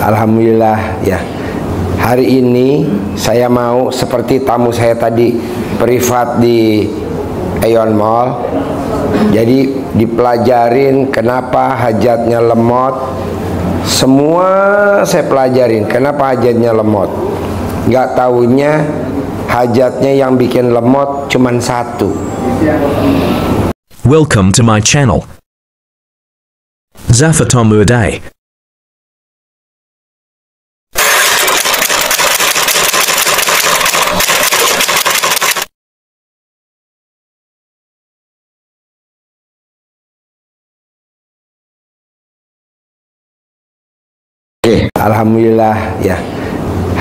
Alhamdulillah ya. Hari ini saya mau seperti tamu saya tadi privat di Aeon Mall. Jadi dipelajarin kenapa hajatnya lemot. Semua saya pelajarin kenapa hajatnya lemot. Gak taunya hajatnya yang bikin lemot cuman satu. Welcome to my channel, Zafatomudai. Alhamdulillah ya.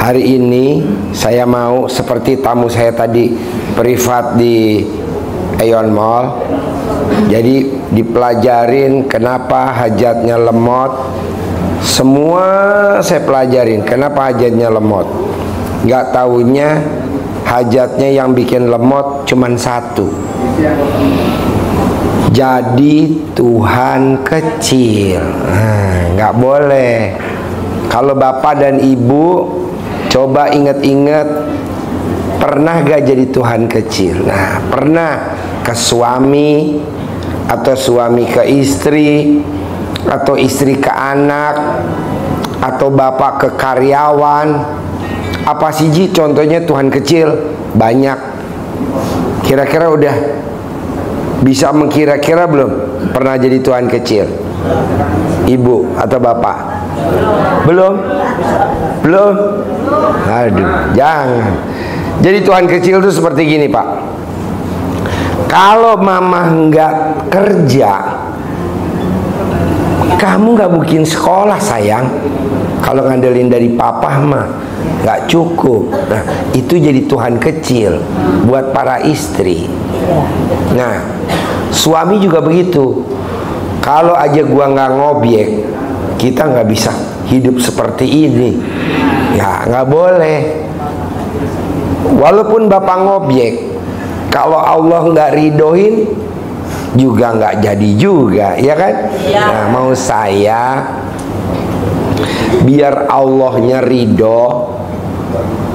Hari ini saya mau seperti tamu saya tadi privat di Aeon Mall. Jadi dipelajarin kenapa hajatnya lemot. Semua saya pelajarin kenapa hajatnya lemot. Gak taunya hajatnya yang bikin lemot cuman satu. Jadi Tuhan kecil. Gak boleh. Kalau bapak dan ibu coba ingat-ingat, pernah gak jadi Tuhan kecil? Nah, pernah ke suami, atau suami ke istri, atau istri ke anak, atau bapak ke karyawan. Apa sih Ji contohnya Tuhan kecil? Banyak. Kira-kira udah bisa mengkira-kira belum? Pernah jadi Tuhan kecil? Ibu atau bapak? Belum? Belum? Aduh, jangan. Jadi Tuhan kecil itu seperti gini, Pak. Kalau mama nggak kerja, kamu nggak mungkin sekolah, sayang. Kalau ngandelin dari papa mah nggak cukup. Nah, itu jadi Tuhan kecil buat para istri. Nah, suami juga begitu. Kalau aja gua nggak ngobyek, kita nggak bisa hidup seperti ini. Ya nggak boleh. Walaupun bapak ngobyek, kalau Allah nggak ridoin juga nggak jadi juga, ya kan? Ya. Nah, mau saya biar Allahnya ridho,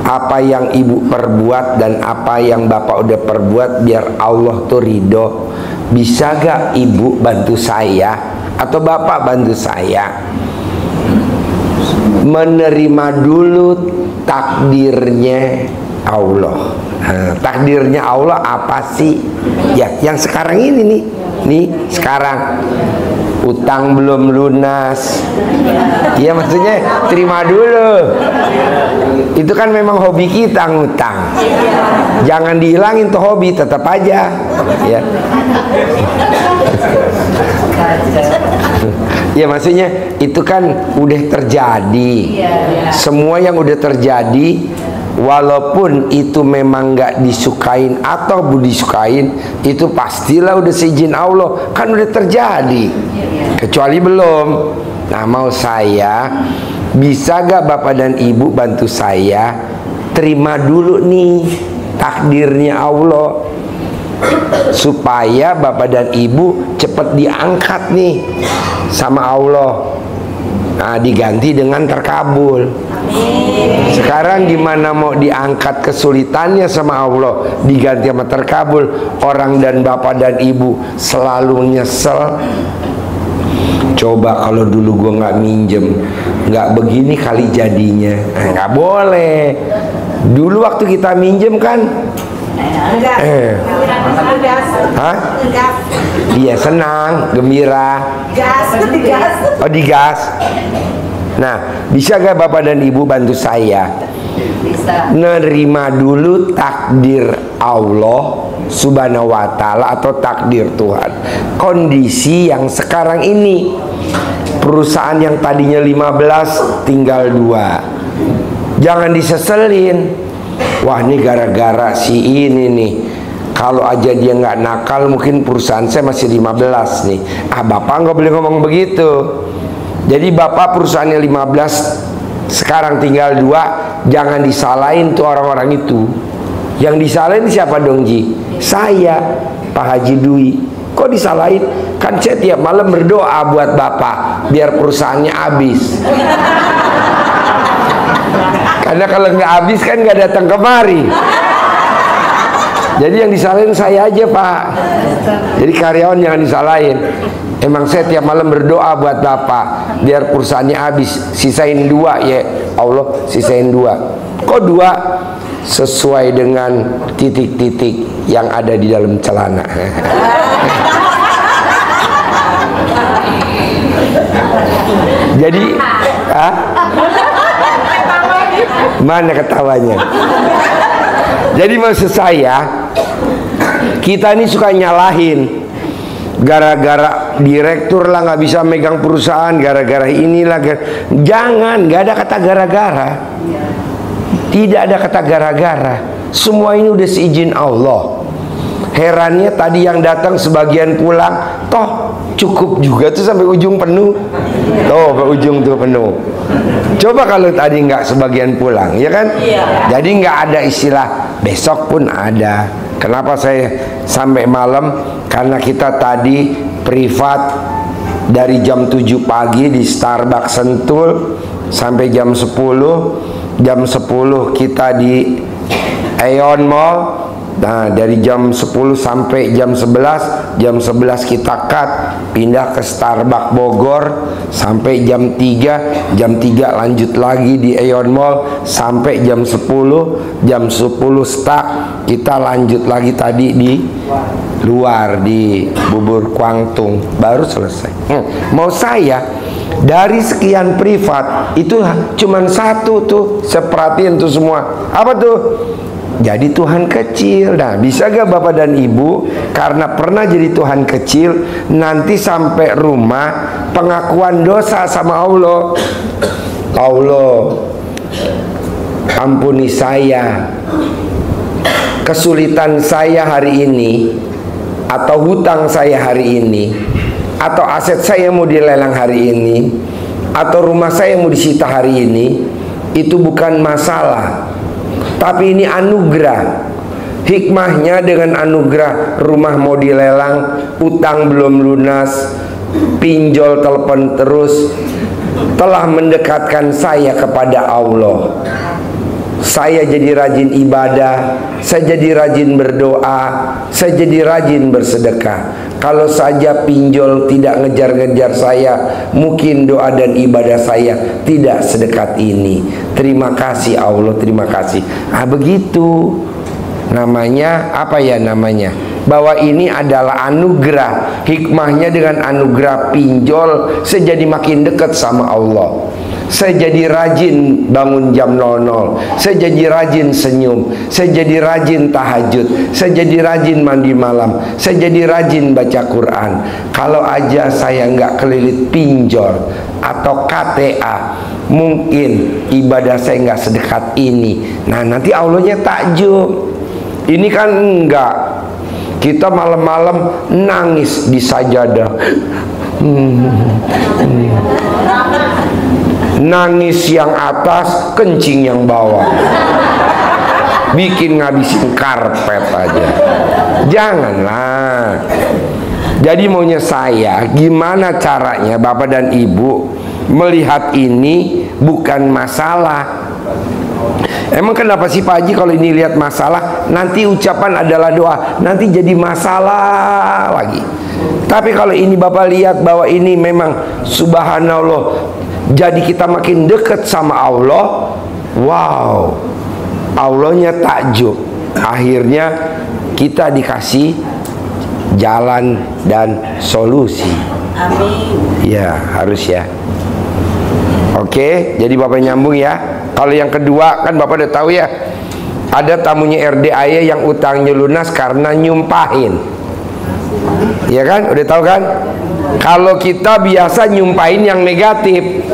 apa yang ibu perbuat dan apa yang bapak udah perbuat, biar Allah tuh ridho. Bisa gak ibu bantu saya atau bapak bantu saya menerima dulu takdirnya Allah. Nah, takdirnya Allah apa sih? Ya, yang sekarang ini nih sekarang utang belum lunas. Ya, maksudnya terima dulu. Itu kan memang hobi kita, ngutang. Jangan dihilangin tuh hobi, tetap aja. Ya. Ya, maksudnya itu kan udah terjadi. Semua yang udah terjadi, walaupun itu memang nggak disukain atau disukain, itu pastilah udah seizin Allah, kan udah terjadi. Kecuali belum. Nah, mau saya, bisa gak bapak dan ibu bantu saya terima dulu nih takdirnya Allah, supaya bapak dan ibu cepat diangkat nih sama Allah. Nah, diganti dengan terkabul. Sekarang gimana mau diangkat kesulitannya sama Allah, diganti sama terkabul? Orang dan bapak dan ibu selalu nyesel. Coba kalau dulu gue nggak minjem, nggak begini kali jadinya. Nggak boleh. Dulu waktu kita minjem kan, hah? Iya, senang, gembira. Oh, digas. Nah, bisa gak bapak dan ibu bantu saya? Bisa. Nerima dulu takdir Allah Subhanahu wa ta'ala atau takdir Tuhan. Kondisi yang sekarang ini, perusahaan yang tadinya 15 tinggal 2. Jangan diseselin. Wah, ini gara-gara si ini nih. Kalau aja dia nggak nakal, mungkin perusahaan saya masih 15 nih. Ah, bapak nggak boleh ngomong begitu. Jadi bapak perusahaannya 15, sekarang tinggal 2. Jangan disalahin tuh orang-orang itu. Yang disalahin siapa dong, Ji? Saya, Pak Haji Dwi. Kok disalahin? Kan saya tiap malam berdoa buat bapak biar perusahaannya habis. Karena kalau nggak habis kan nggak datang kemari. Jadi yang disalahin saya aja, Pak. Jadi karyawan jangan disalahin. Emang saya tiap malam berdoa buat Bapak biar perusahaannya habis, sisain 2 ya Allah, sisain 2. Kok 2? Sesuai dengan titik-titik yang ada di dalam celana. Jadi, mana ketawanya? Jadi maksud saya, kita ini suka nyalahin. Gara-gara direktur lah nggak bisa megang perusahaan, gara-gara inilah. Jangan, nggak ada kata gara-gara. Tidak ada kata gara-gara. Semua ini udah seizin Allah. Herannya tadi yang datang sebagian pulang, toh cukup juga tuh sampai ujung penuh. Tuh sampai ujung tuh penuh. Coba kalau tadi nggak sebagian pulang, ya kan? Jadi nggak ada istilah besok pun ada. Kenapa saya sampai malam? Karena kita tadi privat dari jam 7 pagi di Starbucks Sentul sampai jam 10. Jam 10 kita di Aeon Mall. Nah, dari jam 10 sampai jam 11. Jam 11 kita cut, pindah ke Starbucks Bogor sampai jam 3. Jam 3 lanjut lagi di Aeon Mall sampai jam 10. Jam 10 stuck, kita lanjut lagi tadi di luar di Bubur Kuangtung, baru selesai. Mau saya dari sekian privat itu cuman satu tuh, seperhatiin tuh semua. Apa tuh? Jadi Tuhan kecil. Nah, bisa gak Bapak dan Ibu, karena pernah jadi Tuhan kecil, nanti sampai rumah pengakuan dosa sama Allah. Allah, ampuni saya, kesulitan saya hari ini, atau hutang saya hari ini, atau aset saya mau dilelang hari ini, atau rumah saya mau disita hari ini, itu bukan masalah, tapi ini anugerah. Hikmahnya dengan anugerah rumah mau dilelang, utang belum lunas, pinjol telepon terus, telah mendekatkan saya kepada Allah. Saya jadi rajin ibadah, saya jadi rajin berdoa, saya jadi rajin bersedekah. Kalau saja pinjol tidak ngejar-ngejar saya, mungkin doa dan ibadah saya tidak sedekat ini. Terima kasih Allah, terima kasih. Begitu namanya, apa ya namanya, bahwa ini adalah anugerah. Hikmahnya dengan anugerah pinjol, saya jadi makin dekat sama Allah. Saya jadi rajin bangun jam 00. Saya jadi rajin senyum. Saya jadi rajin tahajud. Saya jadi rajin mandi malam. Saya jadi rajin baca Quran. Kalau aja saya nggak kelilit pinjol atau KTA, mungkin ibadah saya nggak sedekat ini. Nah, nanti Allahnya takjub. Ini kan enggak. Kita malam-malam nangis di sajadah. Nangis yang atas, kencing yang bawah. Bikin ngabisin karpet aja. Janganlah. Jadi maunya saya, gimana caranya Bapak dan Ibu melihat ini bukan masalah. Emang kenapa sih Pak Haji kalau ini lihat masalah, nanti ucapan adalah doa, nanti jadi masalah lagi. Tapi kalau ini Bapak lihat bahwa ini memang subhanallah, jadi kita makin dekat sama Allah. Wow, Allahnya takjub. Akhirnya kita dikasih jalan dan solusi. Amin. Ya, harus ya. Oke, jadi Bapak nyambung ya. Kalau yang kedua kan Bapak udah tahu ya, ada tamunya RDAY yang utangnya lunas karena nyumpahin. Ya kan, udah tahu kan? Kalau kita biasa nyumpahin yang negatif,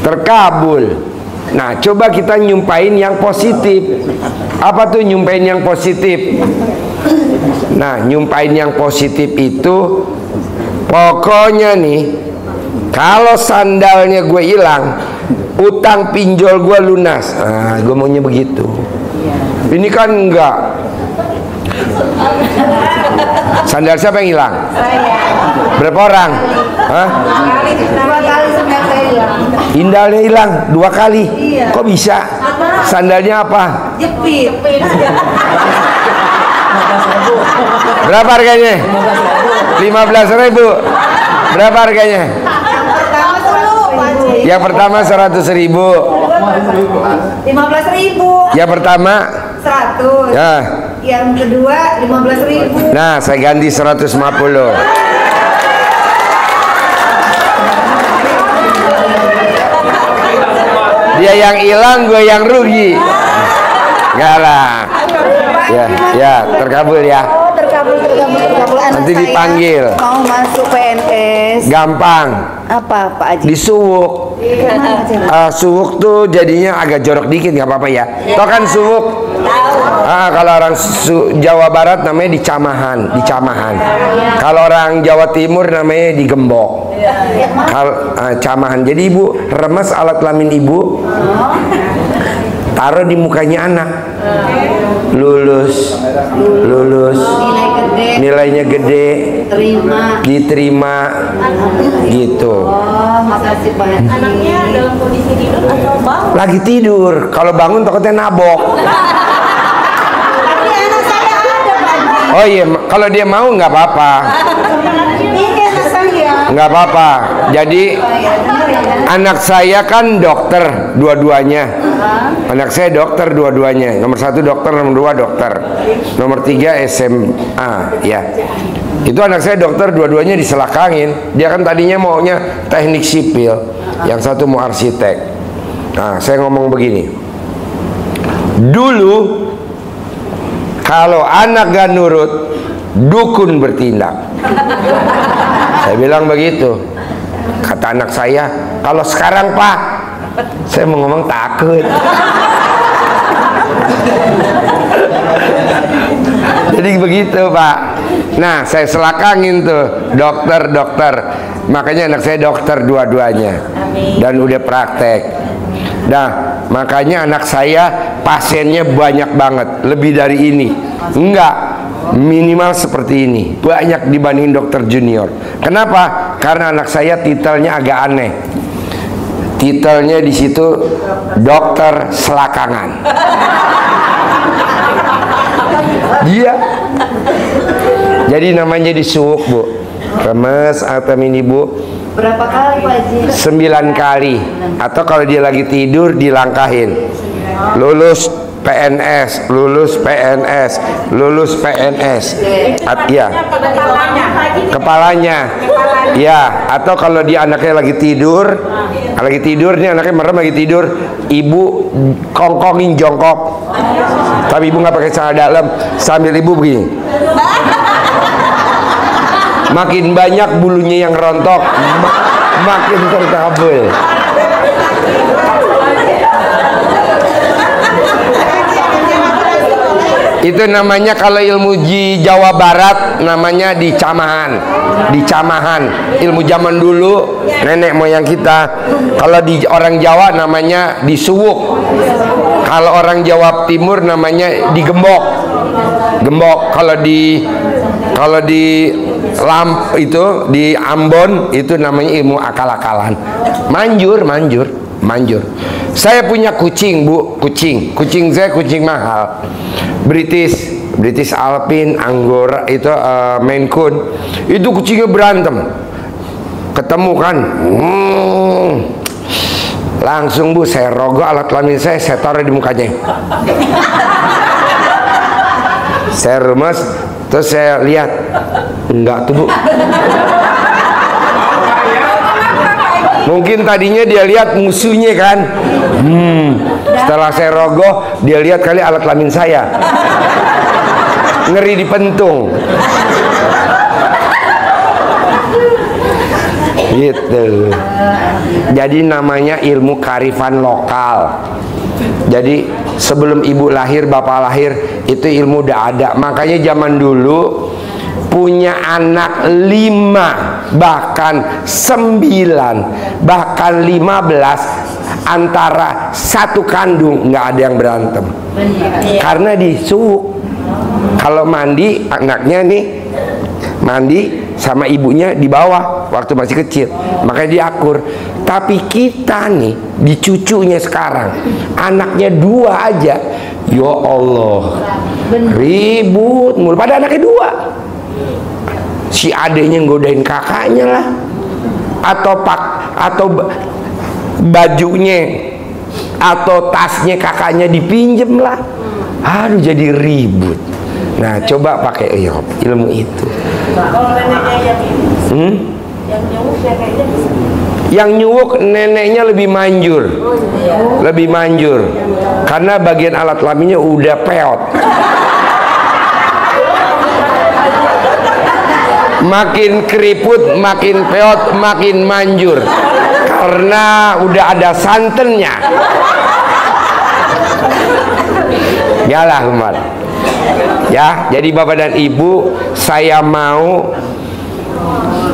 terkabul. Nah, coba kita nyumpahin yang positif. Apa tuh nyumpahin yang positif? Nah, nyumpahin yang positif itu pokoknya nih, kalau sandalnya gue hilang, utang pinjol gue lunas. Nah, gue maunya begitu. Ini kan enggak. Sandal siapa yang hilang? Saya. Berapa orang? Hah? 2 kali sandal saya hilang. Indalnya hilang 2 kali. Iya. Kok bisa? Sandalnya apa? Jepit. Berapa harganya? 15.000. Berapa harganya? Yang pertama 100.000. 15.000. Yang pertama 100. ya. Yang kedua 15.000. Nah, saya ganti 150. Dia yang hilang, gue yang rugi. Enggak lah. Ya, terkabul ya. Terkabul. Anak Nanti saya dipanggil. mau masuk PNS. Gampang. Apa Pak Haji? Disuwuk. Suwuk tuh jadinya agak jorok dikit, nggak apa-apa ya. Toh kan suwuk. Kalau orang Jawa Barat namanya dicamahan. Kalau orang Jawa Timur namanya digembok. Kalau camahan. Jadi ibu remes alat kelamin ibu, taruh di mukanya anak. Lulus, nilainya gede, diterima, gitu. Makasih Pak Haji. Anaknya dalam kondisi tidur atau bangun? Lagi tidur, kalau bangun takutnya nabok. Tapi anak saya ada Pak Haji. Oh iya, kalau dia mau nggak apa-apa, Ini anak saya. nggak apa-apa. Jadi anak saya kan dokter dua-duanya. Anak saya dokter dua-duanya. Nomor 1 dokter, nomor 2 dokter, nomor 3 SMA. Ya, itu anak saya dokter dua-duanya diselakangin. Dia kan tadinya maunya teknik sipil, yang satu mau arsitek. Nah, saya ngomong begini. Dulu kalau anak gak nurut, dukun bertindak. Saya bilang begitu. Kata anak saya, kalau sekarang Pak, saya mau ngomong takut. Jadi begitu Pak. Nah, saya selakangin tuh dokter. Makanya anak saya dokter dua-duanya. Dan udah praktek. Nah, makanya anak saya pasiennya banyak banget. Lebih dari ini. Enggak, minimal seperti ini. Banyak dibanding dokter junior. Kenapa? Karena anak saya titelnya agak aneh. Titelnya di situ dokter selakangan. Iya. Jadi namanya disuwuk Bu. Remes atau mini Bu. Berapa kali Pak Haji? 9 kali. Atau kalau dia lagi tidur dilangkahin. Lulus PNS, lulus PNS, lulus PNS. Ya. Kepalanya. Ya, atau kalau dia anaknya lagi tidur nih, anaknya merem lagi tidur, ibu kongkongin jongkok. Tapi ibu nggak pakai celana dalam, sambil ibu begini. Makin banyak bulunya yang rontok, makin terkabul. Itu namanya kalau ilmu di Jawa Barat namanya dicamahan. Ilmu zaman dulu nenek moyang kita. Kalau di orang Jawa namanya disuwuk. Kalau orang Jawa Timur namanya digembok. Kalau di itu di Ambon itu namanya ilmu akal-akalan. Manjur. Saya punya kucing Bu, kucing saya kucing mahal. British Alpine, Angora itu Maine Coon. Itu kucingnya berantem. Ketemu kan, langsung Bu saya rogoh alat kelamin saya taruh di mukanya. Saya remes, terus saya lihat, enggak tuh Bu. Mungkin tadinya dia lihat musuhnya kan. Setelah saya rogoh, dia lihat kali alat kelamin saya. Ngeri dipentung. Gitu. Jadi namanya ilmu kearifan lokal. Jadi sebelum ibu lahir, bapak lahir, itu ilmu udah ada. Makanya zaman dulu punya anak 5, bahkan 9, bahkan 15 antara satu kandung, nggak ada yang berantem. Karena disuwuk. Kalau mandi, anaknya nih mandi sama ibunya di bawah waktu masih kecil, makanya dia akur. Tapi kita nih di cucunya sekarang, anaknya 2 aja, ya Allah, ribut mulu. Pada anaknya 2, si adeknya godain kakaknya lah, atau bajunya atau tasnya kakaknya dipinjem lah. Aduh, jadi ribut. Nah, coba pakai ilmu itu. Kalau neneknya yang ini, yang nyuwuk ya kayaknya bisa. Yang nyuwuk neneknya lebih manjur, lebih manjur, karena bagian alat kelaminnya udah peot. Makin keriput, makin peot, makin manjur, karena udah ada santannya. Yalah Umar. Ya, jadi Bapak dan Ibu, saya mau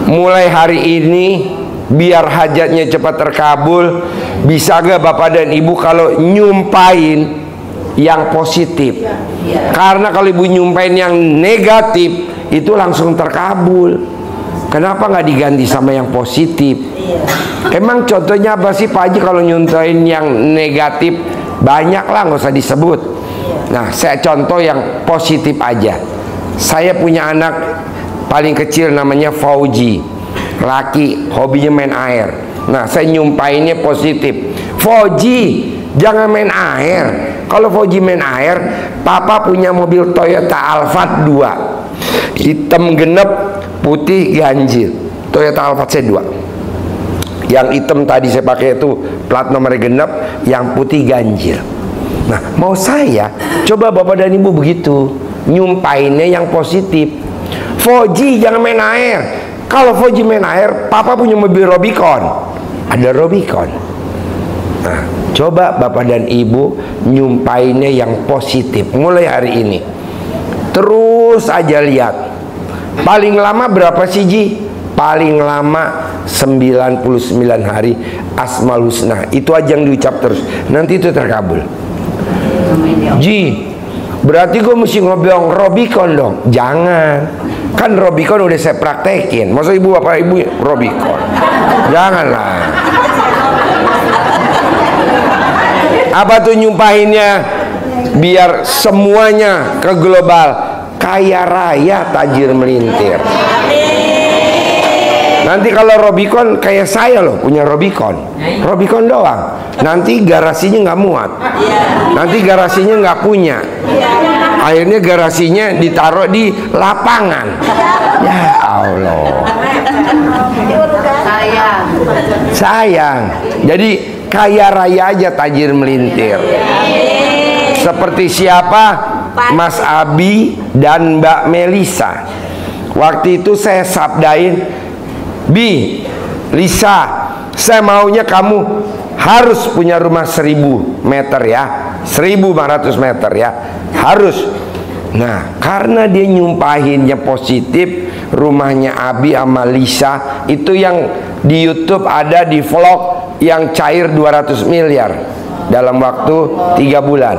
mulai hari ini biar hajatnya cepat terkabul. Bisa gak Bapak dan Ibu kalau nyumpain yang positif? Karena kalau Ibu nyumpain yang negatif itu langsung terkabul. Kenapa nggak diganti sama yang positif? Emang contohnya apa sih Pak Haji kalau nyumpain yang negatif? Banyak lah, nggak usah disebut. Nah, saya contoh yang positif aja. Saya punya anak paling kecil namanya Fauji, laki, hobinya main air. Nah, saya nyumpainnya positif. Fauji, jangan main air. Kalau Fauji main air, Papa punya mobil Toyota Alphard 2, hitam genep, putih ganjil. Toyota Alphard saya 2. Yang hitam tadi saya pakai itu plat nomor genep, yang putih ganjil. Nah, mau saya coba Bapak dan Ibu begitu, nyumpainnya yang positif. Fauji jangan main air. Kalau Fauji main air, Papa punya mobil Rubicon, ada Rubicon. Nah, coba Bapak dan Ibu nyumpainnya yang positif mulai hari ini. Terus aja lihat. Paling lama berapa sih Ji? Paling lama 99 hari Asmaul Husna. Itu aja yang diucap terus. Nanti itu terkabul. Ji, berarti gue mesti ngobrol Rubicon dong? Jangan, kan Rubicon udah saya praktekin. Masa Ibu Bapak Ibu Rubicon? Janganlah. Apa tuh nyumpahinnya? Biar semuanya ke global, kaya raya tajir melintir. Nanti kalau Rubicon kayak saya loh, punya Rubicon doang. Nanti garasinya nggak muat, nanti garasinya nggak punya. Akhirnya garasinya ditaruh di lapangan. Ya Allah, sayang. Jadi kaya raya aja tajir melintir. Seperti siapa? Mas Abi dan Mbak Melisa. Waktu itu saya sabdain, Bi, Lisa, saya maunya kamu harus punya rumah 1000 meter ya, 1500 meter ya, harus. Nah, karena dia nyumpahinnya positif, rumahnya Abi sama Lisa itu yang di YouTube ada di vlog yang cair 200 miliar dalam waktu 3 bulan.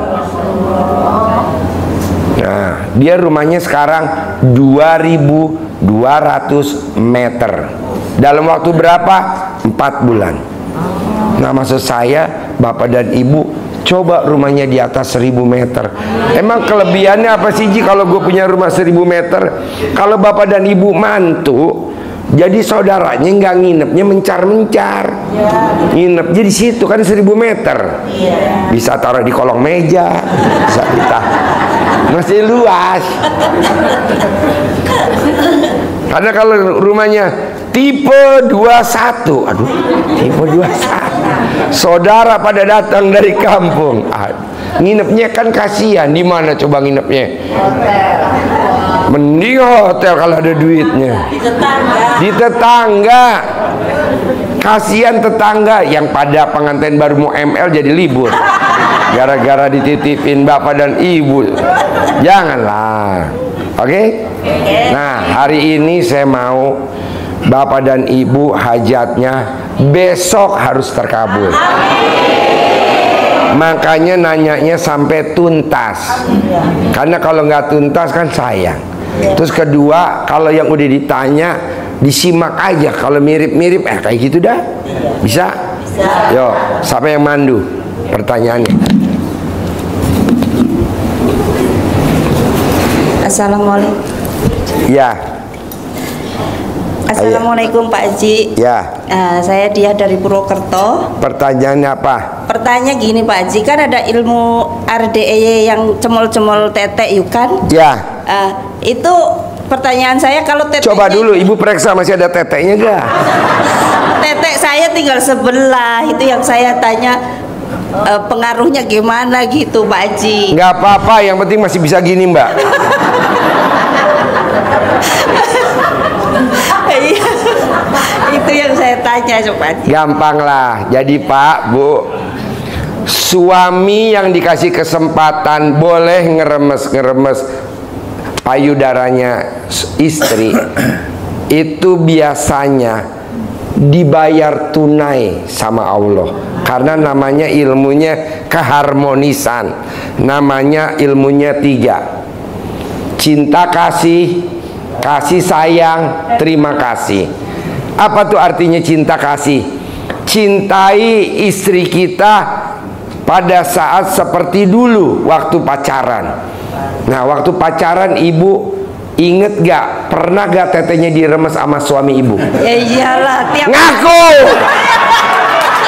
Nah, dia rumahnya sekarang 2200 meter dalam waktu berapa? 4 bulan. Nah, maksud saya Bapak dan Ibu coba rumahnya di atas 1000 meter. Emang kelebihannya apa sih Ji kalau gue punya rumah 1000 meter? Kalau Bapak dan Ibu mantu, jadi saudaranya nggak nginepnya mencar-mencar, nginepnya di situ kan 1000 meter. Bisa taruh di kolong meja, bisa kita masih luas. Karena kalau rumahnya tipe 21, aduh, tipe 21, saudara pada datang dari kampung, nginepnya kan kasihan. Di mana coba nginepnya? Mending hotel kalau ada duitnya. Di tetangga. Kasihan tetangga yang pada pengantin baru mau ML jadi libur gara-gara dititipin Bapak dan Ibu. Janganlah. Oke? Nah, hari ini saya mau Bapak dan Ibu hajatnya besok harus terkabul. Makanya nanyanya sampai tuntas. Karena kalau nggak tuntas kan sayang. Terus kedua, kalau yang udah ditanya disimak aja. Kalau mirip-mirip kayak gitu dah. Bisa? Yo, siapa yang mandu pertanyaannya? Assalamualaikum. Ya. Assalamualaikum Pak Haji. Ya. Saya Dia dari Purwokerto. Pertanyaannya apa? Pertanyaan gini Pak Haji, kan ada ilmu RDE yang cemol-cemol tetek yuk kan? Ya. Itu pertanyaan saya, kalau tetek. Coba dulu Ibu periksa masih ada teteknya gak? Tetek saya tinggal sebelah, itu yang saya tanya pengaruhnya gimana gitu Pak Haji. Nggak apa-apa, yang penting masih bisa gini Mbak. Iya. Itu yang saya tanya Pak Haji. Gampang lah. Jadi Pak, Bu, suami yang dikasih kesempatan boleh ngeremes payudaranya istri, itu biasanya dibayar tunai sama Allah, karena namanya ilmunya keharmonisan. Namanya ilmunya 3: cinta kasih, kasih sayang, terima kasih. Apa tuh artinya cinta kasih? Cintai istri kita pada saat seperti dulu waktu pacaran. Nah, waktu pacaran Ibu inget gak? Pernah gak tetenya diremes sama suami Ibu? Ya iyalah, tiap Ngaku!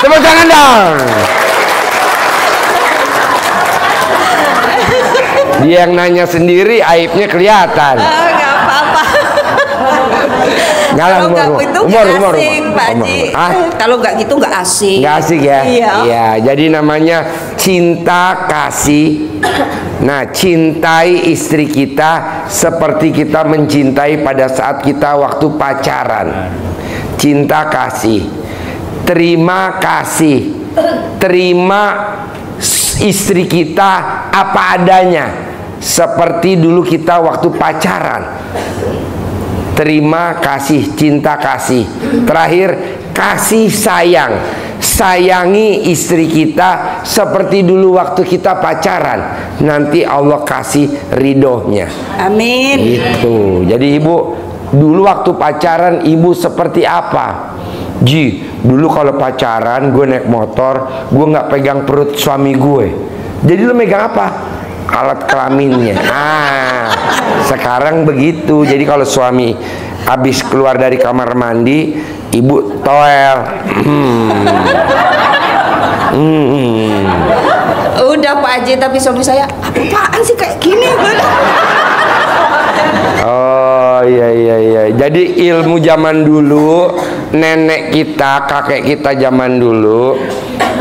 Tepuk tangan dong! Dia yang nanya sendiri, aibnya kelihatan. nggak apa-apa. Ngalah, Kalau nggak gitu nggak asik Pak Haji. Kalau nggak gitu nggak asik. Nggak asik ya? Iya. Iya, jadi namanya cinta kasih. Nah, cintai istri kita seperti kita mencintai pada saat kita waktu pacaran. Cinta kasih. Terima kasih. Terima istri kita apa adanya, seperti dulu kita waktu pacaran. Terima kasih, cinta kasih. Terakhir, kasih sayang. Sayangi istri kita seperti dulu waktu kita pacaran. Nanti Allah kasih ridhonya. Amin. Itu. Jadi Ibu, dulu waktu pacaran Ibu seperti apa? Ji, dulu kalau pacaran gue naik motor, gue nggak pegang perut suami gue. Jadi lu megang apa? Alat kelaminnya. Sekarang begitu. Jadi kalau suami habis keluar dari kamar mandi, Ibu toel. Udah Pak Haji, tapi suami saya apaan sih kayak gini? Oh iya. Jadi ilmu zaman dulu, nenek kita, kakek kita zaman dulu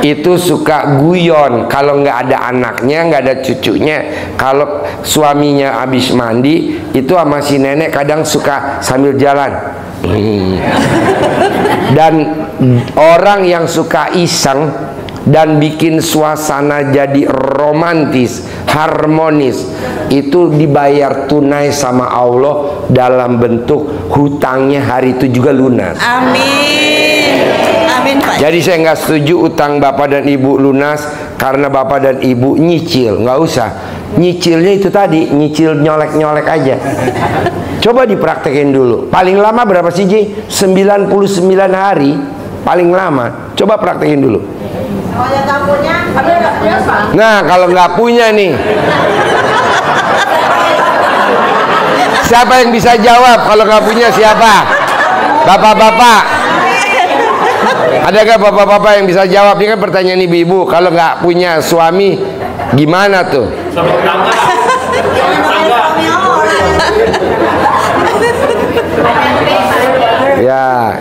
itu suka guyon. Kalau nggak ada anaknya, nggak ada cucunya, kalau suaminya habis mandi, itu sama si nenek kadang suka sambil jalan. Dan orang yang suka iseng dan bikin suasana jadi romantis, harmonis, itu dibayar tunai sama Allah dalam bentuk hutangnya hari itu juga lunas. Amin. Amin Pak. Jadi saya nggak setuju utang Bapak dan Ibu lunas karena Bapak dan Ibu nyicil. Nggak usah. Nyicilnya itu tadi, nyicil nyolek-nyolek aja. Coba dipraktekin dulu. Paling lama berapa sih Ji? 99 hari paling lama. Coba praktekin dulu. Nah, kalau nggak punya nih, siapa yang bisa jawab? Kalau nggak punya siapa? Bapak-bapak. Adakah bapak-bapak yang bisa jawab? Ini kan pertanyaan ibu-ibu. Kalau nggak punya suami, gimana tuh? Ya,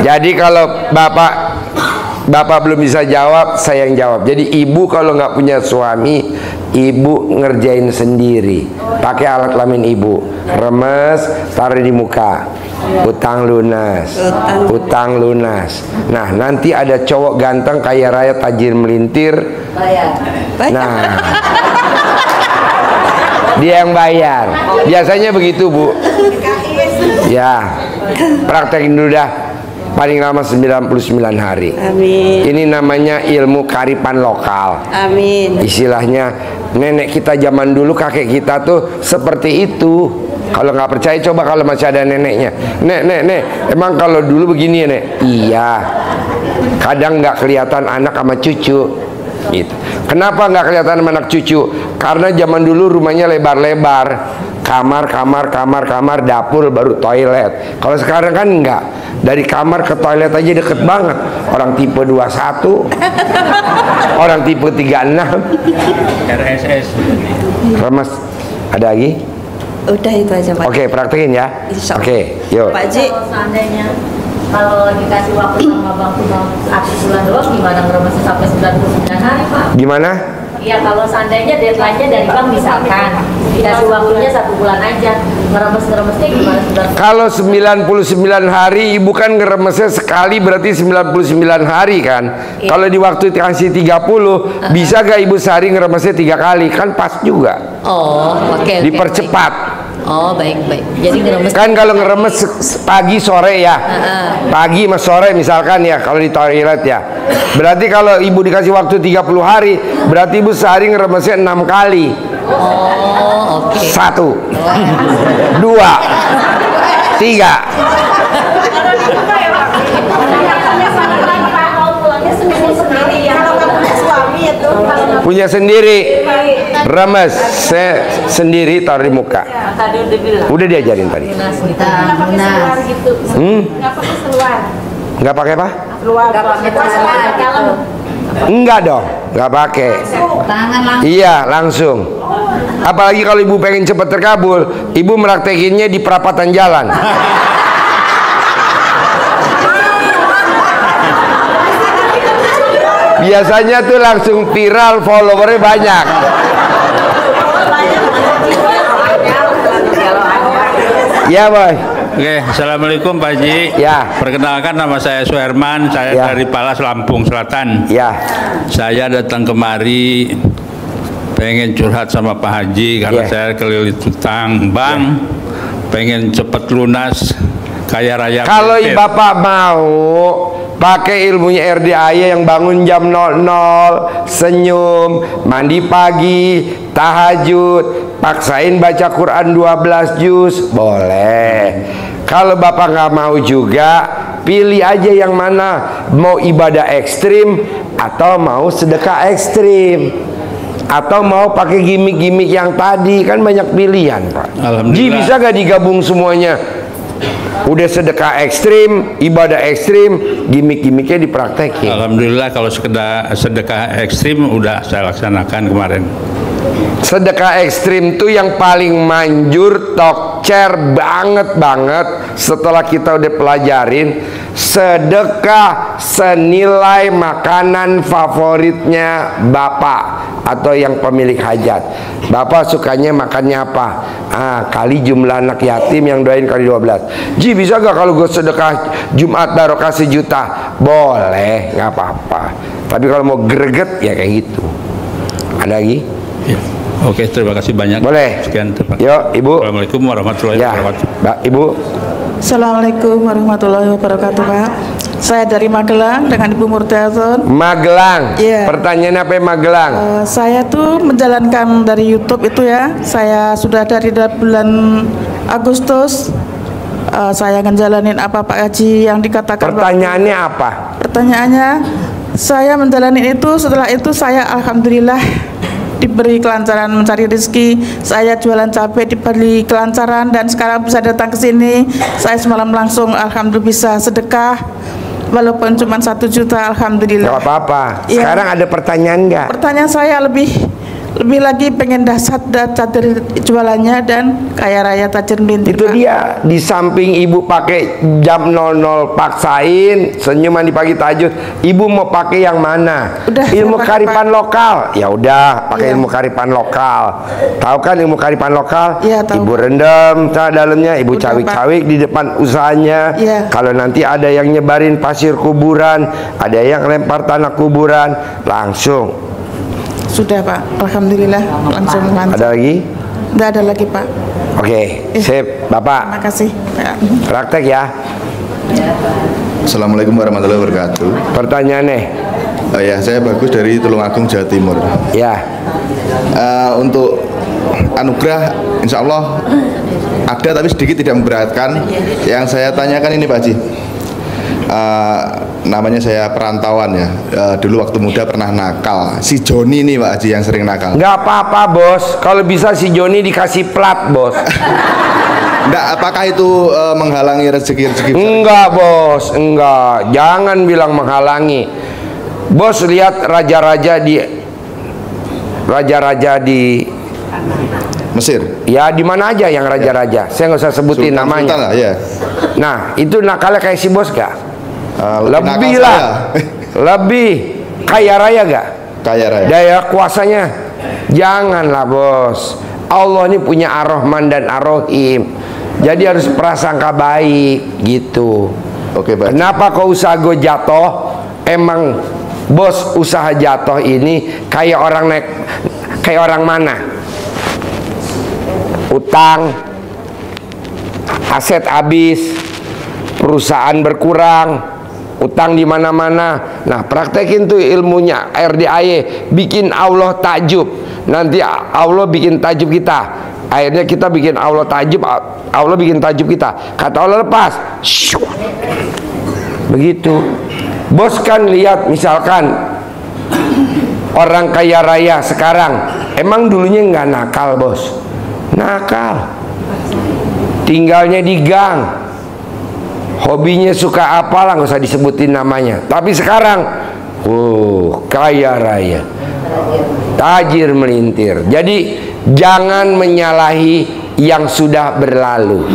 jadi kalau bapak belum bisa jawab, saya yang jawab. Jadi ibu kalau nggak punya suami, ibu ngerjain sendiri. Pakai alat kelamin ibu, remes, taruh di muka. Utang lunas, utang lunas. Nah, nanti ada cowok ganteng kaya raya tajir melintir. Nah, dia yang bayar. Biasanya begitu Bu. Ya, praktekin dulu dah. Paling lama 99 hari. Amin. Ini namanya ilmu kearifan lokal. Amin. Istilahnya nenek kita zaman dulu, kakek kita tuh seperti itu. Kalau nggak percaya coba kalau masih ada neneknya. Nek, emang kalau dulu begini ya nek? Iya. Kadang nggak kelihatan anak sama cucu. Gitu. Kenapa nggak kelihatan sama anak cucu? Karena zaman dulu rumahnya lebar-lebar. Kamar, dapur, baru toilet. Kalau sekarang kan enggak. Dari kamar ke toilet aja deket banget. Orang tipe 21, orang tipe 36. RSS. Remes. Ada lagi? Udah itu aja Pak. Oke, praktekin ya. Insya Allah. Oke, yuk. Pak Haji, Kalau seandainya kalau dikasih waktu sama Bang cuma 1 bulan doang, gimana ngeremesnya sampai 99 hari Pak? Gimana? Iya, kalau seandainya deadline-nya dari Bang misalkan dikasih waktunya 1 bulan aja, ngeremesnya gimana sudah? Kalau 99 hari, ibu kan ngeremesnya sekali berarti 99 hari kan. Iya. Kalau di waktu dikasih 30, bisa gak ibu sehari ngeremesnya 3 kali? Kan pas juga. oh oke. Dipercepat. Baik. Oh baik. Jadi ngeremes. Kan kalau ngeremes pagi sore ya. Pagi sama sore misalkan ya kalau di toilet ya. Berarti kalau ibu dikasih waktu 30 hari, berarti ibu sehari ngeremesnya 6 kali. Oh oke. 1 2 3. Punya sendiri, remes sendiri, taruh di muka. Tadi udah bilang. Udah diajarin tadi. Keluar gitu. Nggak pakai keluar. Nggak pakai apa? Keluar. Nggak pakai keluar. Kalau Enggak dong, nggak pakai. Tangan langsung. Iya, langsung. Apalagi kalau ibu pengen cepat terkabul, ibu meraktekinnya di perapatan jalan. Biasanya tuh langsung viral, followernya banyak. Ya boy. Oke, assalamualaikum Pak Haji. Ya. Perkenalkan nama saya Suherman, saya Ya. dari Palas, Lampung Selatan. Ya. Saya datang kemari pengen curhat sama Pak Haji karena Ya. saya kelilit utang bank, pengen cepet lunas, kaya raya. Kalau produktif. Bapak mau pakai ilmunya RDAY yang bangun jam 00, senyum, mandi pagi, tahajud, paksain baca Quran 12 juz, boleh. Kalau Bapak nggak mau juga, pilih aja yang mana, mau ibadah ekstrim atau mau sedekah ekstrim, atau mau pakai gimmick-gimmick yang tadi, kan banyak pilihan Pak. Alhamdulillah. Ji, bisa gak digabung semuanya? Udah sedekah ekstrim, ibadah ekstrim, gimmick-gimmicknya dipraktekin. Alhamdulillah kalau sekedar sedekah ekstrim udah saya laksanakan kemarin. Sedekah ekstrim tuh yang paling manjur, tokcer banget setelah kita udah pelajarin. Sedekah senilai makanan favoritnya Bapak atau yang pemilik hajat. Bapak sukanya makannya apa? Kali jumlah anak yatim yang doain kali 12. Ji, bisa gak kalau gue sedekah Jumat barokah 1 juta? Boleh, nggak apa-apa. Tapi kalau mau greget ya kayak gitu. Ada lagi? Ya. Oke, terima kasih banyak. Boleh. Sekian, terima kasih. Yuk, Ibu. Assalamualaikum warahmatullahi Ya, wabarakatuh. Mbak, Ibu. Assalamualaikum warahmatullahi wabarakatuh Pak. Saya dari Magelang dengan Ibu Murtiatun. Magelang. Iya. Pertanyaannya apa yang Magelang? Saya tuh menjalankan dari YouTube itu ya. Saya sudah dari bulan Agustus. Saya ngejalanin apa Pak Haji yang dikatakan. Pertanyaannya apa? Pertanyaannya, saya menjalani itu. Setelah itu saya alhamdulillah diberi kelancaran mencari rezeki. Saya jualan cabai diberi kelancaran dan sekarang bisa datang ke sini. Saya semalam langsung alhamdulillah bisa sedekah walaupun cuma 1 juta, alhamdulillah. Gak apa-apa. Iya. Sekarang ada pertanyaan nggak? Pertanyaan saya lebih lagi pengen dahsyat catir jualannya dan kaya raya tajir melintir. Itu Pak. dia. Di samping ibu pakai jam 00 paksain senyuman di pagi tahajud, ibu mau pakai yang mana? Udah, Ilmu saya pakai, kearifan Pak. lokal. Ya udah, pakai Iya. ilmu kearifan lokal. Tahu kan ilmu kearifan lokal? Iya, tahu. Ibu rendam dalamnya, ibu Udah, cawik-cawik di depan usahanya. Iya. Kalau nanti ada yang nyebarin pasir kuburan, ada yang lempar tanah kuburan, langsung. Sudah Pak, alhamdulillah langsung lancar. Ada lagi? Tidak ada lagi Pak. Oke, sip, Bapak. Terima kasih. Ya. Praktek ya. Assalamualaikum warahmatullahi wabarakatuh. Pertanyaannya, Ya, saya Bagus dari Tulungagung, Jawa Timur. ya. Untuk anugerah, insya Allah ada tapi sedikit tidak memberatkan. Yang saya tanyakan ini Pak Haji, namanya saya perantauan ya, dulu waktu muda pernah nakal. Si Joni nih Pak Haji yang sering nakal. Nggak apa-apa bos, kalau bisa si Joni dikasih plat bos. Enggak, apakah itu menghalangi rezeki-rezeki? Enggak bos, enggak. Jangan bilang menghalangi. Bos lihat raja-raja di Mesir. Ya di mana aja yang raja-raja. Saya nggak usah sebutin Sultan namanya. lah, ya. Nah itu nakalnya kayak si bos gak? Lebih nakal lah, lebih kaya raya gak? Kaya raya. Daya kuasanya. Janganlah bos. Allah ini punya Ar-Rahman dan Ar-Rahim. Jadi harus prasangka baik gitu. Oke, Pak. Kenapa kau usaha gue jatuh? Emang bos usaha jatuh ini kayak orang kayak orang mana? Utang, aset habis, perusahaan berkurang, utang di mana-mana. Nah, praktekin tuh ilmunya RDAY, bikin Allah takjub. Nanti Allah bikin takjub kita. Akhirnya kita bikin Allah takjub, Allah bikin takjub kita. Kata Allah lepas. Begitu. Bos kan lihat misalkan orang kaya raya sekarang, emang dulunya nggak nakal bos? Nakal. Tinggalnya di gang. Hobinya suka apalah, nggak usah disebutin namanya. Tapi sekarang, kaya raya, tajir melintir. Jadi jangan menyalahi yang sudah berlalu,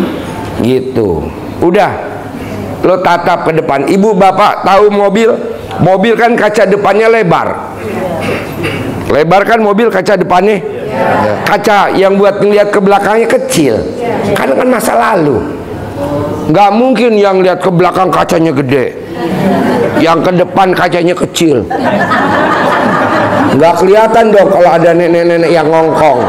gitu. Udah, lo tatap ke depan. Ibu bapak tahu mobil? Mobil kan kaca depannya lebar. Lebar kan mobil kaca depannya. Kaca yang buat ngeliat ke belakangnya kecil. Karena kan masa lalu. Nggak mungkin yang lihat ke belakang kacanya gede, yang ke depan kacanya kecil. Nggak kelihatan dong kalau ada nenek-nenek yang ngongkong.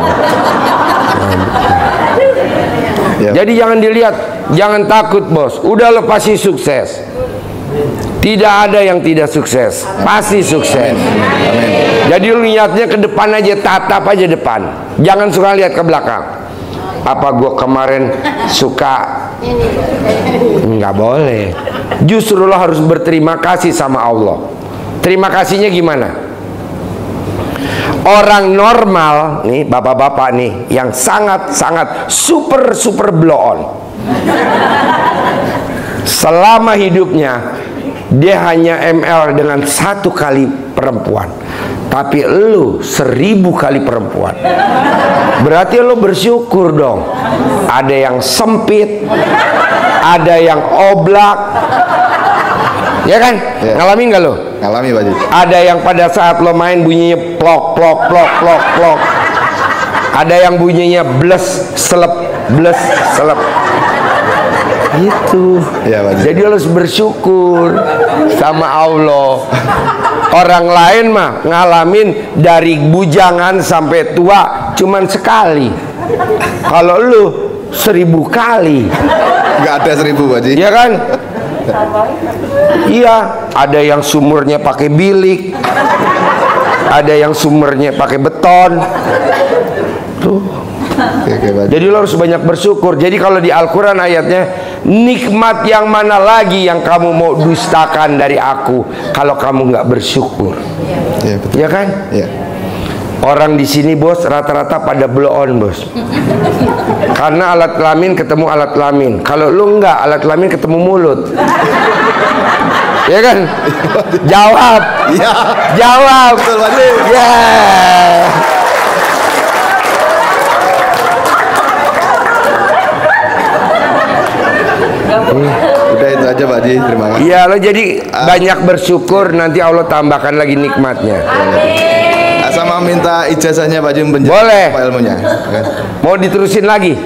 Jadi jangan dilihat, jangan takut bos. Udah lo pasti sukses. Tidak ada yang tidak sukses, pasti sukses. Jadi lu niatnya ke depan aja, tatap aja depan. Jangan suka lihat ke belakang. Apa gua kemarin suka? Nggak boleh. Justru lo harus berterima kasih sama Allah. Terima kasihnya gimana? Orang normal nih, bapak-bapak nih, yang sangat super blow on, selama hidupnya dia hanya ML dengan 1 kali perempuan, tapi lu 1000 kali perempuan. Berarti lu bersyukur dong. Ada yang sempit, ada yang oblak, ya kan? Ya. Ngalamin gak lo? Ngalami Pak Haji. Ada yang pada saat lo main bunyinya plok plok plok plok plok. Ada yang bunyinya bles selep gitu ya, Pak Haji. Jadi harus bersyukur sama Allah. Orang lain mah ngalamin dari bujangan sampai tua cuman sekali. Kalau lu 1000 kali. Nggak ada 1000 Pak Haji. Iya kan? Iya, ada yang sumurnya pakai bilik, ada yang sumurnya pakai beton. Tuh. Jadi lo harus banyak bersyukur. Jadi kalau di Al-Quran ayatnya, nikmat yang mana lagi yang kamu mau dustakan dari aku kalau kamu nggak bersyukur? Ya, betul. Ya kan? Ya. Orang di sini bos rata-rata pada blow on bos. Karena alat kelamin ketemu alat kelamin. Kalau lu enggak, alat kelamin ketemu mulut. Ya kan? Jawab. Ya. Jawab. Betul, Pak Haji. Ya. Udah itu aja Pak Haji, terima kasih. Iya, lo jadi banyak bersyukur, nanti Allah tambahkan lagi nikmatnya. Sama minta ijazahnya Pak Haji menjelaskan Boleh. apa ilmunya. Kan? Mau diterusin lagi?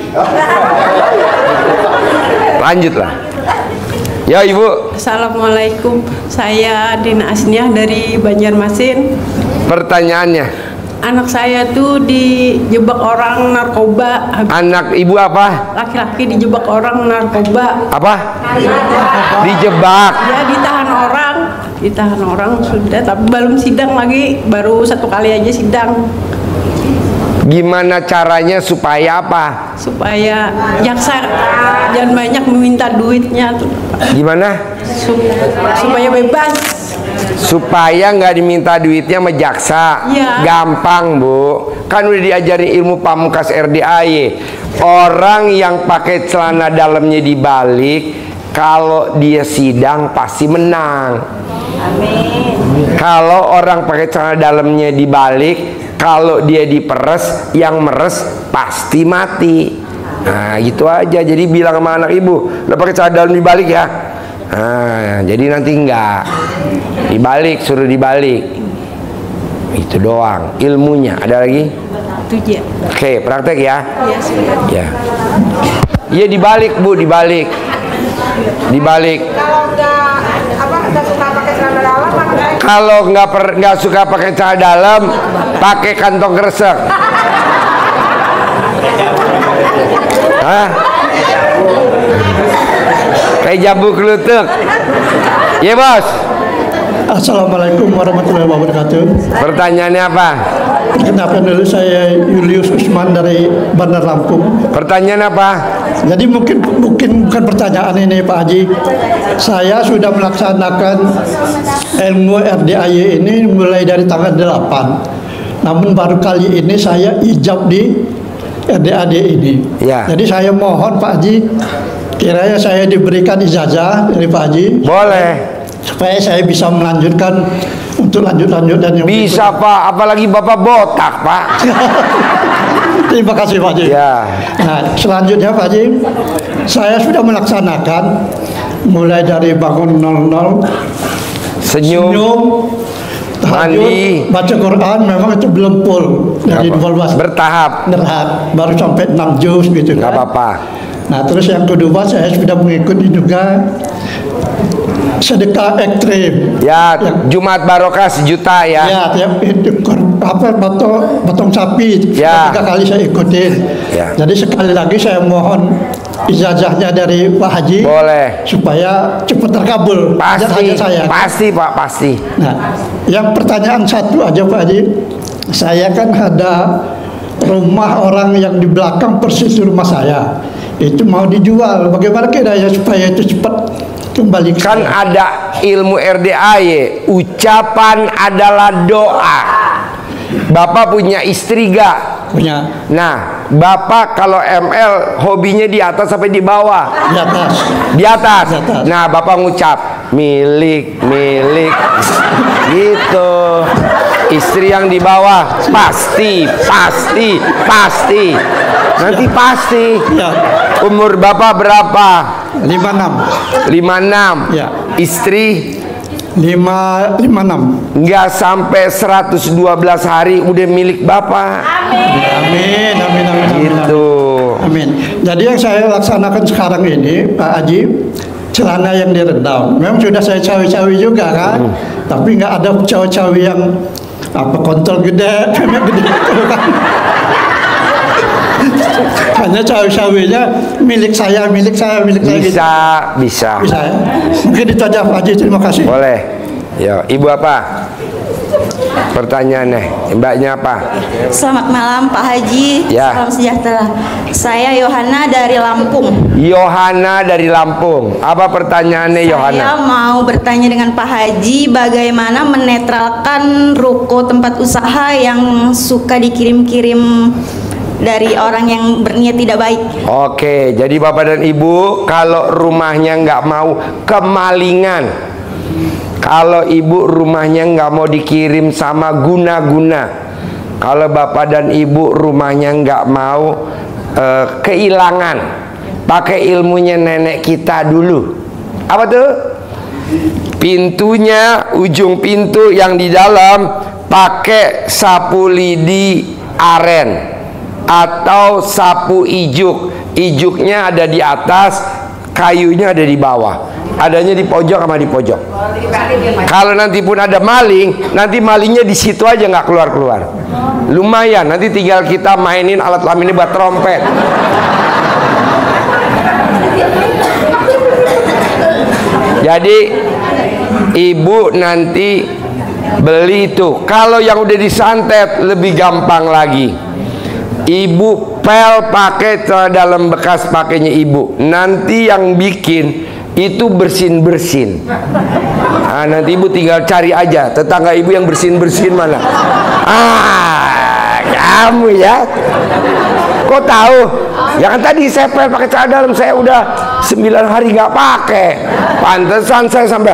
Lanjutlah. Ya Ibu. Assalamualaikum, saya Dina Asniah dari Banjarmasin. Pertanyaannya, Anak saya tuh dijebak orang narkoba. anak Ibu apa? Laki-laki dijebak orang narkoba. Apa? Dijebak. Ya ditahan orang sudah, tapi belum sidang lagi, baru 1 kali aja sidang. Gimana caranya supaya apa? supaya jaksa jangan banyak meminta duitnya tuh. Gimana? Supaya bebas. Supaya nggak diminta duitnya sama jaksa. Iya. Gampang, Bu. Kan udah diajarin ilmu pamungkas RDAY. Orang yang pakai celana dalamnya dibalik, kalau dia sidang pasti menang. Kalau orang pakai celana dalamnya dibalik, kalau dia diperes, yang meres pasti mati. Nah, gitu aja. Jadi bilang sama anak ibu, lo pakai celana dalam dibalik ya. Nah, jadi nanti enggak dibalik, suruh dibalik. Itu doang ilmunya. Ada lagi? Itu aja. Oke, praktek ya. Iya, sudah. Ya. Iya dibalik, Bu, dibalik. Dibalik. Kalau nggak suka pakai celana dalam, pakai kantong kresek. Hah? Kayak jambu kelutuk. Ya, Bos. Assalamualaikum warahmatullahi wabarakatuh. Pertanyaannya apa? Kenalkan dulu, saya Julius Usman dari Bandar Lampung. Pertanyaan apa? Jadi mungkin bukan pertanyaan ini Pak Haji. Saya sudah melaksanakan ilmu RDAY ini mulai dari tanggal 8. Namun baru kali ini saya ijab di RDAD ini. Ya. Jadi saya mohon Pak Haji, kiranya saya diberikan ijazah dari Pak Haji. Boleh. Supaya saya bisa melanjutkan untuk lanjut dan yang bisa berikutnya. Pak, apalagi Bapak botak Pak. Terima kasih Pak Haji. Ya. Nah, selanjutnya Pak Haji, saya sudah melaksanakan mulai dari bangun 00, Senyum, tahajud, mandi, baca Quran, memang itu belum full dari 12 bertahap. baru sampai 6 juz gitu Nggak kan. apa-apa. Nah, terus yang kedua saya sudah mengikuti juga sedekah ekstrim. Ya, Jumat Barokah 1 juta ya. Ya, tiap itu potong sapi. Ya. 3 kali saya ikutin. Ya. Jadi sekali lagi saya mohon ijazahnya dari Pak Haji. Boleh. Supaya cepat terkabul Pasti, hajat saya. pasti Pak, pasti. Nah, yang pertanyaan satu aja Pak Haji. Saya kan ada rumah orang yang di belakang persis rumah saya. Itu mau dijual. Bagaimana kiranya supaya itu cepat kembali ke Kan saya? ada ilmu RDAY, ucapan adalah doa. Bapak punya istri gak? Punya. Nah, Bapak kalau ML hobinya di atas sampai di bawah? Di atas. Di atas. Di atas. Nah, Bapak ngucap milik gitu. Istri yang di bawah pasti. Nanti pasti. Ya. Umur Bapak berapa? 56. 56. Ya. Istri 56. nggak sampai 112 hari udah milik Bapak. Amin. Gitu. Amin. Jadi yang saya laksanakan sekarang ini Pak Haji, celana yang direndam. Memang sudah saya cawi-cawi juga kan, tapi nggak ada cawi-cawi yang apa kontol gede, gede kan. Hanya cawi-cawinya milik saya gitu. Bisa. Bisa ya? Mungkin itu aja Pak Haji, terima kasih. Boleh. Ya, Ibu apa? Pertanyaannya, Mbaknya apa? Selamat malam Pak Haji. Ya. Salam sejahtera. Saya Yohana dari Lampung. Yohana dari Lampung. Apa pertanyaannya Yohana? Saya mau bertanya dengan Pak Haji, bagaimana menetralkan ruko tempat usaha yang suka dikirim-kirim dari orang yang berniat tidak baik. Oke, jadi Bapak dan Ibu, kalau rumahnya nggak mau kemalingan, kalau Ibu rumahnya nggak mau dikirim sama guna-guna, kalau Bapak dan Ibu rumahnya nggak mau kehilangan, pakai ilmunya nenek kita dulu. Apa tuh? Pintunya, ujung pintu yang di dalam pakai sapu lidi aren atau sapu ijuk. Ijuknya ada di atas, kayunya ada di bawah. Adanya di pojok sama di pojok. Kalau nanti pun ada maling, nanti malingnya di situ aja, nggak keluar-keluar. Lumayan, nanti tinggal kita mainin alat lamin ini buat trompet. Jadi Ibu nanti beli itu. Kalau yang udah disantet lebih gampang lagi. Ibu pel pakai celana dalam bekas pakainya ibu. Nanti yang bikin itu bersin-bersin. Nah, nanti ibu tinggal cari aja tetangga ibu yang bersin-bersin mana. Kamu ya. Kok tahu? Ya kan tadi saya pel pakai celana dalam, saya udah 9 hari nggak pakai. Pantesan saya sampai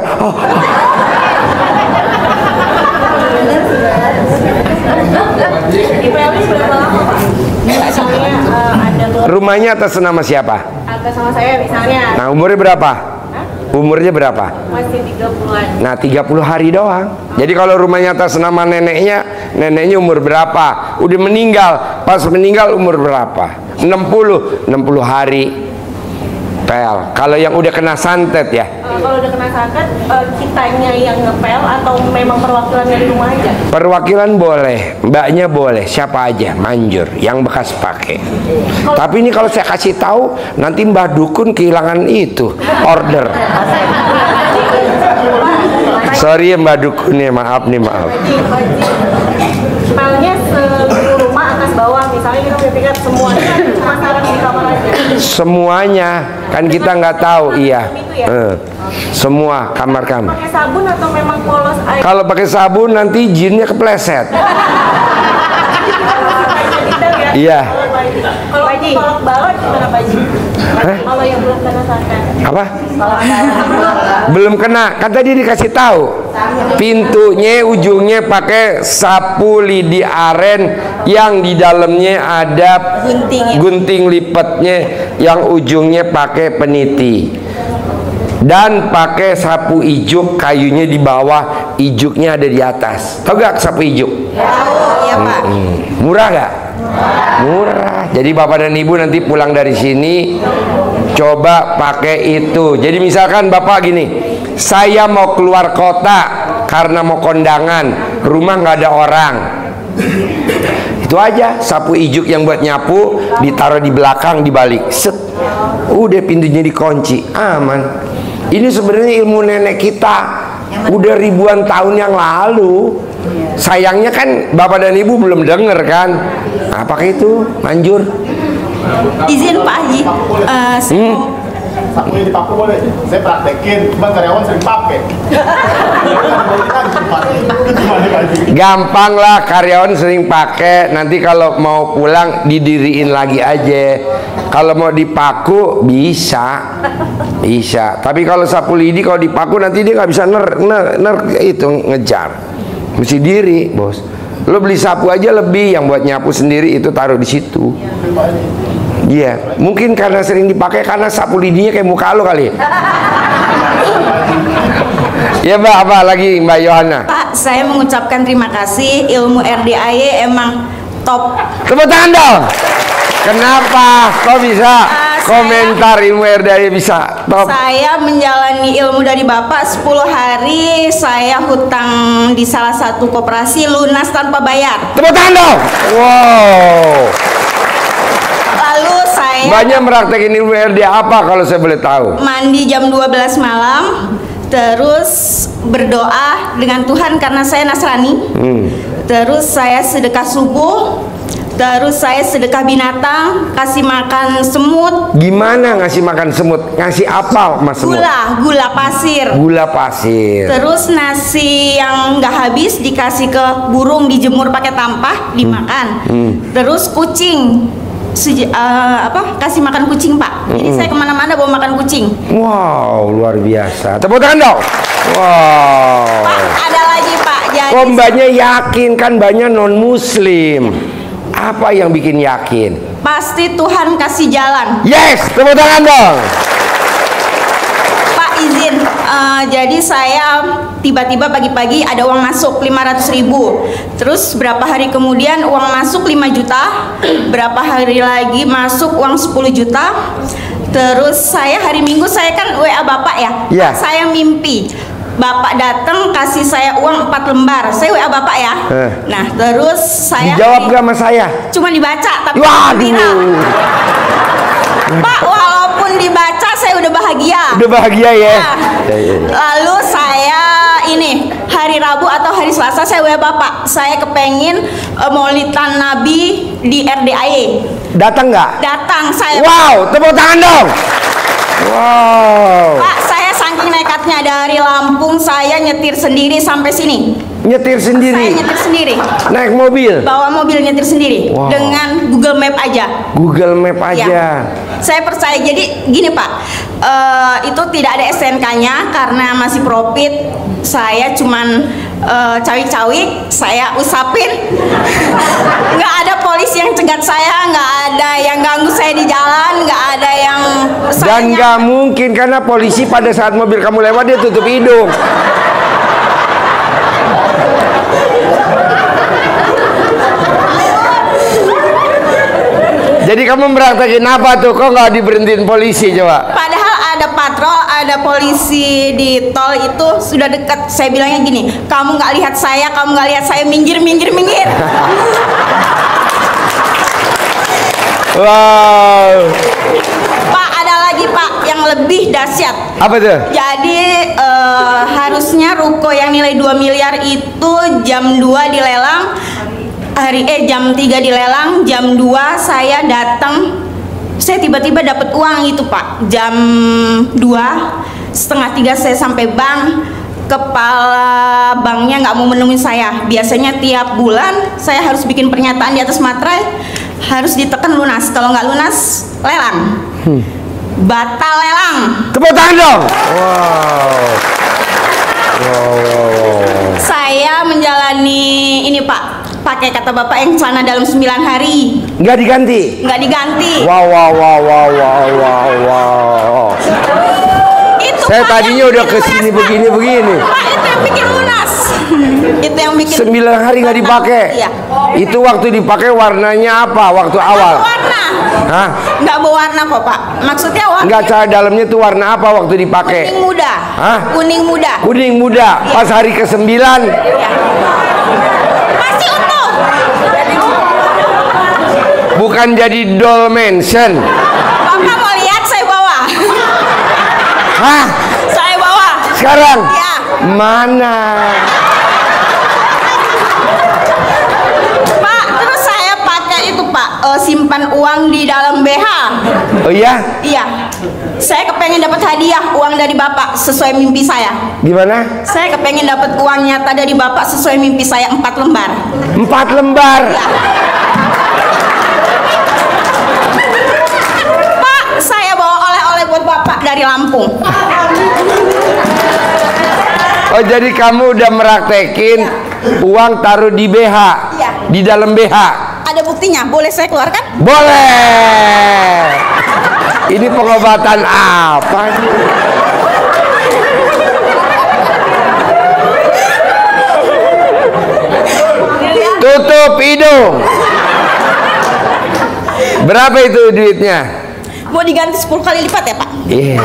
Rumahnya atas nama siapa? Atas nama saya misalnya. Nah, umurnya berapa? Umurnya berapa? Masih 30-an. Nah, 30 hari doang. Jadi kalau rumahnya atas nama neneknya, neneknya umur berapa? Udah meninggal, pas meninggal umur berapa? 60 hari. Pel. Kalau yang udah kena santet ya? Kalau udah kena santet, kitanya yang ngepel atau memang perwakilan dari rumah aja? Perwakilan boleh, mbaknya boleh, siapa aja, manjur, yang bekas pakai. Tapi ini kalau saya kasih tahu, nanti Mbah Dukun kehilangan itu, order. Sorry ya Mbak Dukun ya, maaf nih, maaf. Pelnya seluruh rumah atas bawah, misalnya kita pikir semuanya cuma sarang di kamar aja. Semuanya, kan kita nggak tahu, iya. Semua kamar-kamar. Pakai sabun atau memang polos air? Kalau pakai sabun nanti jinnya kepleset. Iya. Kalau kolak balon gimana Pak Haji? Kalau yang belum kena santet. Apa? Belum kena, kan tadi dikasih tahu. Pintunya ujungnya pakai sapu lidi aren yang di dalamnya ada gunting lipatnya, yang ujungnya pakai peniti. Dan pakai sapu ijuk, kayunya di bawah, ijuknya ada di atas. Tahu gak sapu ijuk? Ya Pak. Murah gak? Murah. Jadi bapak dan ibu nanti pulang dari sini coba pakai itu. Jadi misalkan bapak gini, saya mau keluar kota karena mau kondangan, rumah nggak ada orang. Itu aja, sapu ijuk yang buat nyapu ditaruh di belakang, dibalik, set, udah pintunya dikunci, aman. Ini sebenarnya ilmu nenek kita, udah ribuan tahun yang lalu. Sayangnya kan bapak dan ibu belum denger kan. Nah, pakai itu, manjur. Izin Pak Haji, sapunya dipakai boleh, saya praktekin, cuma karyawan sering pakai. Gampang lah, karyawan sering pakai. Nanti kalau mau pulang didiriin lagi aja. Kalau mau dipaku bisa, bisa. Tapi kalau sapu lidi kalau dipaku nanti dia nggak bisa itu ngejar. Mesti diri, bos. Lo beli sapu aja lebih, yang buat nyapu sendiri itu taruh di situ. Iya, mungkin karena sering dipakai, karena sapu lidinya kayak muka lo kali. Ya Mbak, apa lagi Mbak Yohana? Pak, saya mengucapkan terima kasih, ilmu RDAY emang top. Tepuk tangan dong. Kenapa? Kok bisa? Komentar ilmu RDAY bisa top. Saya menjalani ilmu dari Bapak 10 hari, saya hutang di salah satu koperasi lunas tanpa bayar. Tepuk tangan dong. Wow. Lalu saya banyak meraktekin ilmu RDAY apa kalau saya boleh tahu? Mandi jam 12 malam, terus berdoa dengan Tuhan karena saya Nasrani. Terus saya sedekah subuh, terus saya sedekah binatang, kasih makan semut. Gimana ngasih makan semut? Ngasih apa mas semut? Gula pasir. Gula pasir. Terus nasi yang nggak habis dikasih ke burung, dijemur pakai tampah, dimakan. Terus kucing. Kasih makan kucing Pak. Jadi saya kemana-mana bawa makan kucing. Wow, luar biasa. Tepuk tangan dong. Wow. Pak, ada lagi Pak. Jadi kok mbaknya yakin, kan banyak non muslim. Apa yang bikin yakin? Pasti Tuhan kasih jalan. Yes, tepuk tangan dong. Pak izin, jadi saya tiba-tiba pagi-pagi ada uang masuk 500.000. Terus berapa hari kemudian uang masuk 5 juta. Berapa hari lagi masuk uang 10 juta. Terus saya hari Minggu, saya kan WA Bapak ya. Yeah. Saya mimpi Bapak datang kasih saya uang 4 lembar. Saya WA Bapak ya. Nah, terus saya dijawab gak sama saya? Cuma dibaca tapi waduh. Pak, walaupun dibaca saya udah bahagia. Udah bahagia ya. Nah, lalu saya ini hari hari Rabu atau hari Selasa saya WA Bapak, saya kepengen maulidan Nabi di RDAY. Datang nggak? Datang saya. Wow, tepuk tangan dong. Wow. Pak, saya saking nekatnya dari Lampung saya nyetir sendiri sampai sini. Nyetir sendiri? Saya nyetir sendiri. Naik mobil? Bawa mobil nyetir sendiri. Wow. Dengan Google Map aja. Google Map aja. Ya. Saya percaya. Jadi gini Pak, itu tidak ada STNK-nya karena masih profit. Saya cuman cawi-cawi, saya usapin. Nggak ada polisi yang cegat saya, nggak ada yang ganggu saya di jalan, nggak ada yang. Dan nggak mungkin karena polisi pada saat mobil kamu lewat dia tutup hidung. Jadi kamu meraktekin apa tuh? Kok nggak diberhentiin polisi coba? Padahal ada patrol, ada polisi di tol itu sudah dekat. Saya bilangnya gini, kamu nggak lihat saya, minggir. Wow. Pak, ada lagi Pak yang lebih dahsyat. Apa tuh? Jadi harusnya ruko yang nilai 2 miliar itu jam 2 dilelang. Jam 3 dilelang, jam 2 saya datang, saya tiba-tiba dapat uang itu Pak. Jam 2, setengah 3 saya sampai bank, kepala banknya nggak mau menemui saya. Biasanya tiap bulan saya harus bikin pernyataan di atas materai, harus ditekan lunas. Kalau nggak lunas, lelang. Batal lelang. Tepuk tangan dong. Saya menjalani ini Pak, pakai kata Bapak yang celana dalam 9 hari. Nggak diganti? Nggak diganti. Wow. Itu saya Pak, tadinya udah kesini begini. Pak, itu yang bikin lunas. Itu yang bikin 9 hari nggak dipakai. Iya. Itu waktu dipakai warnanya apa? Waktu awal? Warna. Hah? Nggak berwarna kok Pak. Maksudnya warna. Nggak, cara dalamnya tuh warna apa waktu dipakai? Kuning muda. Hah? Kuning muda. Kuning muda. Pas hari ke-9. Iya. Masih utuh. Bukan jadi doll mansion. Bapak mau lihat saya bawa. Hah? Saya bawa. Sekarang? Ya. Mana? Pak, terus saya pakai itu Pak, simpan uang di dalam BH. Oh iya? Iya. Saya kepengen dapat hadiah uang dari Bapak sesuai mimpi saya. Gimana? Saya kepengen dapat uang nyata dari Bapak sesuai mimpi saya 4 lembar. 4 lembar? Ya. Pak, saya bawa oleh-oleh buat Bapak dari Lampung. Oh, jadi kamu udah meraktekin uang taruh di BH? Iya. Di dalam BH? Ada buktinya, boleh saya keluarkan? Boleh. Ini pengobatan apa? Tutup hidung. Berapa itu duitnya? Mau diganti 10 kali lipat ya Pak? Iya.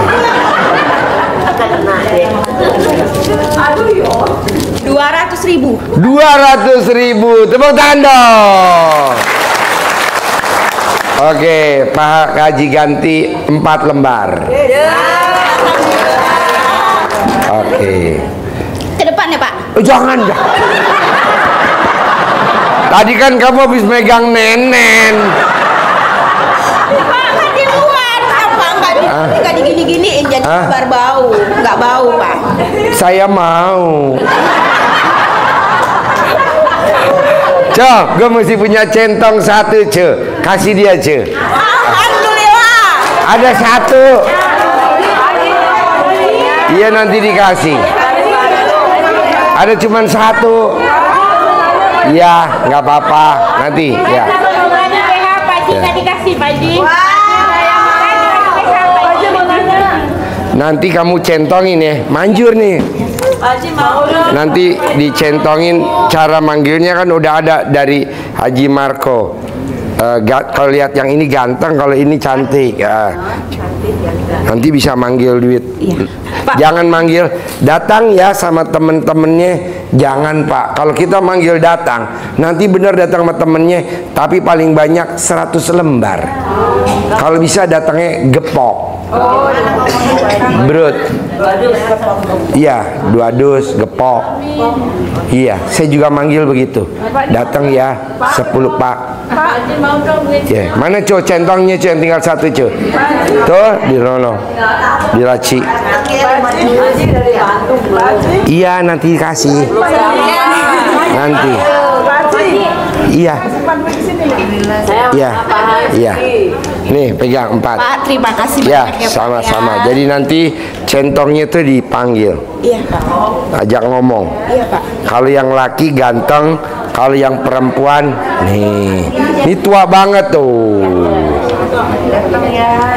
200.000. 200.000. Tepuk tangan dong. Oke, Pak Haji ganti 4 lembar. Oke. Ke depan ya Pak? Jangan. Tadi kan kamu habis megang nenen. Pak, kan di luar. Apa nggak digini-giniin jadi bar bau. Nggak bau Pak. Saya mau. Cok, gue mesti punya centong 1, Ce. Kasih dia, Ce. Alhamdulillah. Ada 1. Iya, nanti dikasih. Ada cuman 1. Iya, nggak apa-apa. Nanti, ya. Nanti kamu centongin ya, manjur nih. Nanti dicentongin, cara manggilnya kan udah ada dari Haji Marco. Kalau lihat yang ini ganteng, kalau ini cantik. Nanti bisa manggil duit. Jangan manggil, datang ya sama temen-temennya jangan Pak. Kalau kita manggil datang, nanti benar datang sama temennya, tapi paling banyak 100 lembar. Kalau bisa datangnya gepok. Brut. Iya, 2 dus gepok. Iya, saya juga manggil begitu. Datang ya 10 Pak. Ya, mana co centongnya co yang tinggal 1 co. Tuh di Rono, di Laci. Iya nanti kasih. Nanti. Iya. Iya. Iya. Nih pegang 4. Pak, terima kasih Ya, banyak ya Pak. sama-sama. Ya. Jadi nanti centongnya tuh dipanggil. Iya Pak. Ajak ngomong. Iya Pak. Kalau yang laki ganteng, kalau yang perempuan nih. Ini tua banget tuh.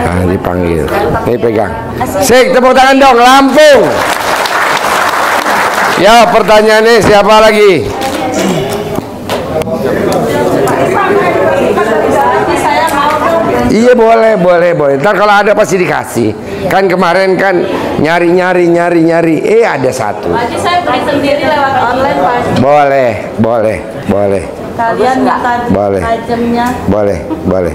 Nah, dipanggil. Nih pegang. Sik, tepuk tangan dong, Lampung. Ya, pertanyaannya siapa lagi? Iya boleh. Ntar kalau ada pasti dikasih. Kan kemarin kan nyari. Ada 1. Pak Haji, saya beli sendiri lewat online Pak Haji. Boleh. Kalian minta Boleh. tajamnya. Boleh.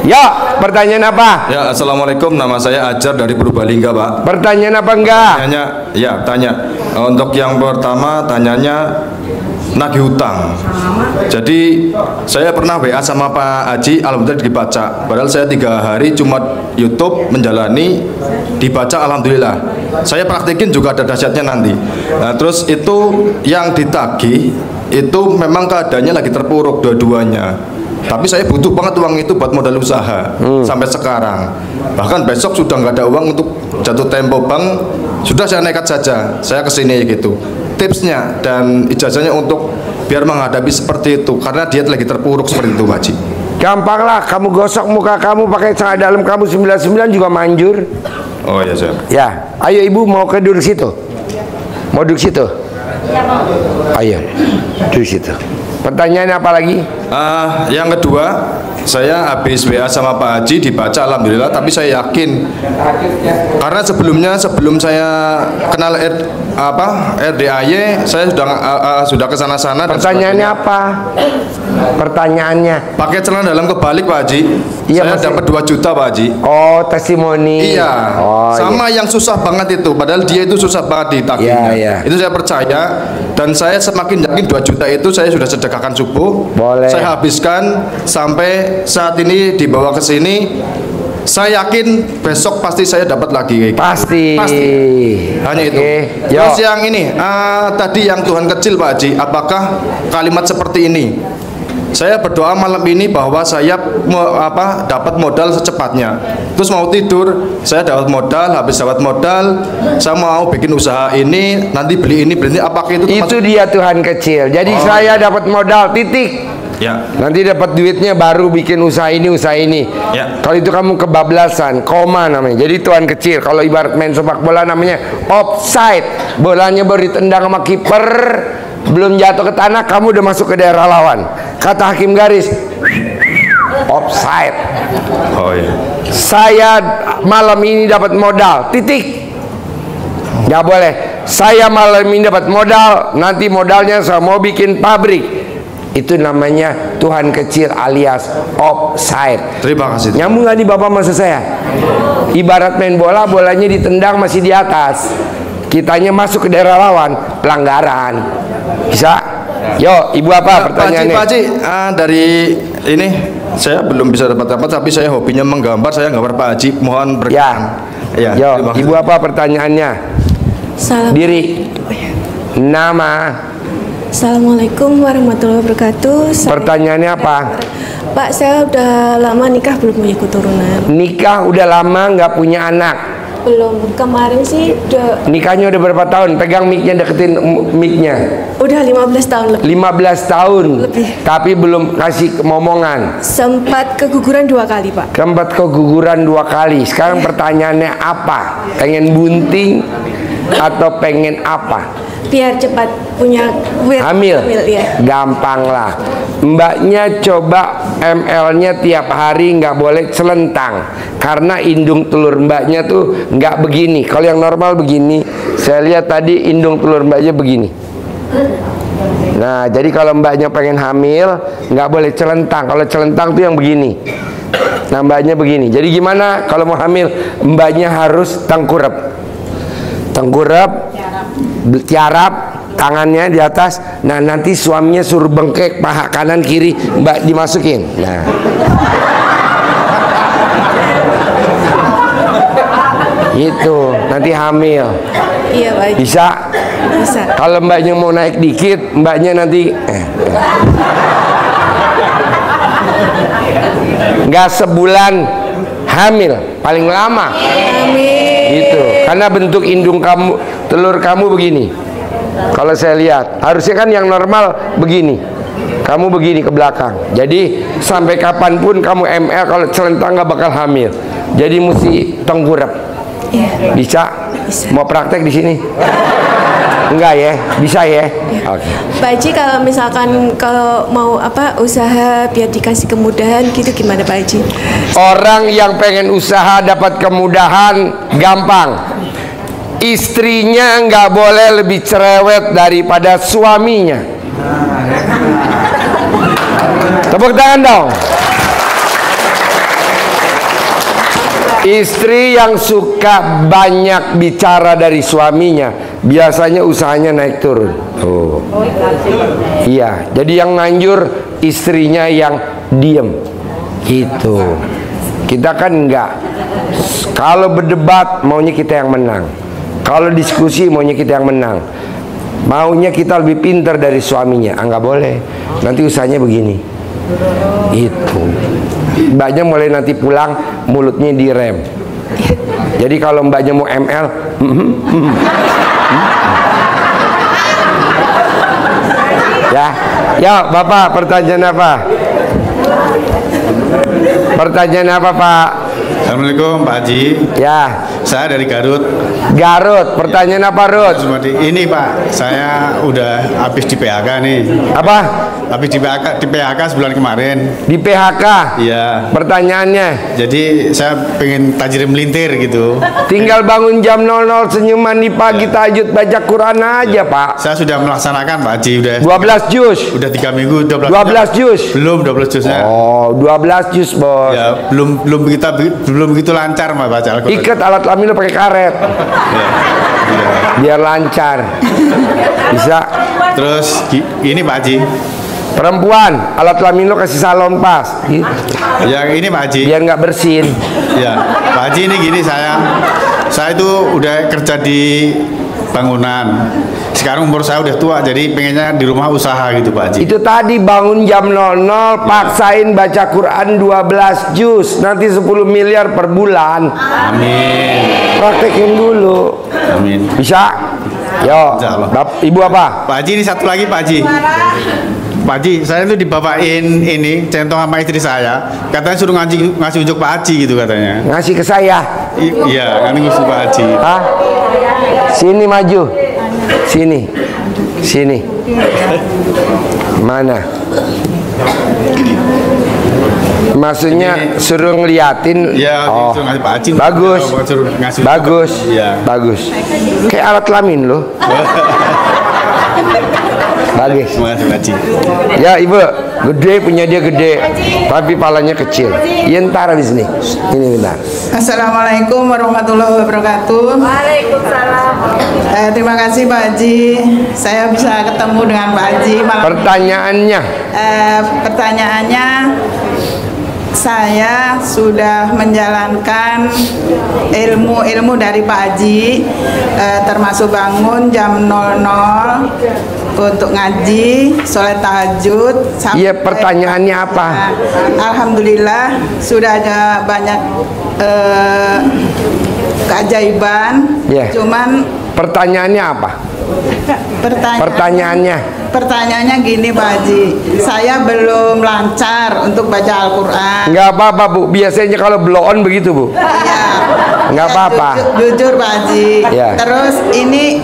Ya, pertanyaan apa? Ya, assalamualaikum. Nama saya Ajar dari Purbalingga, Pak. Pertanyaan apa enggak? Tanya. Untuk yang pertama, tanyanya nagih hutang. Jadi saya pernah WA sama Pak Haji, alhamdulillah dibaca. Padahal saya 3 hari cuma YouTube menjalani, dibaca alhamdulillah. Saya praktekin juga ada dahsyatnya nanti. Nah, terus itu yang ditagih itu memang keadaannya lagi terpuruk dua-duanya. Tapi saya butuh banget uang itu buat modal usaha sampai sekarang. Bahkan besok sudah nggak ada uang untuk jatuh tempo bank. Sudah saya nekat saja, saya kesini gitu. Tipsnya dan ijazahnya untuk biar menghadapi seperti itu, karena dia lagi terpuruk seperti itu, Pak Haji. Gampang lah, kamu gosok muka kamu pakai celana dalam kamu 99 juga manjur. Oh iya, saya. Ya, ayo ibu mau ke duduk situ. Mau duduk situ? Ayo, duduk situ. Pertanyaan apa lagi? Yang kedua, saya habis WA sama Pak Haji dibaca alhamdulillah, tapi saya yakin karena sebelum saya kenal RDAY saya sudah kesana-sana. Pertanyaannya apa? Pertanyaannya pakai celana dalam kebalik Pak Haji. Iya, saya dapat 2 juta Pak Haji. Oh, testimoni. Iya. Sama yang susah banget itu, padahal dia itu susah banget ditagihnya. Iya. Itu saya percaya dan saya semakin yakin 2 juta itu saya sudah sedekahkan subuh. Boleh. Saya habiskan sampai saat ini dibawa ke sini. Saya yakin besok pasti saya dapat lagi. Pasti. Hanya itu. Terus yang ini, tadi yang Tuhan kecil Pak Haji, apakah kalimat seperti ini? Saya berdoa malam ini bahwa saya dapat modal secepatnya. Terus mau tidur, saya dapat modal, habis dapat modal, saya mau bikin usaha ini, nanti beli ini. Apakah itu? Itu dia Tuhan kecil. Jadi saya dapat modal titik. Ya. Nanti dapat duitnya baru bikin usaha ini. Ya. Kalau itu kamu kebablasan, koma namanya. Jadi Tuhan kecil. Kalau ibarat main sepak bola namanya offside. Bolanya baru ditendang sama kiper, belum jatuh ke tanah, kamu udah masuk ke daerah lawan. Kata hakim garis, offside. Oh iya. Saya malam ini dapat modal, titik. Nggak boleh. Saya malam ini dapat modal, nanti modalnya saya mau bikin pabrik. Itu namanya Tuhan kecil alias offside. Terima kasih. Nyambung nggak nih Bapak maksud saya? Ibarat main bola, bolanya ditendang masih di atas, kitanya masuk ke daerah lawan, pelanggaran. Bisa? Yo, ibu apa pertanyaannya? Pak Haji, dari ini saya belum bisa dapat tapi saya hobinya menggambar, saya gambar Pak Haji, mohon berkenan. Ya. Yo, ibu apa pertanyaannya? Diri. Nama. Assalamualaikum warahmatullahi wabarakatuh. Pertanyaannya apa? Pak, saya udah lama nikah belum punya keturunan. Nikah udah lama nggak punya anak? Belum, kemarin sih udah. Nikahnya udah berapa tahun? Pegang mic-nya, deketin mic-nya. Udah 15 tahun lebih. 15 tahun lebih. Tapi belum kasih momongan. Sempat keguguran 2 kali Pak. Sempat keguguran 2 kali. Sekarang pertanyaannya apa? Pengen bunting atau pengen apa? Biar cepat punya hamil ya. Gampang lah. Mbaknya coba ML-nya tiap hari nggak boleh celentang, karena indung telur mbaknya tuh nggak begini. Kalau yang normal begini, saya lihat tadi indung telur mbaknya begini. Nah, jadi kalau mbaknya pengen hamil, nggak boleh celentang. Kalau celentang tuh yang begini. Nah, mbaknya begini. Jadi gimana kalau mau hamil? Mbaknya harus tengkurap. Tengkurap, tiarap, tangannya di atas. Nah, nanti suaminya suruh bengkek, paha kanan kiri, mbak dimasukin. Nah. Itu nanti hamil. Iya, Pak Haji. Bisa? Bisa. Kalau mbaknya mau naik dikit, mbaknya nanti nggak sebulan hamil, paling lama. Gitu. Karena bentuk indung kamu, telur kamu begini. Kalau saya lihat, harusnya kan yang normal begini. Kamu begini ke belakang. Jadi sampai kapanpun kamu ML, kalau celentang nggak bakal hamil. Jadi mesti tengkurap. Bisa? Mau praktek di sini? Enggak ya? Bisa ya? Oke. Pak Haji, kalau misalkan kalau mau usaha biar dikasih kemudahan gitu gimana Pak Haji? Orang yang pengen usaha dapat kemudahan gampang. Istrinya nggak boleh lebih cerewet daripada suaminya. Tepuk tangan dong. Istri yang suka banyak bicara dari suaminya, biasanya usahanya naik turun. Oh. Iya, jadi yang nganjur istrinya yang diem. Gitu. Kita kan enggak. Kalau berdebat maunya kita yang menang. Kalau diskusi maunya kita yang menang. Maunya kita lebih pintar dari suaminya. Enggak boleh. Nanti usahanya begini. Itu. Mbaknya mulai nanti pulang mulutnya direm. Jadi kalau mbaknya mau ML, ya, ya Bapak, pertanyaan apa? Pertanyaan apa Pak? Assalamualaikum Pak Haji. Ya. Saya dari Garut. Garut. Pertanyaan apa Rut? Ini Pak, saya udah habis di PHK nih. Apa? Habis di PHK sebulan kemarin. Di PHK? Iya. Pertanyaannya? Jadi saya pengen tajir melintir gitu. Tinggal bangun jam 00 senyuman di pagi tahajud baca Quran aja Pak. Saya sudah melaksanakan Pak Haji. Udah 12 juz. Udah 3 minggu. 12 juz. Belum 12 juznya. Oh, 12 juz bos. Ya, belum begitu lancar Pak baca Al-Quran. Ikat alat kelamin lo pakai karet. Biar lancar. Bisa. Terus ini Pak Haji. Perempuan, alat kelamin lo kasih salon pas. Gitu. Ya ini Pak Haji. Biar nggak bersin. Ya, Pak Haji ini gini saya itu udah kerja di bangunan. Sekarang umur saya udah tua, jadi pengennya di rumah usaha gitu Pak Haji. Itu tadi bangun jam 00, paksain baca Quran 12 juz, nanti 10 miliar per bulan. Amin. Praktekin dulu. Amin. Bisa? Yo. Ibu apa? Pak Haji, ini satu lagi Pak Haji. Pak Haji, saya tuh dibawain ini centong sama istri saya. Katanya suruh ngasih unjuk Pak Haji gitu katanya. Ngasih ke saya? Iya, kan ngasih Pak Haji. Hah? Sini maju. Sini. Sini. Mana? Maksudnya suruh ngeliatin. Ya, oh. suruh ngasih Pak Haji. Bagus. Bagus. Ya. Bagus. Kayak alat kelamin loh. Bagus. Terima kasih Pak Haji. Ya Ibu, gede punya dia gede, tapi palanya kecil. Iya ntar di sini. Ini bentar. Assalamualaikum warahmatullahi wabarakatuh. Waalaikumsalam. Terima kasih Pak Haji. Saya bisa ketemu dengan Pak Haji. Pertanyaannya? Pertanyaannya, saya sudah menjalankan ilmu dari Pak Haji, termasuk bangun jam 00 untuk ngaji, sholat tahajud. Iya, pertanyaannya apa? Alhamdulillah sudah ada banyak keajaiban. Yeah. Cuman pertanyaannya apa? Pertanyaannya gini Pak Haji, saya belum lancar untuk baca Al-Quran. Nggak apa-apa Bu, biasanya kalau blow on begitu Bu. Iya. Nggak apa-apa. Jujur Pak Haji. Ya. Terus ini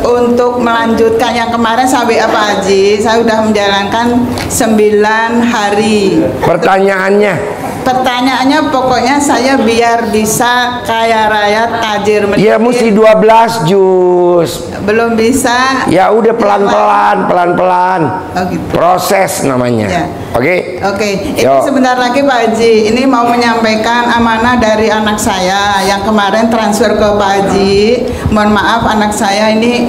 untuk melanjutkan yang kemarin sampai Pak Haji, saya sudah menjalankan 9 hari. Pertanyaannya? Pertanyaannya pokoknya saya biar bisa kaya raya tajir meskin. Ya mesti 12 juz. Belum bisa. Ya udah pelan-pelan, pelan-pelan. Oh, gitu. Proses namanya. Ya. Oke. Oke, ini Yo. sebentar lagi Pak Haji. Ini mau menyampaikan amanah dari anak saya yang kemarin transfer ke Pak Haji. Mohon maaf anak saya ini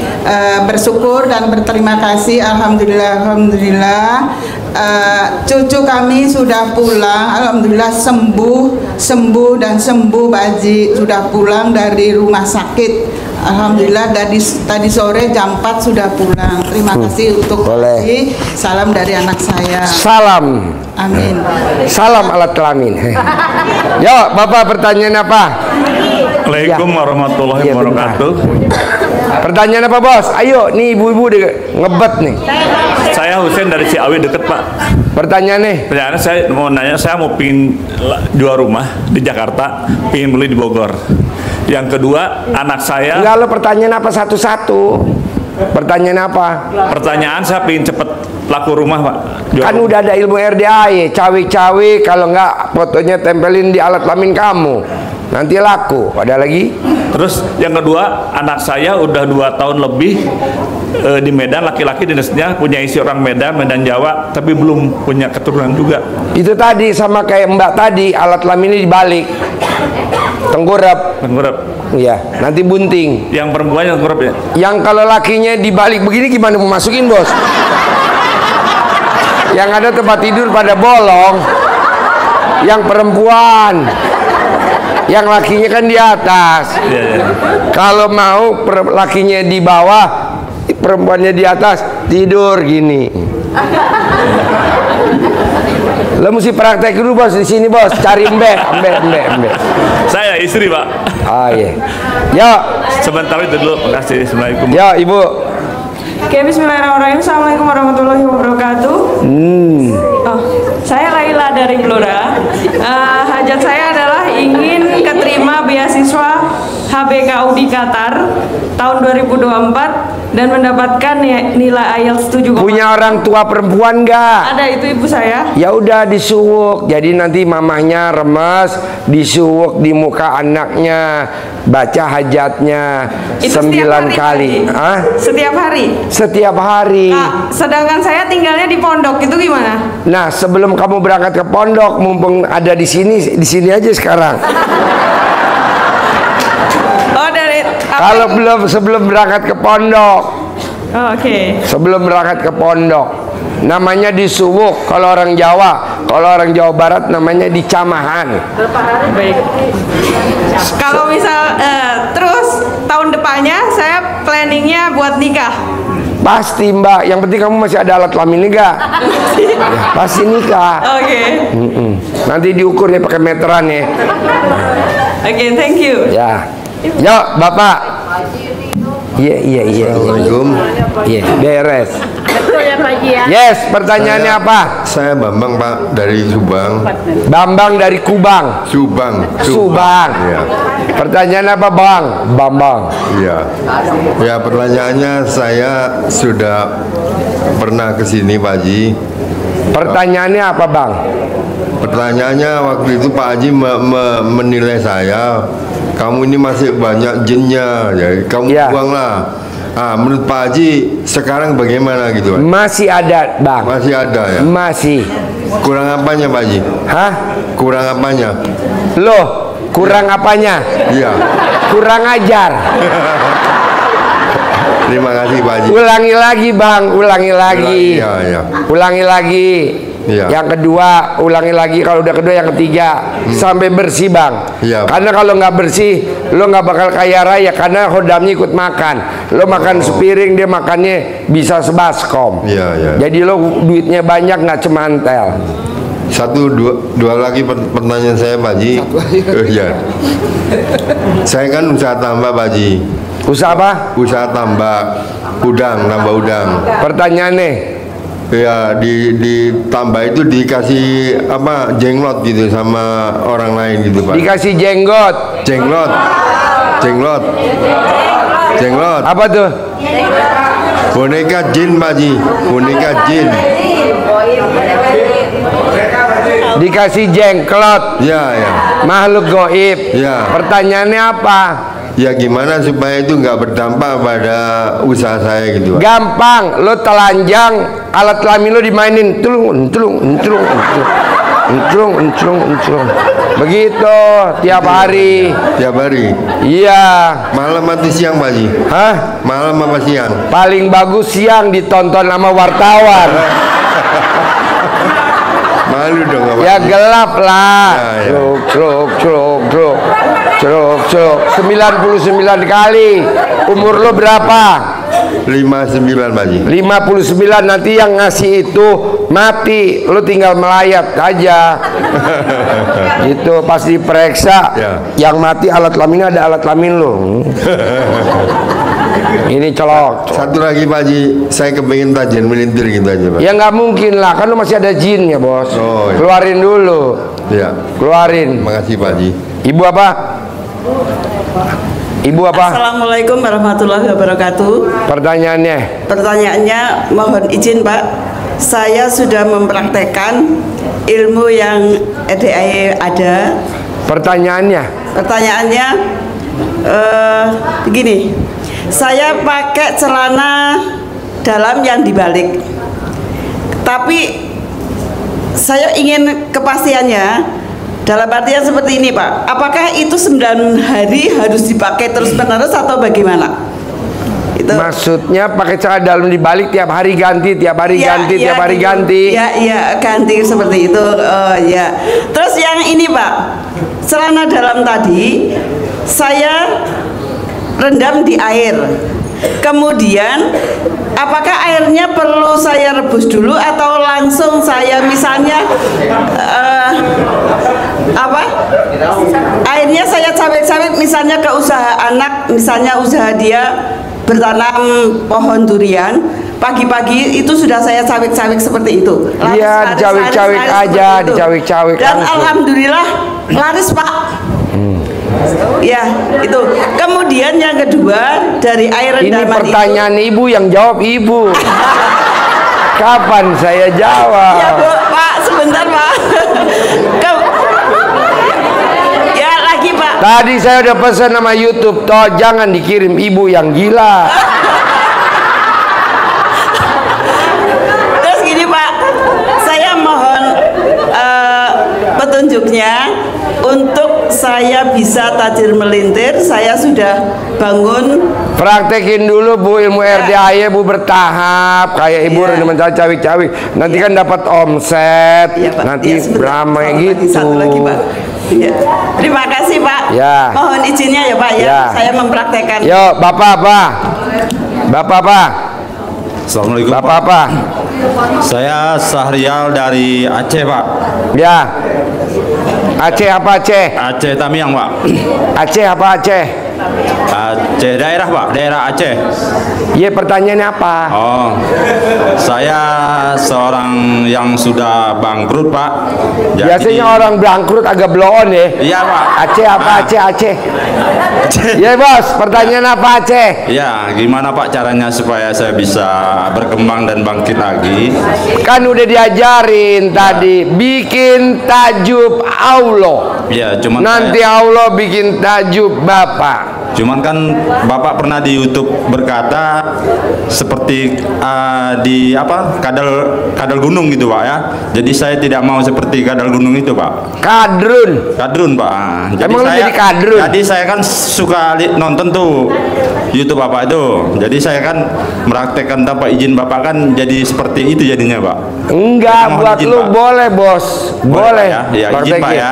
bersyukur dan berterima kasih. Alhamdulillah, alhamdulillah. Cucu kami sudah pulang. Alhamdulillah sembuh dan sembuh Pak Haji. Sudah pulang dari rumah sakit. Alhamdulillah tadi sore jam 4 sudah pulang. Terima kasih untuk Pak Haji. Salam dari anak saya. Salam. Amin. Salam alat kelamin. Yo, Bapak pertanyaan apa? Assalamualaikum warahmatullahi wabarakatuh. Pertanyaan apa bos? Ayo, nih ibu-ibu ngebet nih. Saya Husein dari Ciawi deket Pak. Pertanyaannya? Pertanyaannya saya mau nanya, saya mau pingin jual rumah di Jakarta, pingin beli di Bogor. Yang kedua, anak saya. Enggak, lo pertanyaan apa satu-satu? Pertanyaan apa? Pertanyaan saya pingin cepet laku rumah Pak. Jual Kan rumah. udah ada ilmu RDAY, cawe-cawe, kalau enggak fotonya tempelin di alat kelamin kamu. Nanti laku. Ada lagi? Terus yang kedua, anak saya udah 2 tahun lebih di Medan, laki-laki dinasnya punya isi orang Medan Jawa, tapi belum punya keturunan juga. Itu tadi sama kayak Mbak tadi, alat kelaminnya dibalik. Tengkurap. Iya, nanti bunting. Yang perempuan yang tengkurap ya? Yang kalau lakinya dibalik begini gimana mau masukin bos? Yang ada tempat tidur pada bolong. Yang perempuan. Yang lakinya kan di atas. Kalau mau lakinya di bawah, perempuannya di atas, tidur gini. Lo mesti praktek dulu bos di sini bos, cari embe. Saya istri Pak. Ah iya. Yo. Sebentar itu dulu. Makasih. Assalamualaikum. Yo ibu. Oke, bismillahirrahmanirrahim. Assalamualaikum warahmatullahi wabarakatuh. Oh, saya Laila dari Blora. Hajat saya adalah ingin keterima beasiswa HBKU di Qatar tahun 2024 dan mendapatkan nilai IELTS 7,5. Punya orang tua perempuan nggak? Ada, itu ibu saya. Ya udah disuwuk. Jadi nanti mamahnya remes, disuwuk di muka anaknya, baca hajatnya Itu 9 kali. Hah? Setiap hari. Setiap hari. Nah, sedangkan saya tinggalnya di pondok, itu gimana? Nah, sebelum kamu berangkat ke pondok, mumpung ada di sini aja sekarang. Oh, dari Kalau belum sebelum berangkat ke pondok. Oh, oke. Sebelum berangkat ke pondok. Namanya disuwuk kalau orang Jawa. Kalau orang Jawa Barat namanya dicamahan. Berapa hari? Baik. Kalau misal terus tahun depannya saya planningnya buat nikah. Pasti Mbak, yang penting kamu masih ada alat kelamin enggak? Ya, pasti nikah. Oke. Nanti diukur ya pakai meteran ya. Oke, thank you. Ya. Yuk, Bapak. Iya. Assalamualaikum. Iya, beres. Betul ya Pak Haji ya. Yes, pertanyaannya apa? Saya Bambang Pak dari Subang. Bambang dari Kubang. Subang. Ya. Pertanyaan apa Bang? Bambang. Iya. Ya pertanyaannya saya sudah pernah ke sini Pak Haji. Pertanyaannya apa Bang? Pertanyaannya waktu itu Pak Haji menilai saya, kamu ini masih banyak jinnya, jadi kamu buanglah. Ah, menurut Pak Haji sekarang bagaimana gitu Pak? Masih ada Bang. Masih ada ya? Masih. Kurang apanya Pak Haji? Hah? Kurang apanya? Loh, kurang apanya? Iya. Kurang ajar. Terima kasih Pak Haji. Ulangi lagi Bang, ulangi lagi. Iya. Ulangi lagi. Iya. Yang kedua, ulangi lagi. Kalau udah kedua, yang ketiga sampai bersih Bang. Iya. Karena kalau nggak bersih, lo nggak bakal kaya raya. Karena hodamnya ikut makan. Lo makan sepiring, dia makannya bisa sebaskom. Iya. Jadi lo duitnya banyak, nggak cemantel. Dua lagi pertanyaan saya Pak Haji. Ya. Saya kan usaha tambak Pak Haji. Usaha apa? Usaha tambak udang, nambah udang. Pertanyaannya? Ya ditambah itu dikasih apa jenglot gitu sama orang lain gitu Pak. Dikasih jenggot. Jenglot. Apa tuh? Boneka jin Pak Haji. Boneka jin. Dikasih jengklot. Ya, ya. Makhluk goib. Ya. Pertanyaannya apa? Ya gimana supaya itu nggak berdampak pada usaha saya gitu, Pak. Gampang, lo telanjang, alat kelamin lo dimainin, tulung. Begitu tiap hari. Tiap hari. Iya. Malam atau siang, Pak Haji? Hah? Malam apa siang? Paling bagus siang, ditonton sama wartawan. Malu dong, Pak. Ya gelap lah. Ya, ya. Cruk. 99 kali. Umur lo berapa? 59, Pak Haji. 59. Nanti yang ngasih itu mati, lo tinggal melayat aja. Gitu pas diperiksa. Ya. Yang mati alat kelaminnya ada alat kelamin lo. Ini colok. Satu lagi, Pak Haji, saya kepengen tajian melintir gitu aja, Pak. Ya nggak mungkin lah, kan lo masih ada jinnya, bos. Oh, iya. Keluarin dulu. Ya. Keluarin. Makasih, Pak Haji. Ibu apa? Ibu apa? Assalamualaikum warahmatullahi wabarakatuh. Pertanyaannya. Pertanyaannya, mohon izin Pak, saya sudah mempraktekkan ilmu yang RDAY ada. Pertanyaannya. Begini, saya pakai celana dalam yang dibalik, tapi saya ingin kepastiannya. Dalam artian seperti ini Pak, apakah itu 9 hari harus dipakai terus menerus atau bagaimana? Itu. Maksudnya pakai celana dalam dibalik tiap hari ganti, tiap hari ganti. Iya, ganti seperti itu. Ya. Terus yang ini Pak, celana dalam tadi saya rendam di air. Kemudian apakah airnya perlu saya rebus dulu atau langsung saya misalnya airnya saya cawek-cawek misalnya ke usaha anak, misalnya usaha dia bertanam pohon durian, pagi-pagi itu sudah saya cawek-cawek seperti itu. Iya, dicawek-cawek aja, dicawek-cawek dan langsung. alhamdulillah laris Pak. Ya, itu. Kemudian yang kedua dari air rendaman. Ini pertanyaan itu, ibu yang jawab ibu. Kapan saya jawab? Ya Bu, Pak, sebentar Pak. Ya lagi Pak. Tadi saya udah pesan sama YouTube, toh jangan dikirim ibu yang gila. Terus gini Pak, saya mohon petunjuknya. Untuk saya bisa tajir melintir, saya sudah bangun. Praktekin dulu Bu ilmu RDAY, Bu, bertahap. Kayak ibu rendaman cawik-cawik. Nanti kan dapat omset. Nanti beramai gitu. Satu lagi Pak. Ya. Terima kasih Pak. Ya. Mohon izinnya ya Pak ya. Saya mempraktekkan. Yuk, Bapak apa? Bapak apa? Assalamualaikum. Bapak apa? Saya Sahrial dari Aceh, Pak. Ya. Aceh apa Aceh? Aceh Tamiang, Pak. Aceh apa Aceh? Aceh daerah, Pak. Daerah Aceh. Iya, pertanyaannya apa? Oh, saya seorang yang sudah bangkrut, Pak. Biasanya orang bangkrut agak blow on ya. Iya, Pak. Aceh apa Aceh? Iya bos, pertanyaan apa Aceh? Ya, gimana Pak caranya supaya saya bisa berkembang dan bangkit lagi? Kan udah diajarin tadi, bikin tajub Allah. Ya, cuman nanti Allah bikin tajub Bapak. Cuman kan Bapak pernah di YouTube berkata seperti di apa kadal gunung gitu Pak ya. Jadi saya tidak mau seperti kadal gunung itu Pak. Kadrun Pak. Emang lu jadi kadrun? Jadi saya kan suka nonton tuh YouTube Bapak itu. Jadi saya kan meraktekkan tanpa izin Bapak kan jadi seperti itu jadinya Pak. Enggak, buat izin, lu Pak. boleh bos. Boleh. Pak, ya izin Pak ya.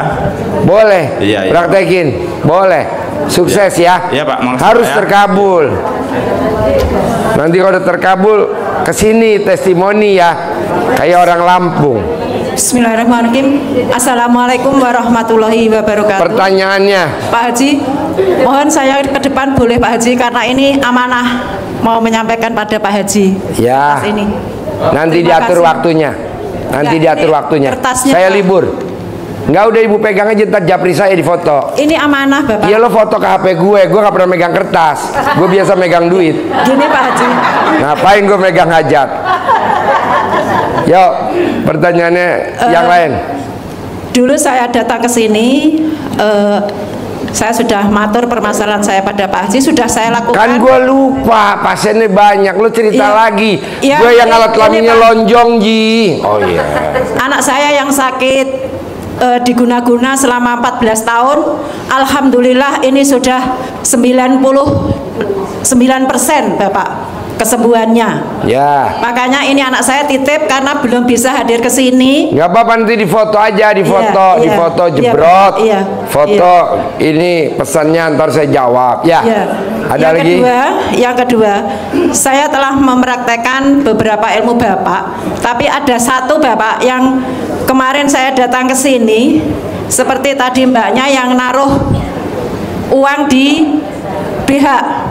Boleh. Iya, iya. Praktekin. Boleh. Sukses ya. Iya Pak. Harus ya. terkabul. Nanti kalau udah terkabul kesini testimoni ya. Kayak orang Lampung. Bismillahirrahmanirrahim. Assalamualaikum warahmatullahi wabarakatuh. Pertanyaannya, Pak Haji, mohon saya ke depan boleh Pak Haji karena ini amanah mau menyampaikan pada Pak Haji. Ya. Atas ini. Nanti Terima diatur kasih. waktunya. Nanti Ya, diatur ini waktunya. kertasnya, Saya Pak. libur. Enggak, udah ibu pegang aja, ntar japri saya di foto. Ini amanah Bapak. Iya, lo foto ke HP gue gak pernah megang kertas. Gue biasa megang duit. Gini Pak Haji. Ngapain gue megang hajat? Yuk, pertanyaannya yang lain. dulu saya datang ke sini, saya sudah matur permasalahan saya pada Pak Haji, sudah saya lakukan. Kan gue lupa, pasiennya banyak, lu cerita lagi. Iya, Gue yang alat ini, kelaminnya Pak. lonjong, Ji. Oh iya. Anak saya yang sakit diguna-guna selama 14 tahun, alhamdulillah ini sudah 99% Bapak kesembuhannya. Ya. Makanya ini anak saya titip karena belum bisa hadir ke sini. Nggak apa-apa, nanti difoto aja, difoto, Iya, difoto iya, jebrot, iya, foto. Ini pesannya, ntar saya jawab. Ya. Iya. Ada lagi? Yang kedua, saya telah mempraktekkan beberapa ilmu Bapak, tapi ada satu Bapak yang kemarin saya datang ke sini, seperti tadi mbaknya yang naruh uang di BH.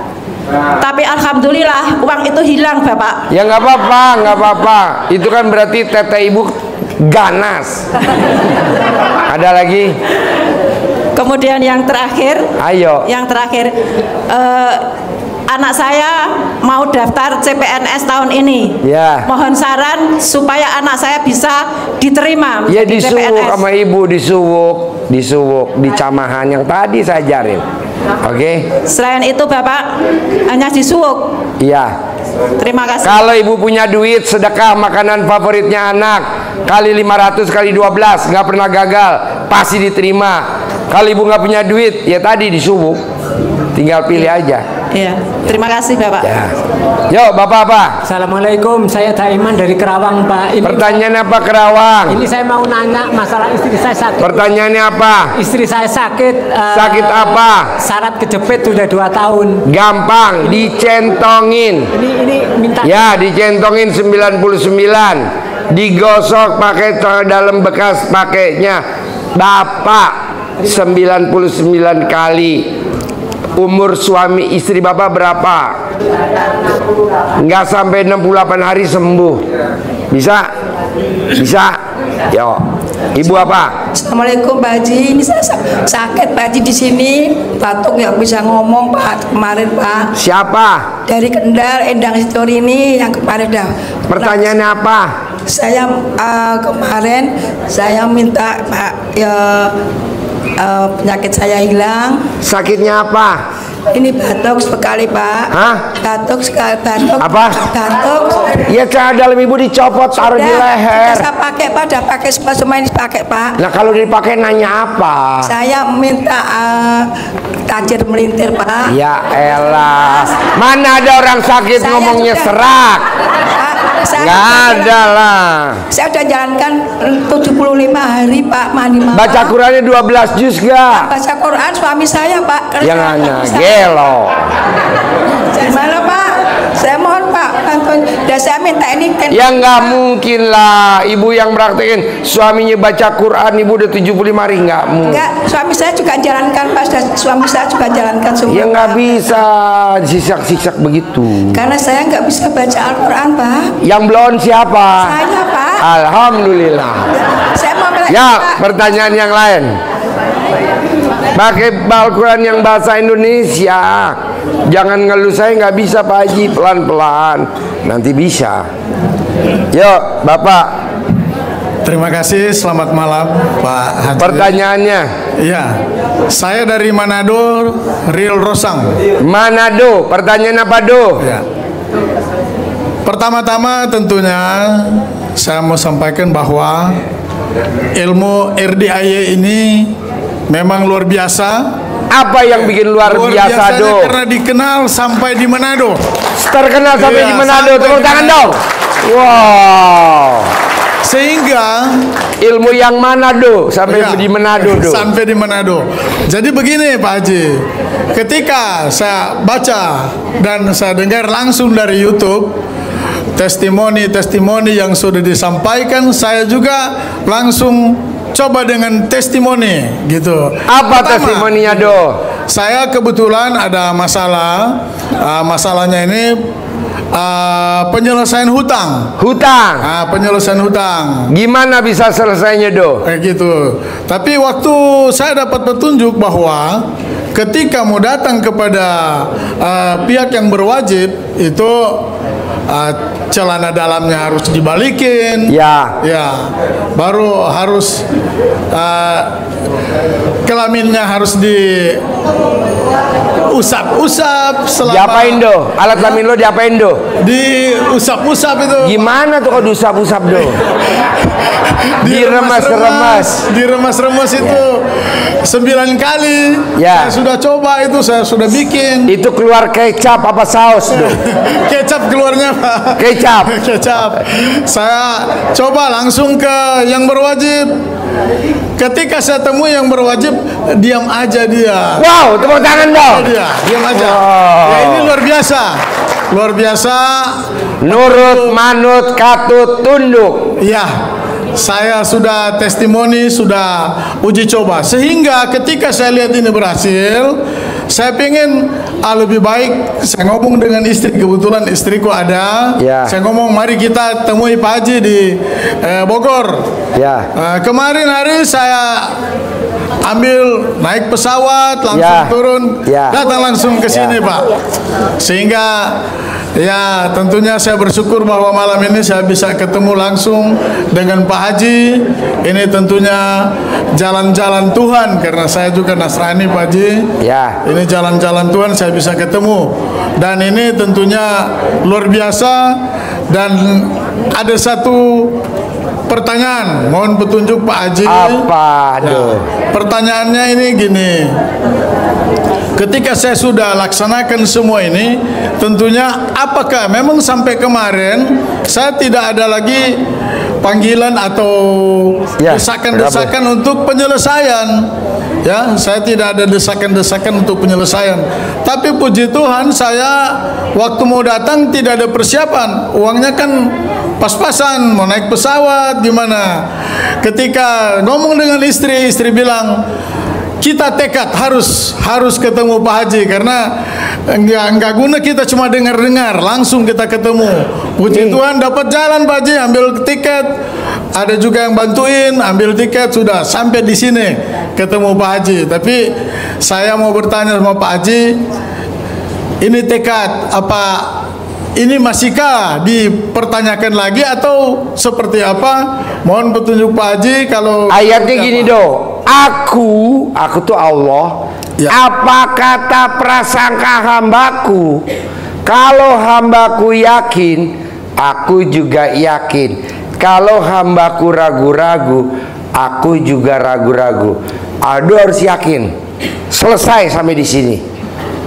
Tapi alhamdulillah uang itu hilang Bapak. Ya nggak apa-apa, nggak apa-apa. Itu kan berarti teteh ibu ganas. Ada lagi? Kemudian yang terakhir, ayo. Yang terakhir, anak saya mau daftar CPNS tahun ini. Ya. Mohon saran supaya anak saya bisa diterima Ya menjadi disuwuk CPNS. sama ibu, disuwuk di camahan yang tadi saya ajarin. Oke? Selain itu Bapak hanya disuwuk. Iya. Terima kasih. Kalau ibu punya duit, sedekah makanan favoritnya anak kali 500 kali 12 nggak pernah gagal, pasti diterima. Kalau ibu nggak punya duit, ya tadi disuwuk, tinggal pilih aja. Iya, terima kasih Bapak. Ya. Yuk, Bapak apa? Assalamualaikum, saya Daiman dari Kerawang, Pak. Pertanyaan apa Kerawang? Ini saya mau nanya masalah istri saya sakit. Pertanyaannya apa? Istri saya sakit. Sakit apa? Syarat kejepit sudah 2 tahun. Gampang, dicentongin. Ini minta. Ya, dicentongin 99. Digosok pakai dalam bekas pakainya. Bapak 99 kali. Umur suami istri Bapak berapa? Nggak sampai 68 hari sembuh. Bisa? Bisa? Yo. Ibu apa? Assalamualaikum Pak Haji. Ini saya sakit Pak Haji di sini, batuk nggak bisa ngomong Pak kemarin Pak. Siapa? Dari Kendal, Endang Storini yang kemarin dah. Pertanyaannya apa? Saya kemarin saya minta Pak penyakit saya hilang. Sakitnya apa? Ini batuk sekali Pak. Hah? Batuk sekali, batuk. Apa? Batuk. Ya cara dalam ibu dicopot, taruh di leher. Sudah saya pakai Pak, sudah pakai semua ini pakai Pak. Nah kalau dipakai nanya apa? Saya minta tajir melintir Pak. Ya elah, mana ada orang sakit Saya ngomongnya sudah- serak? Nggak ada lah. Saya sudah jalankan 75 hari Pak mandi malam. Baca Qurannya 12 juz gak? Baca Quran suami saya Pak. Yang hanya gelo. Gimana Pak? Saya mohon Pak bantuan. Dan saya minta ini kan. Ya nggak mungkin lah, ibu yang praktekin suaminya baca Quran, ibu udah 75 hari nggak mungkin. Enggak, suami saya juga jalankan Pak. Suami saya juga jalankan semua. Ya nggak bisa sisak-sisak begitu. Karena saya nggak bisa baca Al-Quran Pak. Yang belum siapa? Saya Pak. Alhamdulillah. Saya mau bilang Ya, Pak. pertanyaan yang lain. Pakai Al-Quran yang bahasa Indonesia. Jangan ngeluh saya nggak bisa Pak Haji, pelan-pelan. Nanti bisa. Yuk, Bapak. Terima kasih, selamat malam Pak Haji. Pertanyaannya? Iya, saya dari Manado, Real Rosang. Manado, pertanyaan apa Do? Ya. Pertama-tama tentunya saya mau sampaikan bahwa ilmu RDIY ini memang luar biasa. Apa yang bikin luar biasa Do? Karena dikenal sampai di Manado. Terkenal sampai Iya, di Manado, sampai tepuk di tangan Manado. dong. Wow. Sehingga ilmu yang mana Do? Sampai Iya, di Manado Do. Sampai di Manado. Jadi begini Pak Haji, ketika saya baca dan saya dengar langsung dari YouTube testimoni-testimoni yang sudah disampaikan, saya juga langsung coba dengan testimoni gitu. Apa testimoninya Do? Saya kebetulan ada masalah, masalahnya ini penyelesaian hutang. Hutang. Penyelesaian hutang. Gimana bisa selesainya Do? Kayak gitu. Tapi waktu saya dapat petunjuk bahwa ketika mau datang kepada pihak yang berwajib itu celana dalamnya harus dibalikin. Ya. Ya. Baru harus kelaminnya harus diusap-usap selama. Diapain do? Alat kelamin lo diapain do? Diusap-usap itu. Gimana tuh kalau diusap-usap do? Diremas-remas itu 9 kali. Ya. Saya sudah coba itu, saya sudah bikin. Itu keluar kecap apa saus do? Kecap keluarnya Pak. Kecap. Kecap. Saya coba langsung ke yang berwajib. Ketika saya temui yang berwajib, diam aja dia. Wow, tepuk tangan dong. Diam aja. Wow. Ya, ini luar biasa. Luar biasa. Nurut, manut, katut, tunduk. Iya. Saya sudah testimoni, sudah uji coba. Sehingga ketika saya lihat ini berhasil, saya pengen lebih baik. Saya ngomong dengan istri, kebetulan istriku ada. Ya. Saya ngomong, mari kita temui Pak Haji di Bogor. Ya. Kemarin hari saya ambil naik pesawat langsung turun, datang langsung ke sini Pak. Sehingga ya tentunya saya bersyukur bahwa malam ini saya bisa ketemu langsung dengan Pak Haji. Ini tentunya jalan-jalan Tuhan, karena saya juga Nasrani Pak Haji. Ya. Ini jalan-jalan Tuhan, saya bisa ketemu. Dan ini tentunya luar biasa. Dan ada satu pertanyaan, mohon petunjuk Pak Haji. Apa? Ya, pertanyaannya ini gini. Ketika saya sudah laksanakan semua ini, tentunya apakah memang sampai kemarin saya tidak ada lagi panggilan atau desakan-desakan untuk penyelesaian? Ya, saya tidak ada desakan-desakan untuk penyelesaian. Tapi puji Tuhan, saya waktu mau datang tidak ada persiapan. Uangnya kan pas-pasan, mau naik pesawat gimana. Ketika ngomong dengan istri, istri bilang, kita tekad harus ketemu Pak Haji, karena enggak guna kita cuma dengar-dengar, langsung kita ketemu. Puji Tuhan dapat jalan Pak Haji, ambil tiket. Ada juga yang bantuin, ambil tiket, sudah sampai di sini ketemu Pak Haji. Tapi saya mau bertanya sama Pak Haji, ini tekad apa ini masihkah dipertanyakan lagi atau seperti apa? Mohon petunjuk Pak Haji. Kalau ayatnya gini do, aku tuh Allah. Apa kata prasangka hambaku? Kalau hambaku yakin, aku juga yakin. Kalau hambaku ragu-ragu, aku juga ragu-ragu. Aduh, harus yakin. Selesai sampai di sini.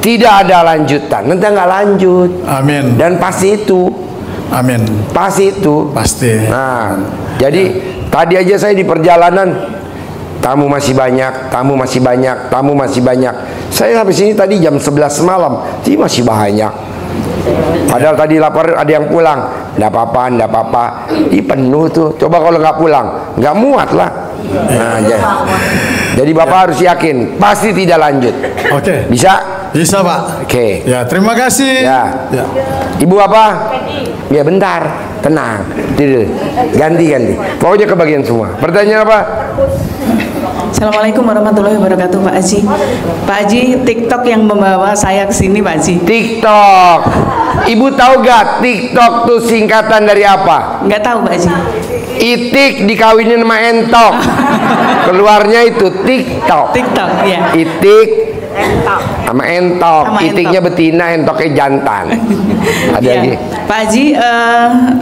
Tidak ada lanjutan. Nanti nggak lanjut. Amin. Dan pasti itu. Amin. Pasti itu. Pasti. Nah, jadi tadi aja saya di perjalanan, tamu masih banyak, tamu masih banyak, tamu masih banyak. Saya sampai sini tadi jam 11 malam, jadi masih banyak. Padahal tadi lapar, ada yang pulang. Nggak apa-apa, nggak apa-apa. Ih, penuh tuh. Coba kalau nggak pulang, nggak muat lah. Nah, jadi Bapak harus yakin, pasti tidak lanjut. Oke. Bisa? Bisa Pak. Oke. Ya, terima kasih. Ya. Ibu apa? Ya bentar, tenang. Ganti. Pokoknya kebagian semua. Pertanyaan apa? Assalamualaikum warahmatullahi wabarakatuh Pak Haji. Pak Haji, TikTok yang membawa saya ke sini Pak Haji. TikTok. Ibu tahu gak TikTok tuh singkatan dari apa? Nggak tahu Pak Haji. Itik dikawinin sama entok. Keluarnya itu TikTok. TikTok, ya. Itik sama entok. Itiknya betina, entoknya jantan. Ada lagi. Pak Haji,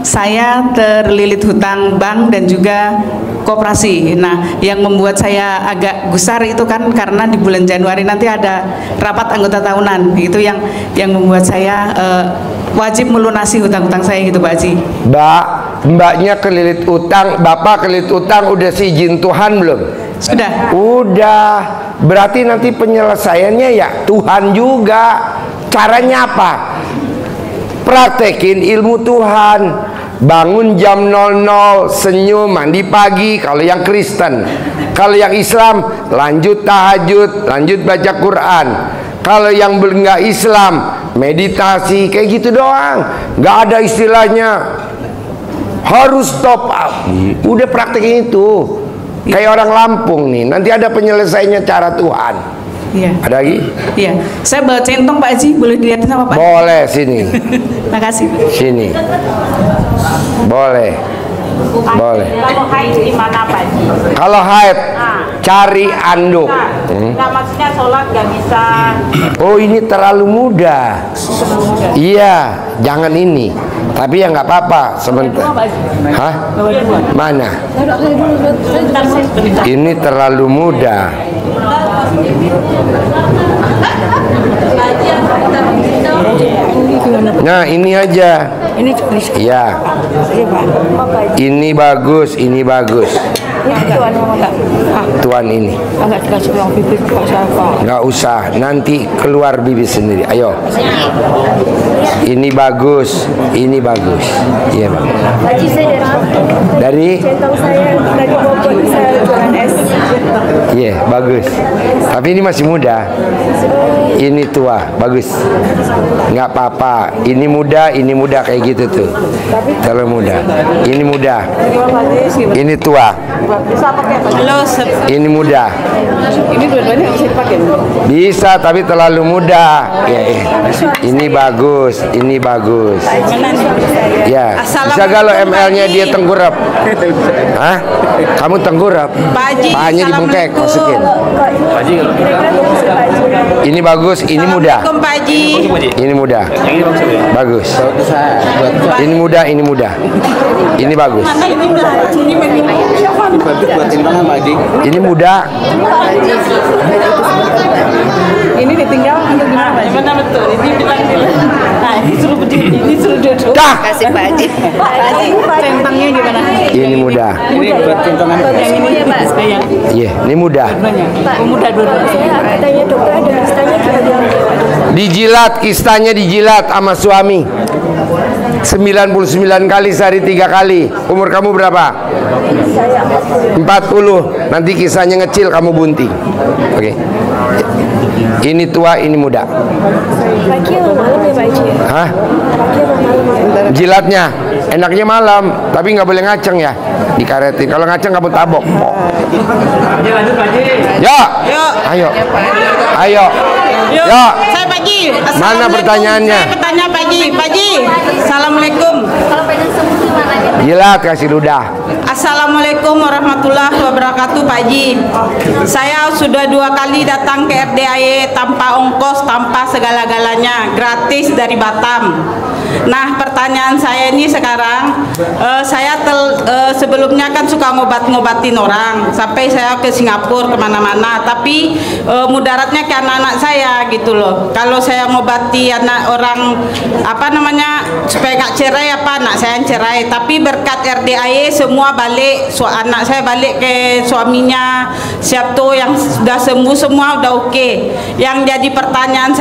saya terlilit hutang bank dan juga koperasi. Nah, yang membuat saya agak gusar itu kan karena di bulan Januari nanti ada rapat anggota tahunan. Itu yang membuat saya wajib melunasi hutang-hutang saya gitu Pak Haji. Mbaknya kelilit utang, Bapak kelilit utang, udah seizin Tuhan belum? Sudah. Udah. Berarti nanti penyelesaiannya ya Tuhan juga. Caranya apa? Praktekin ilmu Tuhan. Bangun jam 00, senyum, mandi pagi kalau yang Kristen. Kalau yang Islam, lanjut tahajud, lanjut baca Quran. Kalau yang nggak Islam, meditasi, kayak gitu doang. Nggak ada istilahnya harus top up. Udah praktekin itu. Kayak orang Lampung nih, nanti ada penyelesaiannya cara Tuhan. Iya. Ada lagi? Iya. Saya bawa centong Pak Haji, boleh dilihatin sama Pak? Boleh, sini. Makasih. Sini. Boleh. Boleh. Kalau haid gimana Pak Haji? Kalau haid, cari anduk. Nggak, maksudnya sholat nggak bisa. Oh, ini terlalu muda. Iya, jangan ini. Tapi ya nggak apa-apa sebentar. Hah? Mana? Ini terlalu muda. Nah, ini aja. Ini ya. Ini bagus, ini bagus. Tuan ini. Enggak dikasih uang bibir Pak Safa. Nggak usah, nanti keluar bibir sendiri. Ayo. Ini bagus, ini bagus. Iya, Bang. Haji, saya Dari? centang saya dari Bogor, saya jualan es. Iya, bagus. Tapi ini masih muda. Ini tua, bagus. Nggak apa-apa. Ini muda kayak gitu tuh. Terlalu muda. Ini muda. Ini tua. Ini muda. Ini dua-duanya bisa dipakai. Bisa, tapi terlalu muda. Ya, ini bagus, ini bagus. Ya, bisa kalau ML-nya dia tengkurap. Hah? Kamu tengkurap? Pahanya dibungkek, masukin. Ini bagus, ini muda. Ini muda. Bagus. Ini muda, ini muda. Ini bagus. Ini muda. Ini ditinggal atau gimana Pak? Gimana betul? Ini bilang nah, disuruh berdiri, disuruh duduk. Dah. Kasih Pak Haji. Centangnya gimana? Ini muda. Ini buat centangan. Yang ini ya Pak. Iya, ini muda. Pak, muda dua-duanya. Katanya dokter ada listanya juga. Dijilat, kistanya dijilat sama suami. 99 kali sehari 3 kali. Umur kamu berapa? 40. Nanti kisahnya ngecil, kamu bunting. Oke. Ini tua, ini muda. Pagi atau malam ya Pak Haji? Hah? Pagi atau malam? Jilatnya enaknya malam, tapi nggak boleh ngaceng ya. Dikaretin. Kalau ngaceng kamu tabok. Ya. Ayo. Ayo. Ya. Saya Pak Haji. Mana pertanyaannya? Saya bertanya Pak Haji. Pak Haji. Assalamualaikum. Kalau pengen sembuh gimana? Jilat, kasih ludah. Assalamualaikum warahmatullahi wabarakatuh Pak Haji. Saya sudah 2 kali datang ke RDAY tanpa ongkos, tanpa segala-galanya, gratis dari Batam. Nah, pertanyaan saya ini sekarang, saya sebelumnya kan suka ngobatin orang, sampai saya ke Singapura kemana-mana, tapi mudaratnya ke anak-anak saya gitu loh. Kalau saya ngobati anak orang, apa namanya, supaya gak cerai anak saya yang cerai, tapi berkat RDAY semua balik, anak saya balik ke suaminya, siap tuh yang sudah sembuh semua udah oke. Yang jadi pertanyaan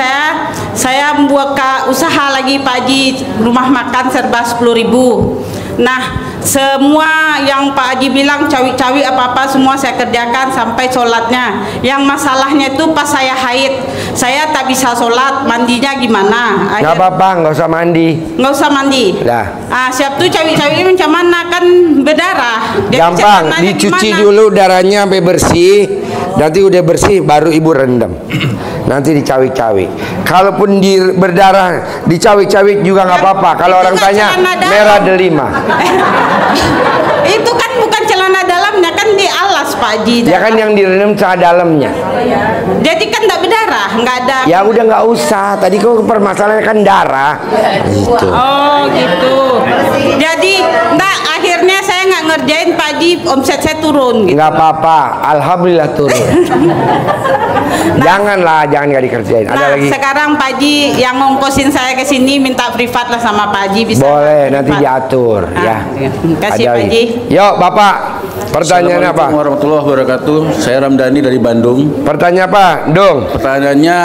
saya membuka usaha lagi Pak Haji, rumah makan serba 10.000. Nah, semua yang Pak Haji bilang cawi-cawi apa-apa semua saya kerjakan sampai sholatnya. Yang masalahnya itu pas saya haid, saya tak bisa sholat, mandinya gimana? Nggak apa-apa, nggak usah mandi. Nggak usah mandi. Lah. Siap tuh cawi-cawi macam mana, kan berdarah. Gampang, dicuci dulu darahnya sampai bersih. Nanti udah bersih baru ibu rendam. Nanti dicawi-cawi. Kalaupun berdarah dicawi-cawi juga nggak apa-apa. Kalau orang tanya merah delima. Itu kan bukan celana dalamnya, kan di alas Pak Haji. Ya kan yang direndam celana dalamnya. Jadi kan nggak berdarah, nggak ada. Ya udah nggak usah. Tadi kok permasalahannya kan darah. Gitu. Oh gitu. Jadi enggak, akhirnya saya nggak ngerjain Pak Haji, omset saya turun. Gitu. Nggak apa-apa, alhamdulillah turun. Janganlah, jangan nggak dikerjain. Ada lagi? Sekarang Pak Haji yang ngongkosin saya ke sini minta privat lah sama Pak Haji, bisa? Boleh, nanti diatur ya. Kasih Pak Haji. Yuk Bapak, pertanyaan apa? Assalamualaikum warahmatullahi wabarakatuh. Saya Ramdhani dari Bandung. Pertanyaan apa, Dong? Pertanyaannya,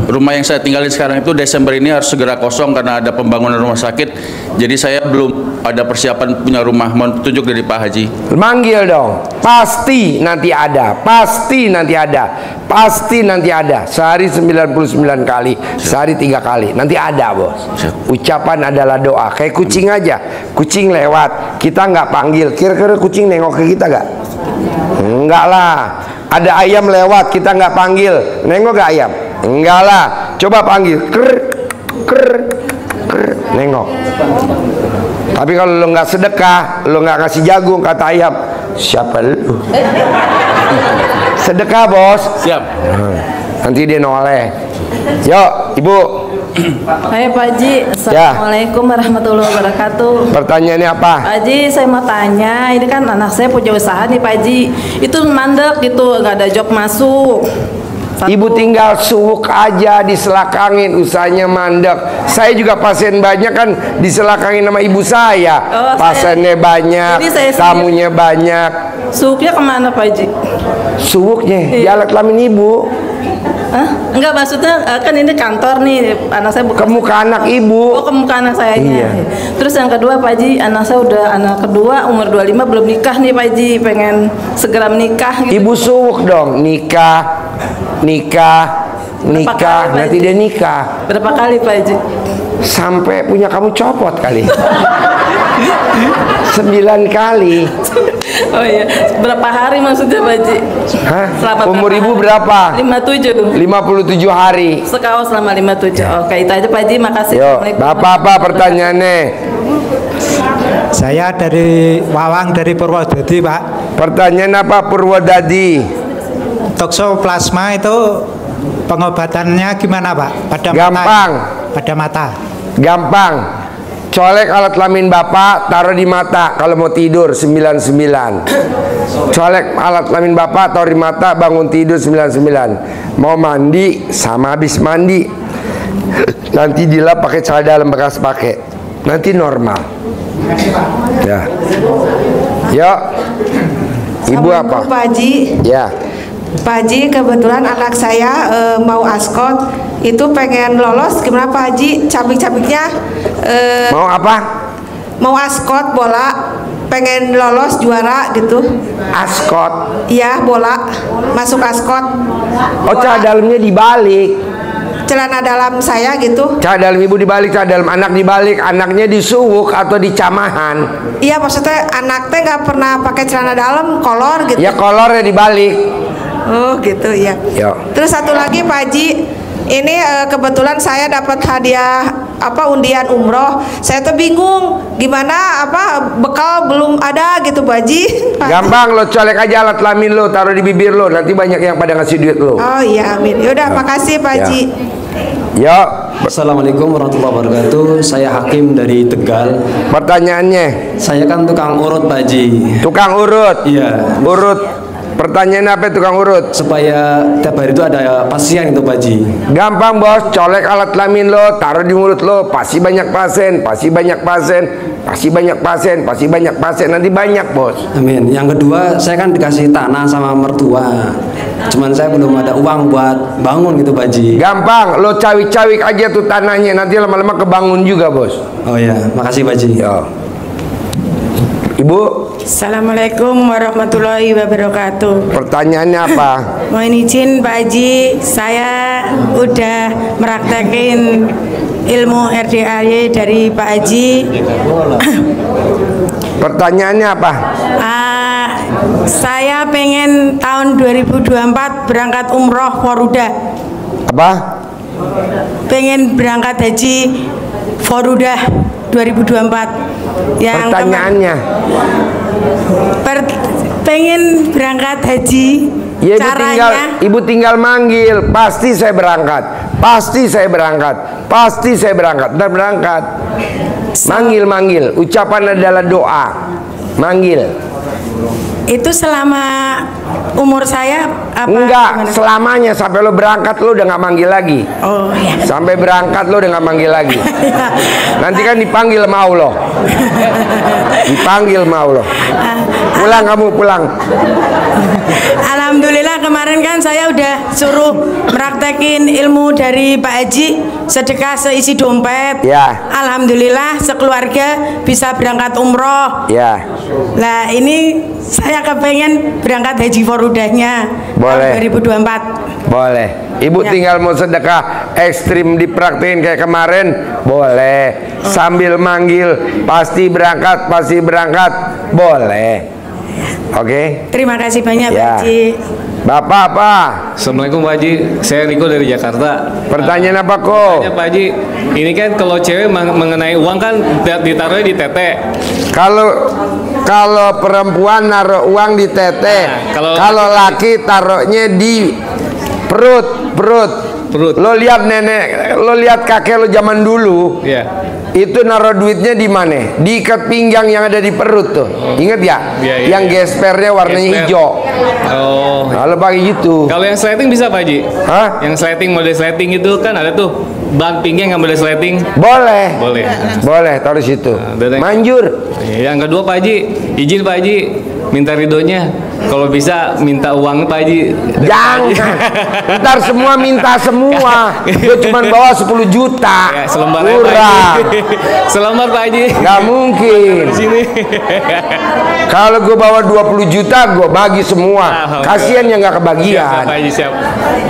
rumah yang saya tinggalin sekarang itu Desember ini harus segera kosong karena ada pembangunan rumah sakit. Jadi saya belum ada persiapan punya rumah. Mohon petunjuk dari Pak Haji. Manggil dong. Pasti nanti ada. Pasti nanti ada. Pasti nanti ada. Sehari 99 kali, sehari 3 kali. Nanti ada, Bos. Ucapan adalah doa. Kayak kucing aja. Kucing lewat, kita nggak panggil. Kira-kira kucing nengok ke kita nggak? Enggak lah. Ada ayam lewat, kita nggak panggil, nengok gak ayam? Enggak lah, coba panggil, ker, nengok. Tapi kalau lo nggak sedekah, lo nggak kasih jagung, kata ayam, siapa lu? Sedekah bos. Siap. Nanti dia noleh. Yuk, ibu. Hai Pak Haji, Assalamualaikum warahmatullahi wabarakatuh. Pertanyaannya apa? Pak Haji, saya mau tanya, ini kan anak saya punya usaha nih Pak Haji, itu mandek gitu, nggak ada job masuk. Ibu tinggal suwuk aja, diselakangin, usahanya mandek. Saya juga pasien banyak kan, diselakangin sama ibu saya. Pasiennya banyak, tamunya banyak. Suwuknya kemana Pak Haji? Suwuknya di alat kelamin ibu. Hah? Enggak, maksudnya kan ini kantor nih, anak saya bukan. Ke muka anak ibu. Oh, ke muka anak saya. Iya. Terus yang kedua Pak Haji, anak saya udah anak kedua umur 25 belum nikah nih Pak Haji, pengen segera menikah gitu. Ibu suwuk dong, nikah, nanti dia nikah. Berapa kali Pak Haji? Sampai punya kamu copot kali. 9 kali. Oh iya, berapa hari maksudnya Pak Haji? Hah? Umur ibu berapa? 57. 57 hari. Sekaos selama 57. Oke, itu aja Pak Haji, makasih. Yo, Bapak apa pertanyaannya? Saya dari Wawang dari Purwodadi, Pak. Pertanyaan apa Purwodadi? Toksoplasma itu pengobatannya gimana, Pak? Pada gampang. Mata. Pada mata. Gampang. Colek alat kelamin bapak, taruh di mata kalau mau tidur 99. Colek alat kelamin bapak, taruh di mata, bangun tidur 99. Mau mandi sama habis mandi. Nanti dilap pakai celana dalam bekas pakai. Nanti normal. Ya. Yuk. Ibu apa? Pak Haji. Ya. Pak Haji, kebetulan anak saya mau askot, itu pengen lolos, gimana Pak Haji? Cabik-cabiknya mau apa? Mau askot bola, pengen lolos juara gitu. Askot? Iya, bola, masuk askot. Oh, celana dalamnya dibalik. Celana dalam saya gitu. Celana dalam ibu dibalik, celana dalam anak dibalik, anaknya disuwuk atau dicamahan. Iya, maksudnya anak teh nggak pernah pakai celana dalam, kolor gitu. Ya kolornya dibalik. Oh gitu ya. Yo. Terus satu lagi Pak Haji, ini kebetulan saya dapat hadiah undian umroh. Saya tuh bingung gimana bekal belum ada gitu Pak Haji. Gampang, lo colek aja alat kelamin lo, taruh di bibir lo, nanti banyak yang pada ngasih duit lo. Oh iya, amin. Yaudah, makasih Pak Haji. Yo. Assalamualaikum warahmatullahi wabarakatuh. Saya Hakim dari Tegal. Pertanyaannya? Saya kan tukang urut Pak Haji. Tukang urut? Iya. Urut. Pertanyaan apa tukang urut? Supaya tiap hari itu ada pasien itu Pak Haji. Gampang bos, colek alat kelamin lo, taruh di mulut lo, pasti banyak pasien, pasti banyak pasien, pasti banyak pasien, pasti banyak pasien, nanti banyak bos. Amin. Yang kedua, saya kan dikasih tanah sama mertua. Cuman saya belum ada uang buat bangun gitu Pak Haji. Gampang, lo cawik-cawik aja tuh tanahnya, nanti lama-lama kebangun juga bos. Oh ya, makasih Pak Haji. Yo. Ibu. Assalamualaikum warahmatullahi wabarakatuh. Pertanyaannya apa? Mohon izin Pak Haji, saya udah meraktekin ilmu RDAY dari Pak Haji. Pertanyaannya apa? Saya pengen tahun 2024 berangkat umroh Foruda. Apa? Pengen berangkat haji Foruda 2024. Pertanyaannya? Pengen berangkat haji. Ya, caranya ibu tinggal manggil, pasti saya berangkat, pasti saya berangkat, pasti saya berangkat, dan berangkat. Manggil, ucapan adalah doa. Manggil. Itu selama umur saya apa? Enggak, selamanya sampai lo berangkat lo udah nggak manggil lagi. Oh ya. Sampai berangkat lo udah nggak manggil lagi. Nanti kan dipanggil sama Allah. Dipanggil sama Allah. Pulang kamu, pulang. Alhamdulillah kemarin kan saya udah suruh meraktekin ilmu dari Pak Haji, sedekah seisi dompet. Ya. Alhamdulillah sekeluarga bisa berangkat umroh. Ya. Nah ini saya kepengen berangkat haji Forudahnya. Boleh. 2024. Boleh. Ibu Ya. tinggal mau sedekah ekstrim dipraktekin kayak kemarin, boleh. Sambil manggil, pasti berangkat, boleh. Oke. Terima kasih banyak Pak Ya. Haji. Bapak apa? Assalamualaikum Pak Haji, saya Riko dari Jakarta. Pertanyaan apa kok? Pertanyaan Pak Haji, ini kan kalau cewek mengenai uang kan ditaruhnya di tete. Kalau perempuan naruh uang di tete, kalau laki taruhnya di perut. Lo lihat nenek, lo lihat kakek lo zaman dulu. Itu naruh duitnya di mana? Di ikat pinggang yang ada di perut tuh. Ingat ya? Yang gespernya warnanya hijau. Kalau pakai gitu. Kalau yang sleting bisa Pak Haji? Yang sleting, model sleting itu kan ada tuh ban pinggang yang model sleting. Boleh. Boleh taruh situ. Manjur. Yang kedua Pak Haji, izin Pak Haji, minta ridhonya. Kalau bisa minta uang Pak Haji. Jangan. Ntar semua minta semua. Gue cuma bawa 10 juta. Selembar kurang. Selembar Pak Haji. Gak mungkin. Kalau gue bawa 20 juta, gue bagi semua. Kasian yang gak kebagian. Siap, Pak Haji, siap.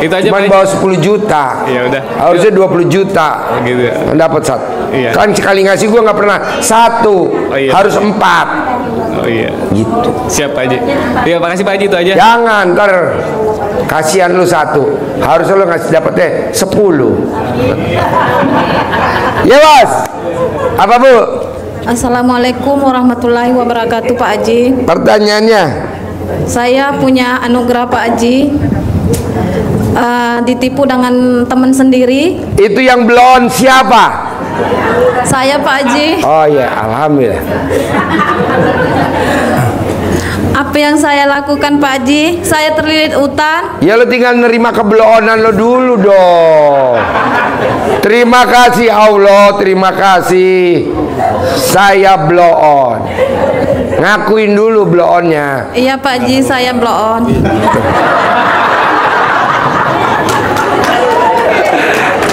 Itu aja cuma bawa 10 juta. Ya udah. Harusnya 20 juta. Gitu ya. Dapat satu. Iya. Kan sekali ngasih gue nggak pernah satu. Harus 4. Oh iya. Gitu. Siap Pak Haji. Iya, makasih Pak Haji, itu aja. Jangan, ntar kasihan lu 1. Harusnya lu ngasih dapetnya 10. Ya Bos. Apa Bu? Assalamualaikum warahmatullahi wabarakatuh Pak Haji. Pertanyaannya? Saya punya anugerah Pak Haji. Ditipu dengan teman sendiri. Itu yang blon siapa? Saya Pak Haji. Oh iya, alhamdulillah. Apa yang saya lakukan Pak Haji? Saya terlilit utang. Ya lo tinggal nerima keblonan lo dulu dong. Terima kasih Allah, terima kasih. Saya blow-on. Ngakuin dulu blow-onnya. Iya Pak Haji, saya blow-on.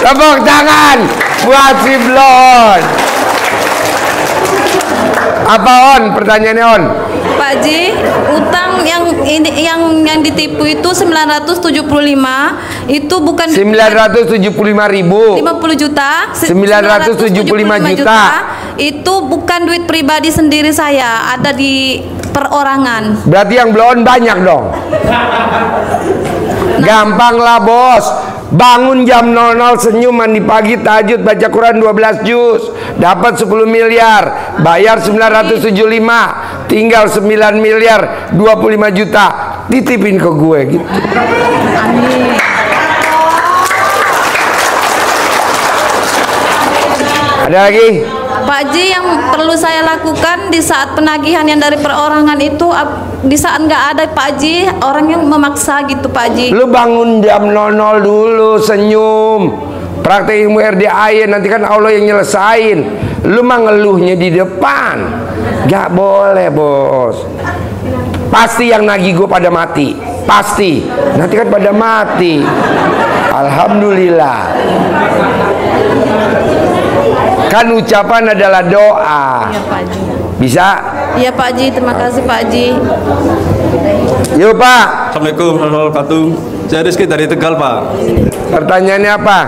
Tepuk tangan buat si blon. Apa On? Pertanyaannya On. Pak Haji, utang yang ditipu itu 975, itu bukan 975.000. 50 juta. 975 juta. Itu bukan duit pribadi sendiri saya, ada di perorangan. Berarti yang blon banyak dong. Gampang lah Bos. Bangun jam 00 senyum, mandi pagi, tahajud, baca Quran 12 juz, dapat 10 miliar, bayar 975, tinggal 9 miliar 25 juta, titipin ke gue gitu. Amin. Ada lagi? Pak Haji, yang perlu saya lakukan di saat penagihan yang dari perorangan itu, di saat nggak ada Pak Haji, orang yang memaksa gitu Pak Haji. Lu bangun jam 00 dulu, senyum, praktek ilmu RDAY, nanti kan Allah yang nyelesain. Lu mah ngeluhnya di depan. Gak boleh Bos. Pasti yang nagih gue pada mati. Pasti. Nanti kan pada mati. Alhamdulillah. Kan ucapan adalah doa. Iya Pak Haji. Bisa? Iya Pak Haji, terima kasih Pak Haji. Yuk Pak. Assalamualaikum warahmatullahi wabarakatuh. Saya Rizky dari Tegal Pak. Pertanyaannya apa?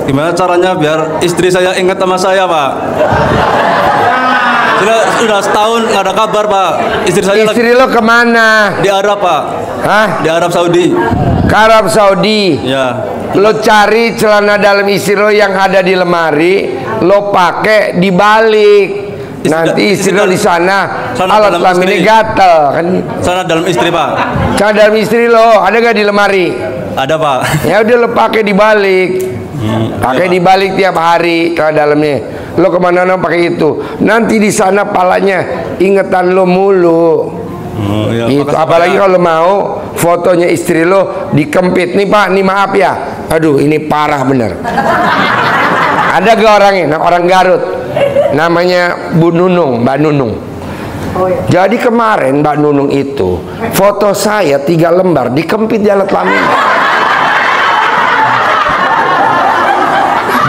Gimana caranya biar istri saya ingat sama saya Pak? Sudah setahun nggak ada kabar Pak. Istri lo kemana? Di Arab Pak. Hah? Di Arab Saudi. Ke Arab Saudi. Ya. Lo cari celana dalam istri lo yang ada di lemari, lo pakai dibalik. Nanti istri lo di sana alat kelaminnya gatel kan? Celana dalam istri Pak. Celana dalam istri lo ada nggak di lemari? Ada Pak. Ya udah lo pakai dibalik. Pakai dibalik tiap hari celana dalamnya. Lo kemana-mana pakai itu. Nanti di sana palanya ingetan lo mulu. Ya, itu apalagi kalau mau fotonya istri lo dikempit. Nih Pak, nih maaf ya. Aduh, ini parah bener. Ada gak orangnya? Nah, orang Garut. Namanya Bu Nunung, Mbak Nunung. Jadi kemarin Mbak Nunung itu foto saya 3 lembar dikempit di alat kelamin.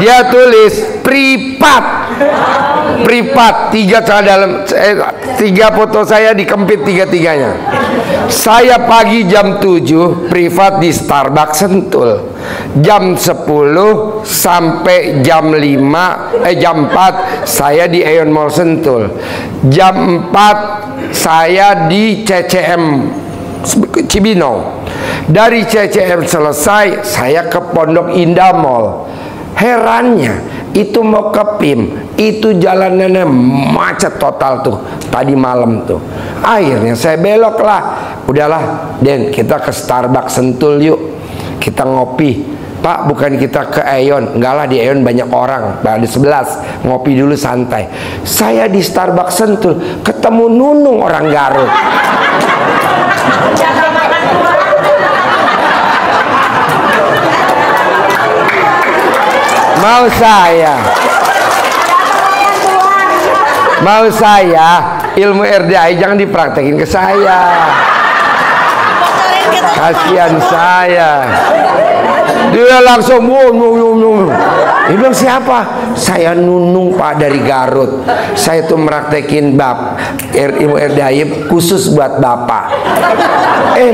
Dia tulis privat. Privat 3 celana dalam 3 foto saya dikempit 3-3-nya. Saya pagi jam 7 privat di Starbucks Sentul. Jam 10 sampai jam 4 saya di Aeon Mall Sentul. Jam 4 saya di CCM Cibinong. Dari CCM selesai, saya ke Pondok Indah Mall. Herannya, itu mau ke PIM, itu jalanannya macet total tuh tadi malam tuh. Akhirnya saya belok lah. Udahlah, Den, kita ke Starbucks Sentul yuk. Kita ngopi. Pak, bukan kita ke Aeon. Enggak lah, di Aeon banyak orang. Ada 11. Ngopi dulu santai. Saya di Starbucks Sentul ketemu Nunung orang Garut. Mau saya ilmu RDI jangan dipraktekin ke saya. Kasihan saya. Dia langsung dia bilang, siapa? Saya Nunung Pak dari Garut. Saya tuh meraktekin ilmu RDI khusus buat Bapak.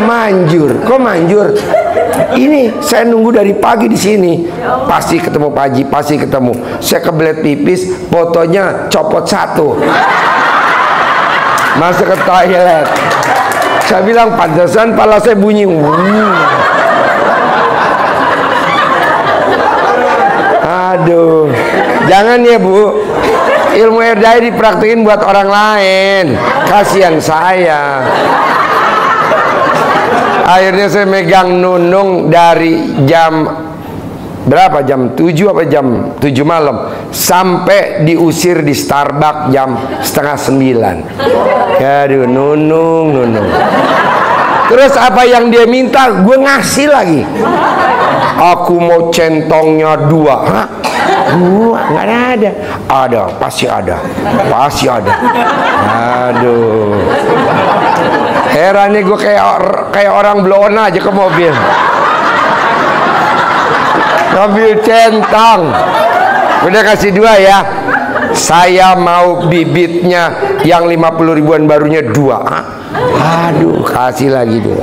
Manjur. Kok manjur? Ini saya nunggu dari pagi di sini. Pasti ketemu Pak Haji, pasti ketemu. Saya kebelet pipis, fotonya copot satu. Masuk ke toilet. Saya bilang, pantesan pala saya bunyi. Aduh, jangan ya Bu. Ilmu RDI dipraktekin buat orang lain. Kasihan saya. Akhirnya saya megang Nunung dari jam berapa? Jam 7 apa jam 7 malam sampai diusir di Starbucks jam 8:30. Aduh, Nunung. Terus apa yang dia minta, gue ngasih lagi. Aku mau centongnya 2. Hah? 2? Nggak ada. Ada, pasti ada. Aduh. Herannya gue kayak orang blow on aja ke mobil. Mobil centong. Udah kasih 2 ya. Saya mau bibitnya yang 50 ribuan barunya 2. Aduh, kasih lagi 2.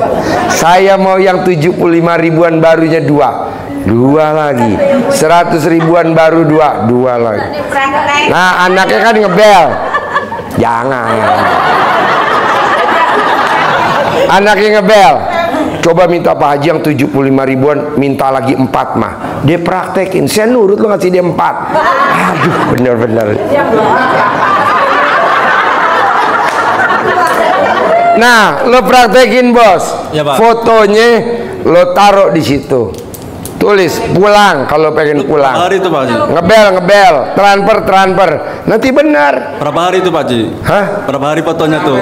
Saya mau yang 75 ribuan barunya 2 lagi. 100 ribuan baru 2 lagi. Nah, anaknya kan ngebel. Jangan. Anaknya ngebel. Coba minta Pak Haji yang 75 ribuan, minta lagi 4 mah. Dia praktekin, saya nurut, lo ngasih dia 4. Aduh, bener-bener. Nah, lo praktekin bos. Ya, Pak. Fotonya lo taruh di situ. Tulis pulang kalau pengen pulang. Berapa hari itu Pak Haji? Ngebel, transfer. Nanti benar. Berapa hari itu Pak Haji? Hah? Berapa hari fotonya tuh?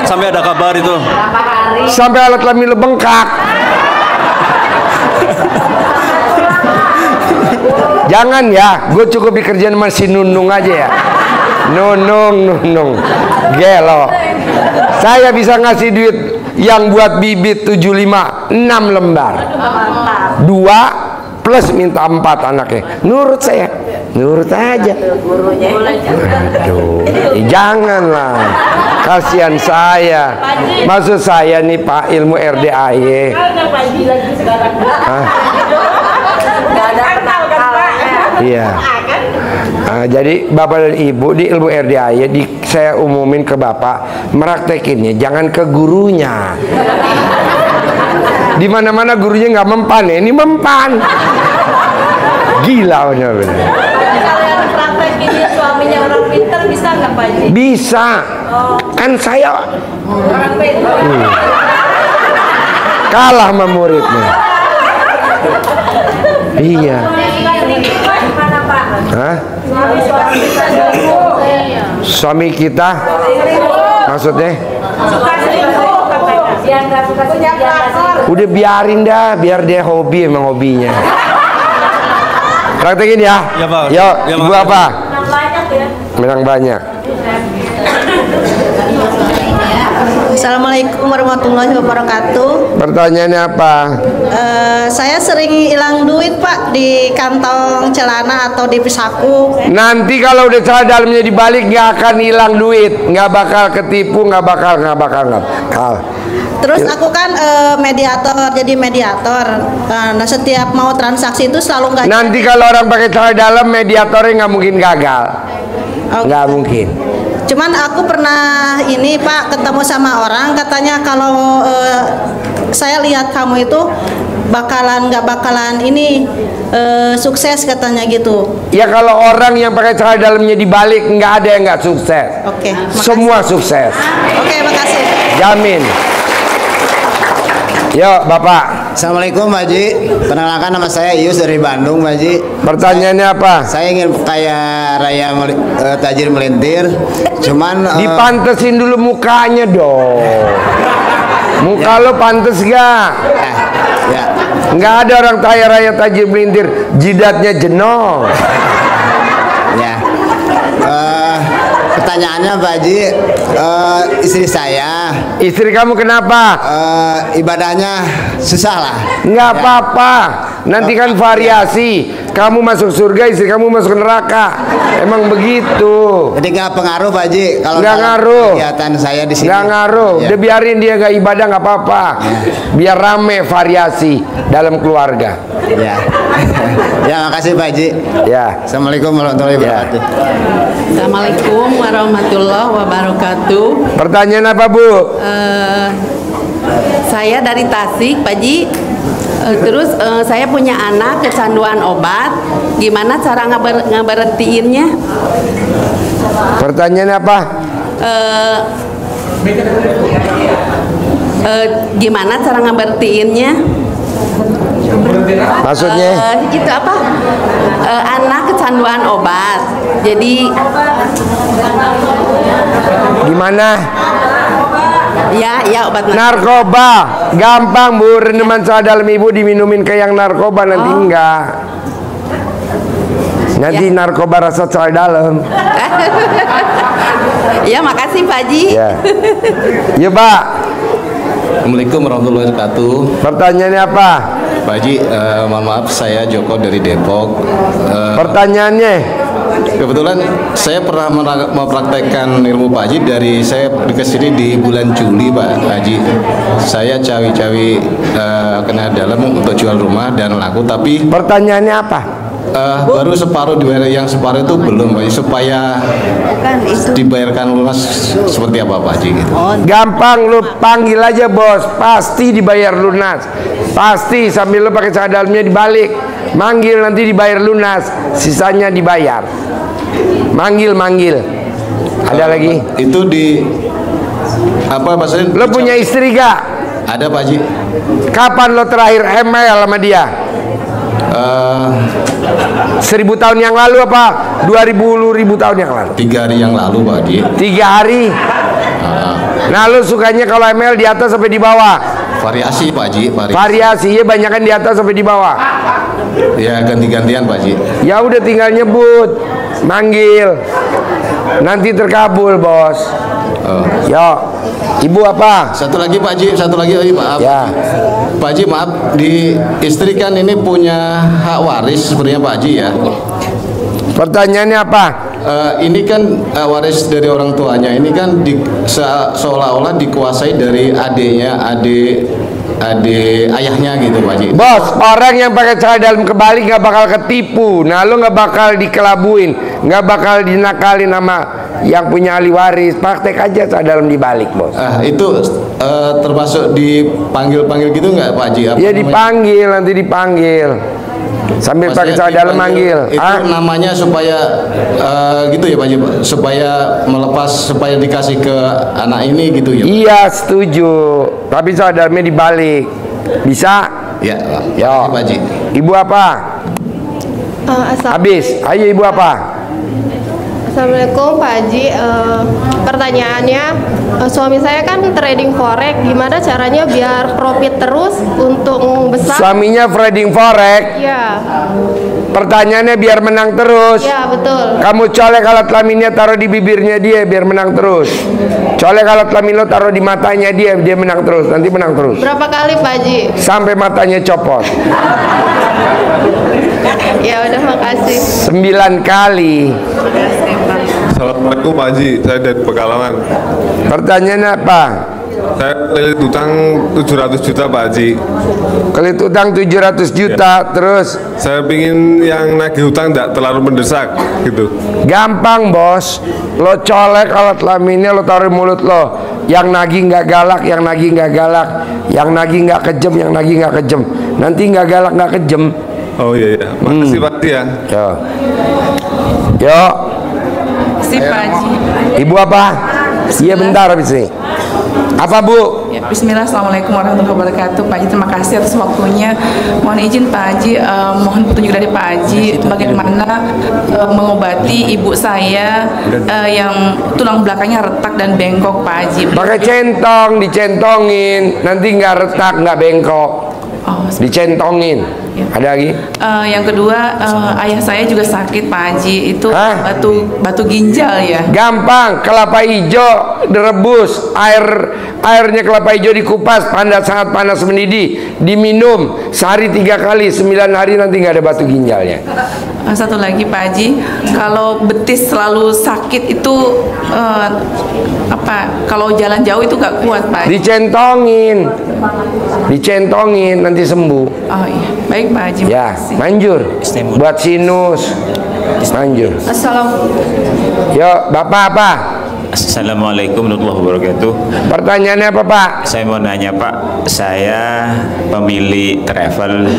Sampai ada kabar itu. Sampai alat kelamin lo bengkak. Jangan ya, gue cukup dikerjain sama si Nunung aja ya. Nunung. Gelo. Saya bisa ngasih duit yang buat bibit 75 6 lembar. 2 plus minta 4 anaknya. Nurut saya. Nurut aja. Aduh, janganlah. Kasihan saya. Maksud saya nih Pak, ilmu RDAY. Iya. Nah, jadi Bapak dan Ibu di ilmu RDAY saya umumin ke Bapak, meraktekinnya jangan ke gurunya. Di mana-mana gurunya nggak mempan, ini mempan. Gila benar-benar. Kalau yang praktekin suaminya orang pintar bisa nggak Pak Haji? Bisa. Kan saya orang pintar. Kalah sama muridnya. Iya. Hah? Suami kita maksudnya? Udah biarin dah, biar dia hobi, emang hobinya. Praktekin ya. Ya Pak. Yuk, Ya, Ibu apa? Menang banyak ya. Menang banyak. Assalamualaikum warahmatullahi wabarakatuh. Pertanyaannya apa? Saya sering hilang duit Pak di kantong celana atau di saku. Nanti kalau udah celana dalamnya dibalik nggak akan hilang duit, nggak bakal ketipu, nggak bakal. Terus aku kan mediator, jadi mediator. Nah, setiap mau transaksi itu selalu nggak. Nanti kalau orang pakai celana dalam, mediatornya nggak mungkin gagal, nggak mungkin. Cuman aku pernah ini Pak ketemu sama orang katanya kalau saya lihat kamu itu nggak bakalan ini sukses katanya gitu. Ya kalau orang yang pakai celana dalamnya dibalik nggak ada yang nggak sukses. Oke. Semua sukses. Oke, makasih. Jamin. Yuk Bapak. Assalamualaikum Pak Haji. Perkenalkan nama saya Ius dari Bandung Pak Haji. Pertanyaannya apa? Saya ingin kayak Raya Tajir Melintir. Cuman dipantesin dulu mukanya dong. Muka lo pantes gak? Ya. Nggak ada orang kaya raya tajir melintir jidatnya jenong. Ya. Pertanyaannya Pak Haji, istri saya. Istri kamu kenapa? Ibadahnya susah lah. Nggak apa-apa. Nanti kan variasi. Kamu masuk surga, istri kamu masuk neraka. Emang begitu. Jadi nggak pengaruh Pak Haji kalau nggak ngaruh. Kegiatan saya di sini. Nggak ngaruh. Ya. Udah biarin dia nggak ibadah nggak apa-apa. Biar rame variasi dalam keluarga. Ya. Ya makasih Pak Haji. Ya. Assalamualaikum warahmatullahi wabarakatuh. Assalamualaikum warahmatullahi wabarakatuh. Pertanyaan apa Bu? Saya dari Tasik, Pak Ji. Terus saya punya anak kecanduan obat. Gimana cara ngeberhentiinnya? Pertanyaan apa? Gimana cara ngeberhentiinnya? Maksudnya? Itu apa? Anak kecanduan obat. Jadi gimana? Ya obat narkoba. Gampang Bu, rendeman celana dalam ibu diminumin ke yang narkoba nanti enggak. Nanti narkoba rasa celana dalam. Ya makasih Pak Ji. Ya. Yuk Pak. Assalamualaikum warahmatullahi wabarakatuh. Pertanyaannya apa? Pak Haji, mohon maaf saya Joko dari Depok. Pertanyaannya? Kebetulan saya pernah mempraktekkan ilmu Pak Haji dari saya kesini di bulan Juli Pak Haji. Saya cawi-cawi kena dalam untuk jual rumah dan laku, tapi pertanyaannya apa? Baru separuh dibayar, yang separuh itu belum Pak Haji, supaya dibayarkan lunas seperti apa Pak Haji gitu. Gampang, lu panggil aja bos, pasti dibayar lunas. Pasti sambil lu pakai celana dalamnya dibalik. Manggil nanti dibayar lunas, sisanya dibayar. Manggil. Ada lagi? Itu di apa maksudnya? Lo punya istri gak? Ada Pak Haji. Kapan lo terakhir ML sama dia? 1000 tahun yang lalu apa? 2000 tahun yang lalu? 3 hari yang lalu Pak Haji. 3 hari? Nah lo sukanya kalau ML di atas sampai di bawah? Variasi Pak Haji. Variasi, ya banyak kan di atas sampai di bawah. Ya ganti-gantian Pak Haji. Ya udah tinggal nyebut, manggil, nanti terkabul bos. Yo, ibu apa? Satu lagi Pak Haji, maaf. Ya. Pak Haji maaf, di istri kan ini punya hak waris sebenarnya Pak Haji ya. Pertanyaannya apa? Ini kan waris dari orang tuanya. Ini kan seolah-olah dikuasai dari adiknya, adik ayahnya gitu Pak Haji. Bos, orang yang pakai celana dalam kebalik nggak bakal ketipu. Nah lo nggak bakal dikelabuin, nggak bakal dinakalin sama yang punya ahli waris. Praktek aja celana dalam dibalik bos. Itu termasuk dipanggil-panggil gitu nggak Pak Haji? Iya dipanggil, nanti dipanggil. Sambil pakai celana dalam manggil. Itu namanya supaya gitu ya Pak Haji, supaya melepas, supaya dikasih ke anak ini gitu ya Pak? Iya setuju. Tapi celana dalamnya dibalik. Bisa? Ya. Yo. Pak Haji. Ibu apa? Habis. Ayo ibu apa? Assalamualaikum Pak Haji. Pertanyaannya, suami saya kan trading forex, gimana caranya biar profit terus untuk besar? Suaminya trading forex. Iya. Pertanyaannya biar menang terus. Iya betul. Kamu colek alat kelaminnya taruh di bibirnya dia biar menang terus. Colek alat kelamin lo taruh di matanya dia menang terus. Nanti menang terus. Berapa kali Pak Haji? Sampai matanya copot. Ya udah makasih. 9 kali. Assalamualaikum Pak Haji, saya dari Pekalongan. Pertanyaannya apa? Saya kredit utang 700 juta Pak Haji. Kredit utang 700 juta, terus? Saya pingin yang nagih utang tidak terlalu mendesak gitu. Gampang bos, lo colek alat kelaminnya, lo taruh di mulut lo. Yang nagih nggak galak, yang nagih nggak galak, yang nagih nggak kejem, yang nagih nggak kejem. Nanti nggak galak nggak kejem. Oh iya, makasih Pak Haji ya. Yo. Si Pak Haji. Ibu apa? Iya bentar habis ini. Apa Bu? Ya, Bismillah, Assalamualaikum warahmatullahi wabarakatuh. Pak Haji, terima kasih atas waktunya. Mohon izin Pak Haji, mohon petunjuk dari Pak Haji bagaimana mengobati ibu saya yang tulang belakangnya retak dan bengkok Pak Haji. Pakai centong, dicentongin, nanti nggak retak nggak bengkok. Dicentongin. Ada lagi? Yang kedua, ayah saya juga sakit Pak Haji, itu batu ginjal ya. Gampang, kelapa hijau direbus, airnya kelapa hijau dikupas, sangat panas mendidih, diminum sehari 3 kali, 9 hari nanti nggak ada batu ginjalnya. Satu lagi Pak Haji, kalau betis selalu sakit itu kalau jalan jauh itu nggak kuat Pak Haji. Dicentongin nanti sembuh. Oh iya, baik Pak Haji. Ya, manjur. Buat sinus, manjur. Assalamualaikum. Yo, Bapak apa? Assalamualaikum warahmatullahi wabarakatuh. Pertanyaannya apa Pak? Saya mau nanya Pak, saya pemilik travel,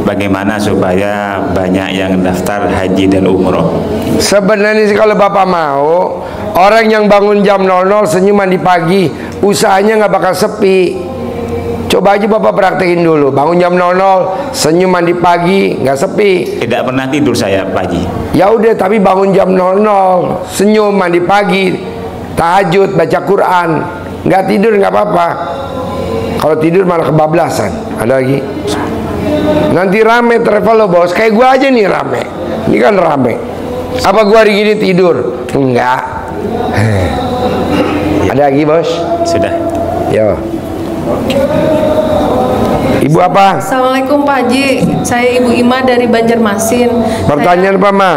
bagaimana supaya banyak yang daftar haji dan umroh? Sebenarnya sih kalau Bapak mau, orang yang bangun jam 00 senyuman di pagi, usahanya nggak bakal sepi. Coba aja Bapak praktekin dulu, bangun jam 00, senyuman di pagi, nggak sepi. Tidak pernah tidur saya Pak Haji. Ya udah, tapi bangun jam 00, senyum, mandi pagi, tahajud, baca Quran, nggak tidur nggak apa-apa. Kalau tidur malah kebablasan. Ada lagi? Nanti rame travel lo bos, kayak gua aja nih rame. Ini kan rame. Apa gua hari gini tidur? Enggak. Ada lagi bos? Sudah. Yo. Ibu apa? Assalamualaikum Pak Haji, saya Ibu Ima dari Banjarmasin. Pertanyaan apa Ma?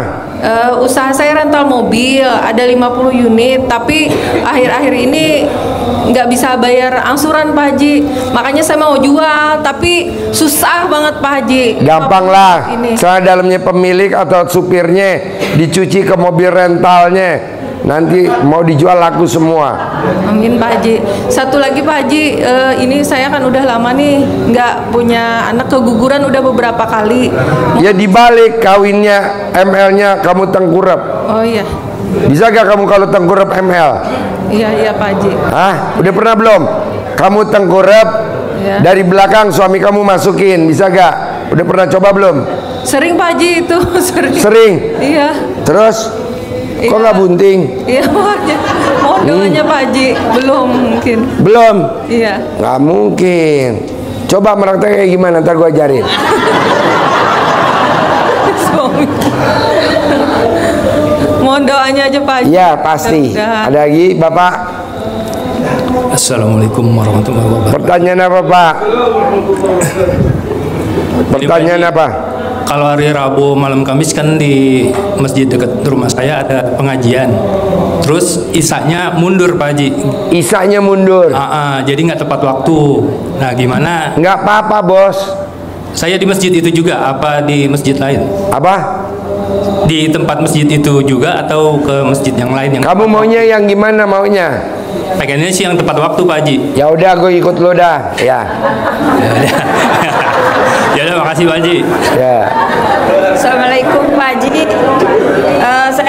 Usaha saya rental mobil, ada 50 unit, tapi akhir-akhir ini nggak bisa bayar angsuran Pak Haji. Makanya saya mau jual, tapi susah banget Pak Haji. Gampang lah, soalnya dalamnya pemilik atau supirnya dicuci ke mobil rentalnya. Nanti mau dijual laku semua. Amin Pak Haji. Satu lagi Pak Haji, ini saya kan udah lama nih nggak punya anak, keguguran udah beberapa kali. Ya dibalik, kawinnya ML-nya kamu tengkurap. Oh iya. Bisa gak kamu kalau tengkurap ML? Iya Pak Haji. Hah? Udah pernah belum? Kamu tengkurap, dari belakang suami kamu masukin, bisa gak? Udah pernah coba belum? Sering Pak Haji itu. Sering? Iya. Terus? Kok nggak bunting? Iya, mohon doanya Pak Haji. Belum mungkin. Belum? Iya. Nggak mungkin. Coba meraktek kayak gimana, ntar gua ajarin. Mohon doanya aja Pak Haji. Iya pasti. Ada lagi Bapak? Assalamualaikum warahmatullahi wabarakatuh. Pertanyaan apa Pak? Pertanyaan apa? Kalau hari Rabu malam Kamis kan di masjid dekat rumah saya ada pengajian. Terus isaknya mundur Pak Haji. Isaknya mundur? Jadi nggak tepat waktu. Nah gimana? Nggak apa-apa bos. Saya di masjid itu juga, apa di masjid lain? Apa? Di tempat masjid itu juga atau ke masjid yang lain? Yang kamu maunya yang gimana maunya? Pengennya sih yang tepat waktu Pak Haji. Ya udah, gue ikut lo dah. Ya. Ya udah, makasih Pak Haji. Ya. Assalamualaikum Pak Haji.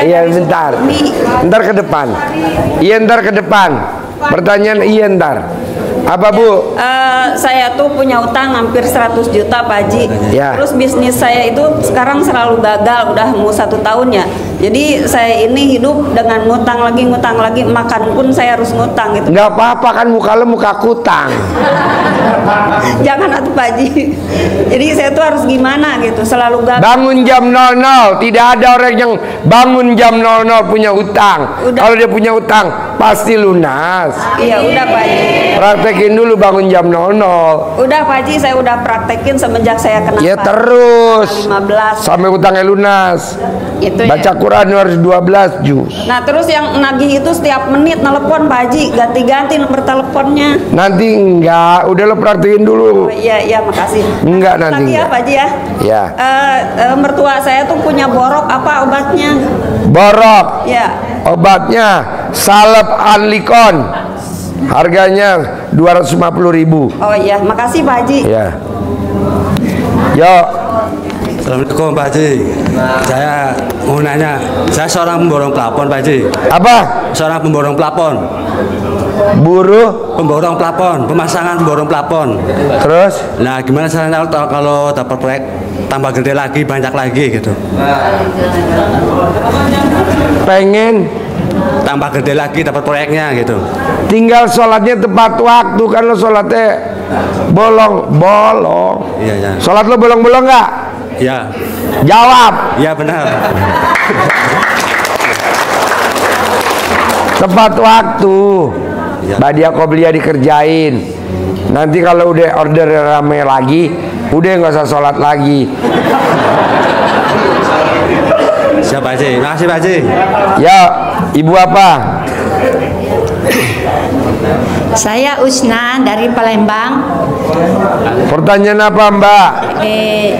Iya bentar. Ntar ke depan. Iya ntar ke depan. Pertanyaan iya ntar. Apa Bu? Saya tuh punya utang hampir 100 juta Pak Haji. Ya. Terus bisnis saya itu sekarang selalu gagal, udah mau 1 tahun ya. Jadi saya ini hidup dengan ngutang lagi, makan pun saya harus ngutang gitu. Nggak apa-apa kan, muka lo muka kutang. Jangan atuh Pak Haji. Jadi saya tuh harus gimana gitu, selalu gagal. Bangun jam 00, tidak ada orang yang bangun jam 00 punya utang. Kalau dia punya utang, pasti lunas. Iya udah Pak Haji. Praktekin dulu bangun jam 00. Udah Pak Haji, saya udah praktekin semenjak saya kena. Ya terus 15. sampai utangnya lunas. Itu Baca ya. Quran harus 12 juz. Nah terus yang nagih itu setiap menit nelpon Pak Haji, ganti-ganti nomor teleponnya. Nanti enggak, udah lo praktekin dulu. Oh, iya makasih. Enggak nanti. Lagi ya enggak. Pak Haji ya. Ya. Mertua saya tuh punya borok, apa obatnya? Borok. Ya. Obatnya Salep Anlikon. Harganya 250.000. Oh iya, makasih Pak Haji. Ya. Yo. Assalamualaikum Pak Haji. Saya mau nanya, saya seorang pemborong plafon Pak Haji. Apa? Seorang pemborong plafon. Buruh? Pemborong plafon, pemasangan pemborong plafon. Terus? Nah, gimana caranya kalau dapat proyek tambah gede lagi, banyak lagi gitu? Pengen tambah gede lagi dapat proyeknya gitu. Tinggal sholatnya tepat waktu, kan lo sholatnya bolong. Iya ya. Sholat lo bolong-bolong nggak? Ya. Jawab. Iya benar. Tepat waktu. Badia qobliyah dikerjain. Nanti kalau udah order rame lagi, udah nggak usah sholat lagi. Siap Pak Haji. Makasih Pak Haji. Ya, ibu apa? Saya Usna dari Palembang. Pertanyaan apa Mbak?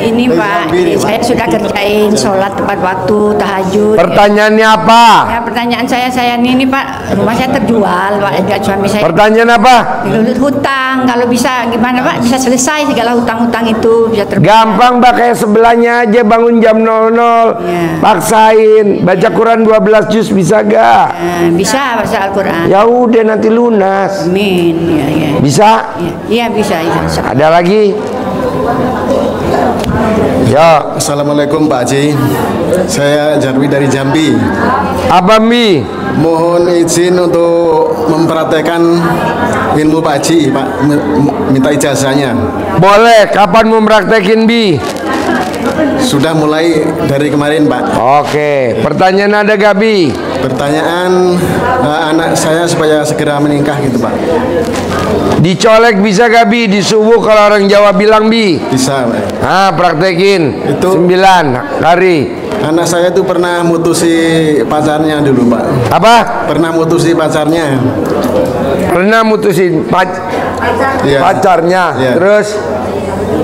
Ini Pak, saya sudah kerjain sholat tepat waktu, tahajud. Pertanyaannya apa? Ya, pertanyaan saya ini Pak, rumah saya terjual Pak, enggak suami saya. Pertanyaan apa? Hutang, kalau bisa gimana Pak? Bisa selesai segala hutang-hutang itu bisa terbayar. Gampang Mbak, kayak sebelahnya aja, bangun jam 00. Paksain baca Quran 12 juz, bisa gak? Bisa baca Al-Quran. Ya udah nanti lunas. Amin. Ya. Bisa? Iya bisa. Ada lagi? Ya. Assalamualaikum Pak Haji. Saya Jarwi dari Jambi. Apa Mi? Mohon izin untuk mempraktekkan ilmu Pak Haji, Pak. Minta ijazahnya. Boleh. Kapan mau praktekin Bi? Sudah mulai dari kemarin Pak. Oke. Pertanyaan ada gak Bi? Pertanyaan anak saya supaya segera menikah gitu Pak. Dicolek bisa gak Bi? Di subuh kalau orang Jawa bilang Bi. Bisa Pak. Ah, praktekin. Itu 9 hari. Anak saya tuh pernah mutusi pacarnya dulu Pak. Apa? Pernah mutusi pacarnya. Pernah mutusin pacarnya. Iya. Terus?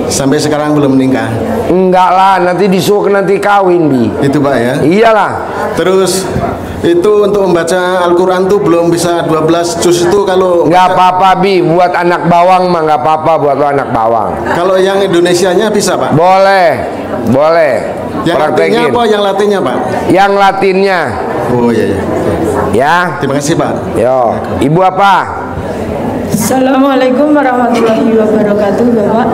Sampai sekarang belum menikah. Enggak lah, nanti disuruh nanti kawin Bi. Itu Pak ya. Iyalah. Terus itu untuk membaca Al-Quran tuh belum bisa 12 juz itu kalau nggak apa-apa Bi, buat anak bawang mah nggak apa-apa buat lo anak bawang. Kalau yang Indonesianya bisa Pak? Boleh. Yang latinnya apa? Yang latinnya Pak? Yang latinnya. Oh iya. Ya. Terima kasih Pak. Yo, ibu apa? Assalamualaikum warahmatullahi wabarakatuh Bapak.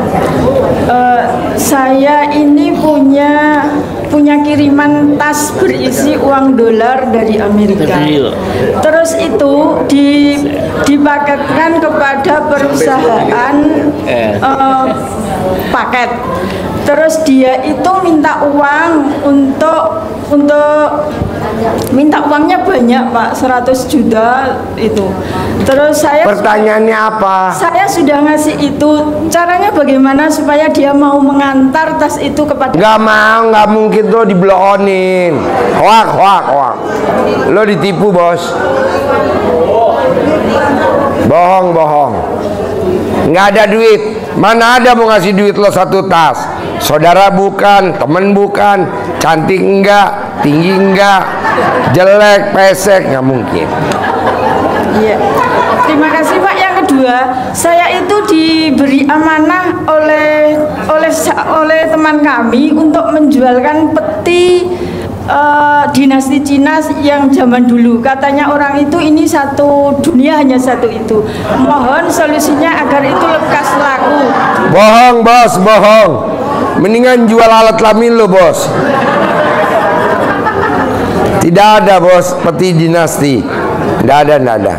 Saya ini punya kiriman tas berisi uang dolar dari Amerika. Terus itu dipaketkan kepada perusahaan paket. Terus dia itu minta uang untuk minta uangnya banyak Pak, 100 juta itu. Terus saya pertanyaannya apa? Saya sudah ngasih itu. Caranya bagaimana supaya dia mau mengantar tas itu kepada? Nggak mau, nggak mungkin tuh dibeloonin. Hoak. Lo ditipu bos. Bohong. Nggak ada duit. Mana ada mau ngasih duit lo 1 tas? Saudara bukan, temen bukan, cantik enggak, tinggi enggak, jelek, pesek, nggak mungkin. Iya. Terima kasih Pak. Yang kedua, saya itu diberi amanah oleh teman kami untuk menjualkan peti dinasti Cina yang zaman dulu. Katanya orang itu ini satu dunia hanya satu itu. Mohon solusinya agar itu lekas laku. Bohong bos, bohong. Mendingan jual alat kelamin lo bos. Tidak ada bos peti dinasti. Tidak ada.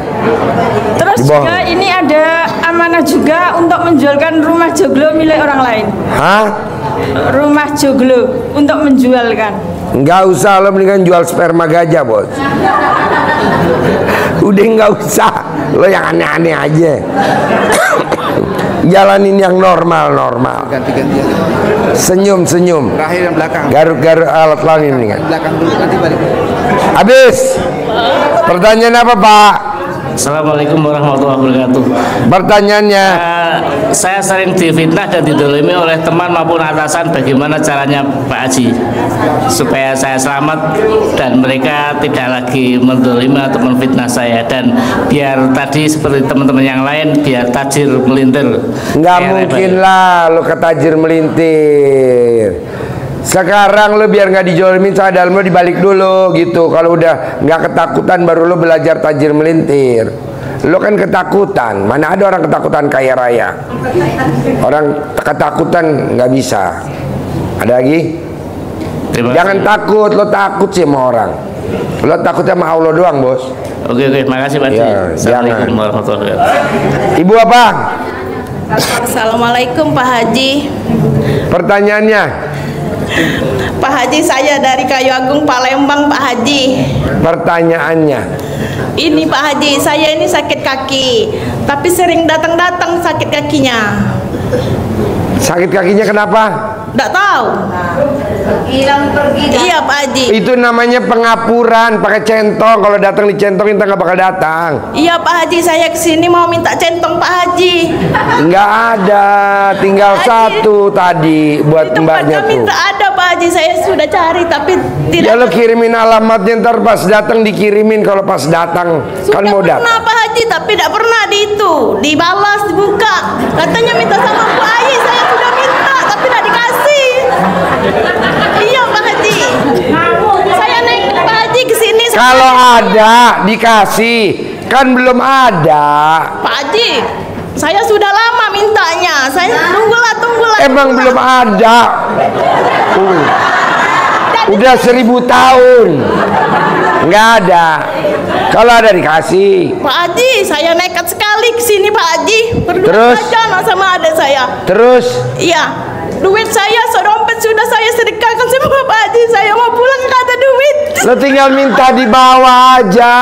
Terus juga ini ada amanah juga untuk menjualkan rumah joglo milik orang lain. Hah? Rumah joglo untuk menjualkan. Nggak usah, lo mendingan jual sperma gajah, bos. Udah nggak usah, lo yang aneh-aneh aja. Jalanin yang normal-normal. Ganti-ganti aja. Senyum-senyum. Terakhir yang belakang. Garuk-garuk alat lain ini kan. Belakang dulu, nanti balik. Habis. Pertanyaan apa, Pak? Assalamualaikum warahmatullahi wabarakatuh. Pertanyaannya, saya sering difitnah dan didolimi oleh teman maupun atasan. Bagaimana caranya Pak Haji supaya saya selamat dan mereka tidak lagi mendolimi atau menfitnah saya, dan biar tadi seperti teman-teman yang lain, biar tajir melintir. nggak mungkin lah lo ketajir melintir. Sekarang lo biar nggak dijolimin, saya dalam lo dibalik dulu gitu. Kalau udah nggak ketakutan baru lo belajar tajir melintir. Lo kan ketakutan, mana ada orang ketakutan kaya raya. Orang ketakutan nggak bisa. Ada lagi? Jangan takut, lo takut sih sama orang. Lo takut sama Allah doang, bos. Oke, makasih Pak Haji. Assalamualaikum warahmatullahi wabarakatuh. Ibu apa? Assalamualaikum Pak Haji. Pertanyaannya, Pak Haji, saya dari Kayu Agung, Palembang, Pak Haji. pertanyaannya. Ini Pak Haji, saya ini sakit kaki, tapi sering datang-datang sakit kakinya. Sakit kakinya kenapa? Nggak tahu. Hilang pergi. Iya Pak Haji. Itu namanya pengapuran, pakai centong. Kalau datang dicentongin, kita nggak bakal datang. Iya Pak Haji, saya kesini mau minta centong Pak Haji. Nggak ada, tinggal satu tadi buat mbaknya Kami tuh. tak ada Pak Haji, saya sudah cari tapi tidak. Ya lo kirimin alamatnya, ntar pas datang dikirimin. Kalau pas datang kan mau datang. Pernah Pak Haji, tapi tidak pernah dibalas, dibuka. Katanya minta sama Bu Ayi, saya sudah minta tapi tidak dikasih. Iya Pak Haji. Saya naik Pak Haji ke sini. Kalau ada dikasih, kan belum ada. Pak Haji, saya sudah lama mintanya. Saya tunggulah. Emang belum ada. Udah 1000 tahun nggak ada. Kalau ada dikasih. Pak Haji, saya nekat sekali ke sini Pak Haji. Berdua Terus? saja sama adik saya. Terus? Iya. Duit saya sedompet sudah saya sedekahkan semua Pak Haji. Saya mau pulang nggak ada duit. Lo tinggal minta di bawah aja.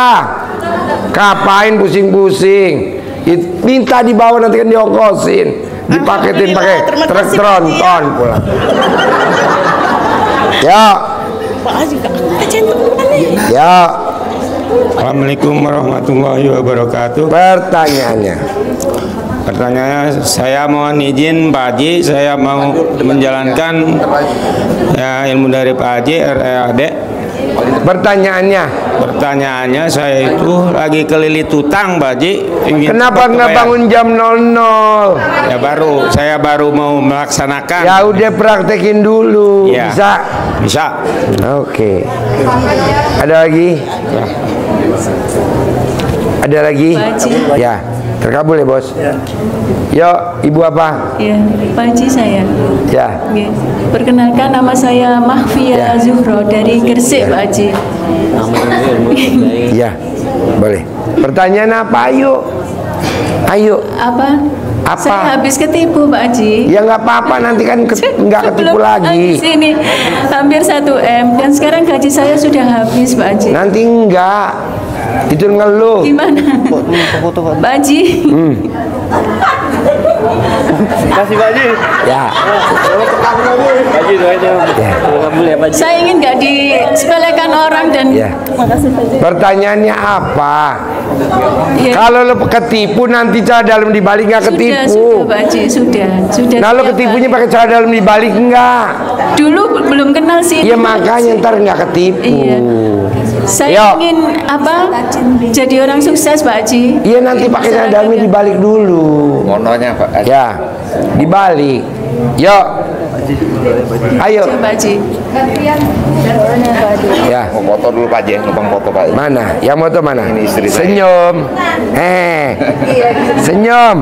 Kapain pusing-pusing? Minta di bawah, nanti kan diongkosin, dipaketin pakai truk tronton pulang. Ya. Pak Haji, ada centong mana? Ya. Assalamualaikum warahmatullahi wabarakatuh. Pertanyaannya, saya mohon izin Pak Haji, saya mau menjalankan ya, ilmu dari Pak Haji READ. Pertanyaannya saya itu lagi kelilit utang Pak Haji. Kenapa nggak bangun jam 00? Ya saya baru mau melaksanakan. Ya udah praktekin dulu. Ya. Bisa. Oke. Ada lagi? Ya. Ada lagi? Pak Haji. Ya. Terkabul ya bos. Yo, ibu apa? Ya, Pak Haji saya. Ya. Oke. Perkenalkan, nama saya Mahfia Zuhro dari Gresik, Pak Haji. Ya, boleh. Pertanyaan apa? Ayo. Apa? Saya habis ketipu Pak Haji. Ya nggak apa-apa, nanti kan nggak ketipu lagi. Sini hampir 1 M dan sekarang gaji saya sudah habis Pak Haji. Nanti enggak. Itu ngeluh. Gimana? Pak Haji. Kasih Pak Haji. Ya. Haji doanya. Saya ingin nggak disepelekan orang dan makasih Pak Haji. Pertanyaannya apa? Kalau lo ketipu nanti cara dalam dibalik nggak ketipu. Sudah Pak Haji, sudah. Nah lo ketipunya pakai cara dalam dibalik enggak? Dulu belum kenal sih. Ya makanya ntar nggak ketipu. Iya. Saya ingin jadi orang sukses Pak Haji. Iya nanti pakai cara dalamnya dibalik dulu. Mononya Pak Haji. Ya, dibalik. Yuk. Ayo. Pak Haji. Ya. Mau foto dulu Pak Haji, numpang foto Pak Haji. Mana? Yang foto mana? Ini istri saya. Senyum. Senyum.